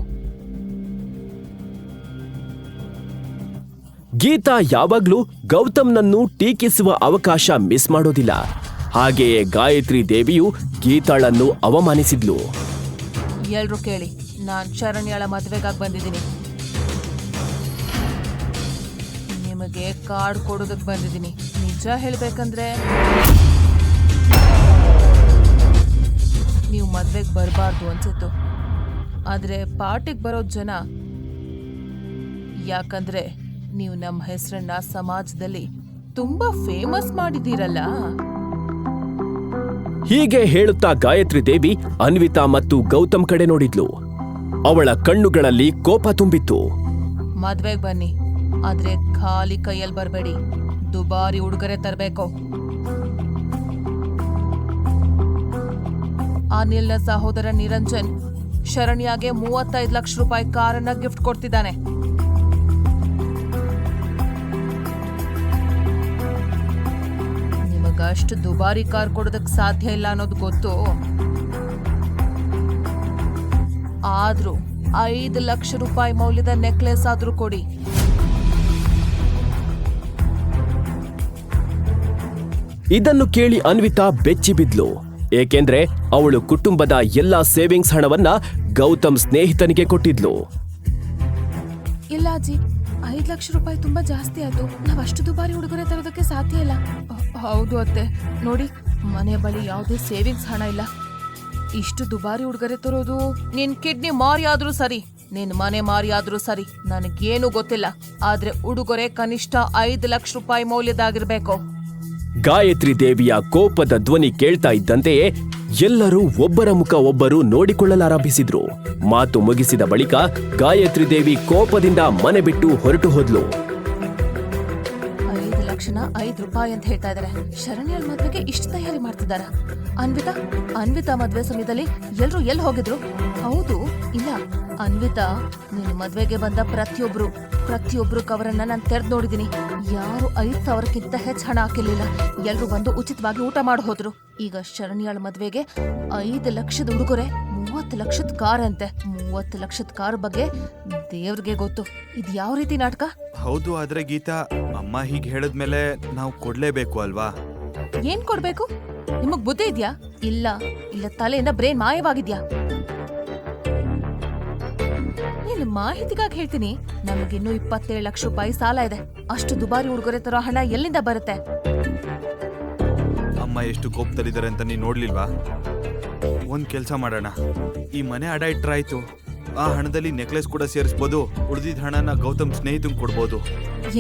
ಗೀತಾ ಯಾವಾಗ್ಲೂ ಗೌತಮ್ನನ್ನು ಟೀಕಿಸುವ ಅವಕಾಶ ಮಿಸ್ ಮಾಡೋದಿಲ್ಲ. ಹಾಗೆಯೇ ಗಾಯತ್ರಿ ದೇವಿಯು ಗೀತಾಳನ್ನು ಅವಮಾನಿಸಿದ್ಲು.
ಎಲ್ರು ಕೇಳಿ, ನಾನ್ ಶರಣ್ಯಳ ಮದ್ವೆಗಾಗಿ ಬಂದಿದ್ದೀನಿ. ನಿಮಗೆ ಕಾರ್ಡ್ ಕೊಡೋದಕ್ ಬಂದಿದ್ದೀನಿ. ನಿಜ ಹೇಳ್ಬೇಕಂದ್ರೆ ನೀವು ಮದ್ವೆಗೆ ಬರಬಾರ್ದು ಅನ್ಸಿತ್ತು. ಆದ್ರೆ ಪಾರ್ಟಿಗೆ ಬರೋ ಜನ, ಯಾಕಂದ್ರೆ ನೀವು ನಮ್ಮ ಹೆಸರನ್ನ ಸಮಾಜದಲ್ಲಿ ತುಂಬಾ ಫೇಮಸ್ ಮಾಡಿದ್ದೀರಲ್ಲ.
ಹೀಗೆ ಹೇಳುತ್ತಾ ಗಾಯತ್ರಿ ದೇವಿ ಅನ್ವಿತಾ ಮತ್ತು ಗೌತಮ್ ಕಡೆ ನೋಡಿದ್ಲು. ಅವಳ ಕಣ್ಣುಗಳಲ್ಲಿ ಕೋಪ ತುಂಬಿತ್ತು.
ಮದ್ವೆಗೆ ಬನ್ನಿ, ಆದ್ರೆ ಖಾಲಿ ಕೈಯಲ್ಲಿ ಬರಬೇಡಿ. ದುಬಾರಿ ಉಡುಗೊರೆ ತರಬೇಕು. ಅನಿಲ್ನ ಸಹೋದರ ನಿರಂಜನ್ ಶರಣ್ಯಾಗೆ 35 ಲಕ್ಷ ರೂಪಾಯಿ ಕಾರನ್ನ ಗಿಫ್ಟ್ ಕೊಡ್ತಿದ್ದಾನೆ. ನಿಮಗಷ್ಟು ದುಬಾರಿ ಕಾರ್ ಕೊಡೋದಕ್ಕೆ ಸಾಧ್ಯ ಇಲ್ಲ ಅನ್ನೋದು ಗೊತ್ತು. ಆದ್ರೂ 5 ಲಕ್ಷ ರೂಪಾಯಿ ಮೌಲ್ಯದ ನೆಕ್ಲೆಸ್ ಆದ್ರೂ ಕೊಡಿ.
ಇದನ್ನು ಕೇಳಿ ಅನ್ವಿತಾ ಬೆಚ್ಚಿ ಬಿದ್ಲು. ಏಕೆಂದ್ರೆ ಅವಳು ಕುಟುಂಬದ ಎಲ್ಲಾ ಸೇವಿಂಗ್ಸ್ ಹಣವನ್ನ ಗೌತಮ್ ಸ್ನೇಹಿತನಿಗೆ ಕೊಟ್ಟಿದ್ಲು.
ಇಲ್ಲ ಅಜ್ಜಿ, 5 ಲಕ್ಷ ರೂಪಾಯಿ ತುಂಬಾ ಜಾಸ್ತಿ ಆಯ್ತು. ನಾವ್ ಅಷ್ಟು ದುಬಾರಿ ಉಡುಗೊರೆ ತರೋದಕ್ಕೆ ಸಾಧ್ಯ ಇಲ್ಲ. ಹೌದು ಅತ್ತೆ, ನೋಡಿ ಮನೆ ಬಳಿ ಯಾವುದೇ ಸೇವಿಂಗ್ಸ್ ಹಣ ಇಲ್ಲ. ಇಷ್ಟು ದುಬಾರಿ ಉಡುಗೊರೆ ತರೋದು ನಿನ್ ಕಿಡ್ನಿ ಮಾರಿ ಆದ್ರೂ ಸರಿ, ನಿನ್ ಮನೆ ಮಾರಿ ಆದ್ರೂ ಸರಿ, ನನಗೇನು ಗೊತ್ತಿಲ್ಲ. ಆದ್ರೆ ಉಡುಗೊರೆ ಕನಿಷ್ಠ 5 ಲಕ್ಷ ರೂಪಾಯಿ ಮೌಲ್ಯದಾಗಿರ್ಬೇಕು.
ಗಾಯತ್ರಿ ದೇವಿಯ ಕೋಪದ ಧ್ವನಿ ಕೇಳ್ತಾ ಇದ್ದಂತೆಯೇ ಎಲ್ಲರೂ ಒಬ್ಬರ ಮುಖ ಒಬ್ಬರು ನೋಡಿಕೊಳ್ಳಲಾರಂಭಿಸಿದ್ರು. ಮಾತು ಮುಗಿಸಿದ ಬಳಿಕ ಗಾಯತ್ರಿ ದೇವಿ ಕೋಪದಿಂದ ಮನೆ ಬಿಟ್ಟು ಹೊರಟು ಹೋದ್ಲು.
5 ಲಕ್ಷನ 5 ರೂಪಾಯಿ ಅಂತ ಹೇಳ್ತಾ ಇದಾರೆ. ಶರಣ್ಯಳ ಮದ್ವೆಗೆ ಇಷ್ಟು ತಯಾರಿ ಮಾಡ್ತಿದ್ದಾರ. ಅನ್ವಿತಾ ಮದ್ವೆ ಸಮಯದಲ್ಲಿ ಎಲ್ರು ಎಲ್ಲಿ ಹೋಗಿದ್ರು? ಹೌದು, ಇಲ್ಲ, ಅನ್ವಿತಾ ನಿನ್ನ ಮದ್ವೆಗೆ ಬಂದ ಪ್ರತಿಯೊಬ್ರು ಕವರನ್ನ ನಾನು ತೆರೆದು ನೋಡಿದೀನಿ. ಯಾರು 5,000ಕ್ಕಿಂತ ಹೆಚ್ಚು ಹಣ ಹಾಕಿರ್ಲಿಲ್ಲ. ಎಲ್ರು ಬಂದು ಉಚಿತವಾಗಿ ಊಟ ಮಾಡಿ ಹೋದ್ರು. ಈಗ ಶರಣ್ಯಳ ಮದ್ವೆಗೆ 5 ಲಕ್ಷದ ಉಡುಗೊರೆ, 30 ಲಕ್ಷದ ಕಾರ್ ಅಂತೆ. 30 ಲಕ್ಷದ ಕಾರ್ ಬಗ್ಗೆ ದೇವ್ರಿಗೆ ಗೊತ್ತು. ಇದು ಯಾವ ರೀತಿ ನಾಟಕ?
ಹೌದು, ಆದ್ರೆ ಗೀತಾ, ಅಮ್ಮ ಹೀಗೆ ಹೇಳಿದ್ಮೇಲೆ ನಾವು ಕೊಡ್ಲೇಬೇಕು ಅಲ್ವಾ?
ಏನ್ ಕೊಡ್ಬೇಕು? ನಿಮಗ್ ಬುದ್ಧಿ ಇದ್ಯಾ? ಇಲ್ಲ ತಲೆಯಿಂದ ಬ್ರೈನ್ ಮಾಯವಾಗಿದ್ಯಾ? ನೀನು ಮಾಹಿತಿಗಾಗಿ ಹೇಳ್ತೀನಿ, ನಮಗಿನ್ನೂ 27 ಲಕ್ಷ ರೂಪಾಯಿ ಸಾಲ ಇದೆ. ಅಷ್ಟು ದುಬಾರಿ ಉಡುಗೊರೆ ತರೋ ಹಣ ಎಲ್ಲಿಂದ ಬರುತ್ತೆ?
ಅಮ್ಮ ಎಷ್ಟು ಕೋಪದಲ್ಲಿದ್ದಾರೆ ಅಂತ ನೀನ್ ನೋಡ್ಲಿಲ್ವಾ? ಒಂದ್ ಕೆಲ್ಸ ಮಾಡೋಣ, ಈ ಮನೆ ಅಡ ಇಟ್ರಾಯ್ತು. ಆ ಹಣದಲ್ಲಿ ನೆಕ್ಲೆಸ್ ಕೂಡ ಸೇರಿಸ್ಬೋದು. ಉಳಿದಿದ್ದ ಹಣನ ಗೌತಮ್ ಸ್ನೇಹಿತಂಗ್ ಕೊಡ್ಬೋದು.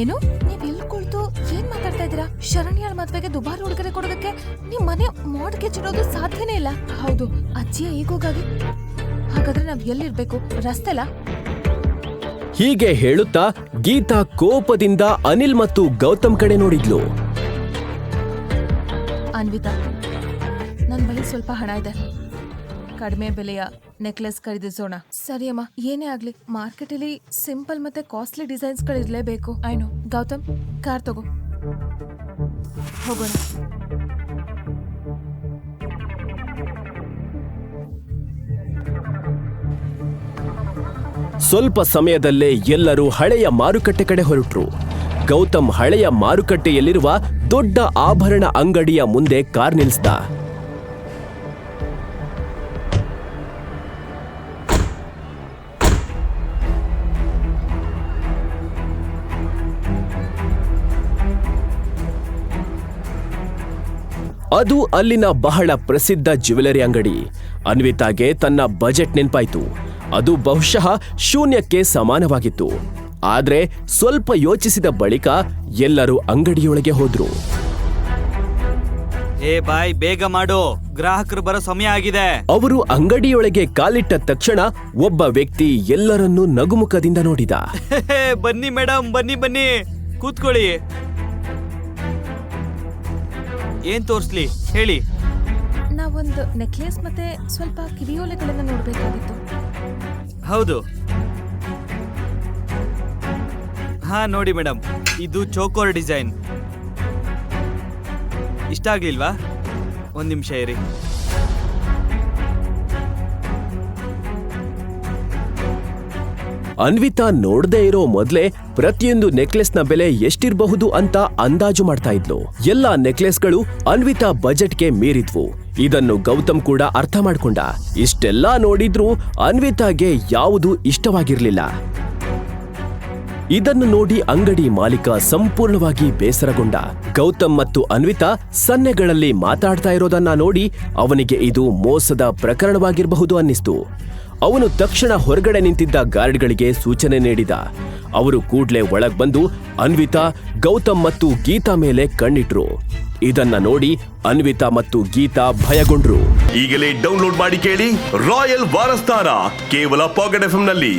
ಏನು? ನೀವ್ ಎಲ್ಲಿ ಕುಳಿತು ಏನ್ ಮಾತಾಡ್ತಾ ಇದ್ದೀರಾ? ಶರಣ್ಯಳ ಮದ್ವೆಗೆ ದುಬಾರಿ ಉಡುಗೊರೆ ಕೊಡೋದಕ್ಕೆ ನಿಮ್ ಮನೆ ಮಾರ್ಟ್ಗೇಜ್ ಇಡೋದು ಸಾಧ್ಯನೇ ಇಲ್ಲ. ಹೌದು, ಅಜ್ಜಿಯ ಈಗೋಗಾಗಿ. ಹಾಗಾದ್ರೆ ನಾವ್ ಎಲ್ಲಿರ್ಬೇಕು? ರಸ್ತೆಲಾ?
ಹೀಗೆ ಹೇಳುತ್ತಾ ಗೀತಾ ಕೋಪದಿಂದ ಅನಿಲ್ ಮತ್ತು ಗೌತಮ್ ಕಡೆ ನೋಡಿದ್ಲು.
ಅನ್ವಿತಾ, ನನ್ ಬಳಿ ಸ್ವಲ್ಪ ಹಣ ಇದೆ. ಕಡಿಮೆ ಬೆಲೆಯ ನೆಕ್ಲೆಸ್ ಖರೀದಿಸೋಣ. ಸರಿ ಅಮ್ಮ, ಏನೇ ಆಗ್ಲಿ ಮಾರ್ಕೆಟಲ್ಲಿ ಸಿಂಪಲ್ ಮತ್ತೆ ಕಾಸ್ಟ್ಲಿ ಡಿಸೈನ್ಸ್ ಗಳಿರ್ಲೇಬೇಕು. ಐನು. ಗೌತಮ್, ಕಾರ್ ತಗೋ, ಹೋಗೋಣ.
ಸ್ವಲ್ಪ ಸಮಯದಲ್ಲೇ ಎಲ್ಲರೂ ಹಳೆಯ ಮಾರುಕಟ್ಟೆ ಕಡೆ ಹೊರಟ್ರು. ಗೌತಮ್ ಹಳೆಯ ಮಾರುಕಟ್ಟೆಯಲ್ಲಿರುವ ದೊಡ್ಡ ಆಭರಣ ಅಂಗಡಿಯ ಮುಂದೆ ಕಾರ್ ನಿಲ್ಲಿಸಿದ. ಅದು ಅಲ್ಲಿನ ಬಹಳ ಪ್ರಸಿದ್ಧ ಜ್ಯುವೆಲರಿ ಅಂಗಡಿ. ಅನ್ವಿತಾಗೆ ತನ್ನ ಬಜೆಟ್ ನೆನಪಾಯ್ತು. ಅದು ಬಹುಶಃ ಶೂನ್ಯಕ್ಕೆ ಸಮಾನವಾಗಿತ್ತು. ಆದ್ರೆ ಸ್ವಲ್ಪ ಯೋಚಿಸಿದ ಬಳಿಕ ಎಲ್ಲರೂ ಅಂಗಡಿಯೊಳಗೆ ಹೋದ್ರು.
ಏ ಬಾಯ್, ಬೇಗ ಮಾಡು, ಗ್ರಾಹಕರು ಬರೋ ಸಮಯ ಆಗಿದೆ.
ಅವರು ಅಂಗಡಿಯೊಳಗೆ ಕಾಲಿಟ್ಟ ತಕ್ಷಣ ಒಬ್ಬ ವ್ಯಕ್ತಿ ಎಲ್ಲರನ್ನೂ ನಗುಮುಖದಿಂದ ನೋಡಿದ.
ಬನ್ನಿ ಮೇಡಮ್, ಬನ್ನಿ ಕೂತ್ಕೊಳ್ಳಿ. ಏನ್ ತೋರ್ಸ್ಲಿ ಹೇಳಿ?
ನಾವು ಒಂದು ನೆಕ್ಲೆಸ್ ಮತ್ತೆ ಸ್ವಲ್ಪ ಕಿವಿಯೋಲೆಗಳನ್ನ ನೋಡ್ಬೇಕಾಗಿತ್ತು.
ಹೌದು. ಹಾ ನೋಡಿ ಮೇಡಮ್, ಇದು ಚೋಕೋರ್ ಡಿಸೈನ್. ಇಷ್ಟ ಆಗ್ಲಿಲ್ವಾ? ಒಂದ್ ನಿಮಿಷ ಇರಿ.
ಅನ್ವಿತಾ ನೋಡದೇ ಇರೋ ಮೊದ್ಲೇ ಪ್ರತಿಯೊಂದು ನೆಕ್ಲೆಸ್ನ ಬೆಲೆ ಎಷ್ಟಿರಬಹುದು ಅಂತ ಅಂದಾಜು ಮಾಡ್ತಾ ಇದ್ಲು. ಎಲ್ಲಾ ನೆಕ್ಲೆಸ್ಗಳು ಅನ್ವಿತಾ ಬಜೆಟ್ಗೆ ಮೀರಿದ್ವು. ಇದನ್ನು ಗೌತಮ್ ಕೂಡ ಅರ್ಥ ಮಾಡ್ಕೊಂಡ. ಇಷ್ಟೆಲ್ಲಾ ನೋಡಿದ್ರೂ ಅನ್ವಿತಾಗೆ ಯಾವುದೂ ಇಷ್ಟವಾಗಿರ್ಲಿಲ್ಲ. ಇದನ್ನು ನೋಡಿ ಅಂಗಡಿ ಮಾಲೀಕ ಸಂಪೂರ್ಣವಾಗಿ ಬೇಸರಗೊಂಡ. ಗೌತಮ್ ಮತ್ತು ಅನ್ವಿತಾ ಸನ್ನೆಗಳಲ್ಲಿ ಮಾತಾಡ್ತಾ ಇರೋದನ್ನ ನೋಡಿ ಅವನಿಗೆ ಇದು ಮೋಸದ ಪ್ರಕರಣವಾಗಿರಬಹುದು ಅನ್ನಿಸ್ತು. ಅವನು ತಕ್ಷಣ ಹೊರಗಡೆ ನಿಂತಿದ್ದ ಗಾರ್ಡ್ಗಳಿಗೆ ಸೂಚನೆ ನೀಡಿದ. ಅವರು ಕೂಡ್ಲೆ ಒಳಗ್ ಬಂದು ಅನ್ವಿತಾ, ಗೌತಮ್ ಮತ್ತು ಗೀತಾ ಮೇಲೆ ಕಣ್ಣಿಟ್ರು. ಇದನ್ನ ನೋಡಿ ಅನ್ವಿತಾ ಮತ್ತು ಗೀತಾ ಭಯಗೊಂಡ್ರು.
ಈಗಲೇ ಡೌನ್ಲೋಡ್ ಮಾಡಿ ಕೇಳಿ ರಾಯಲ್ ವಾರಸ್ದಾರ ಕೇವಲ ಪಾಕೆಟ್ ಎಫ್ಎಂ ನಲ್ಲಿ.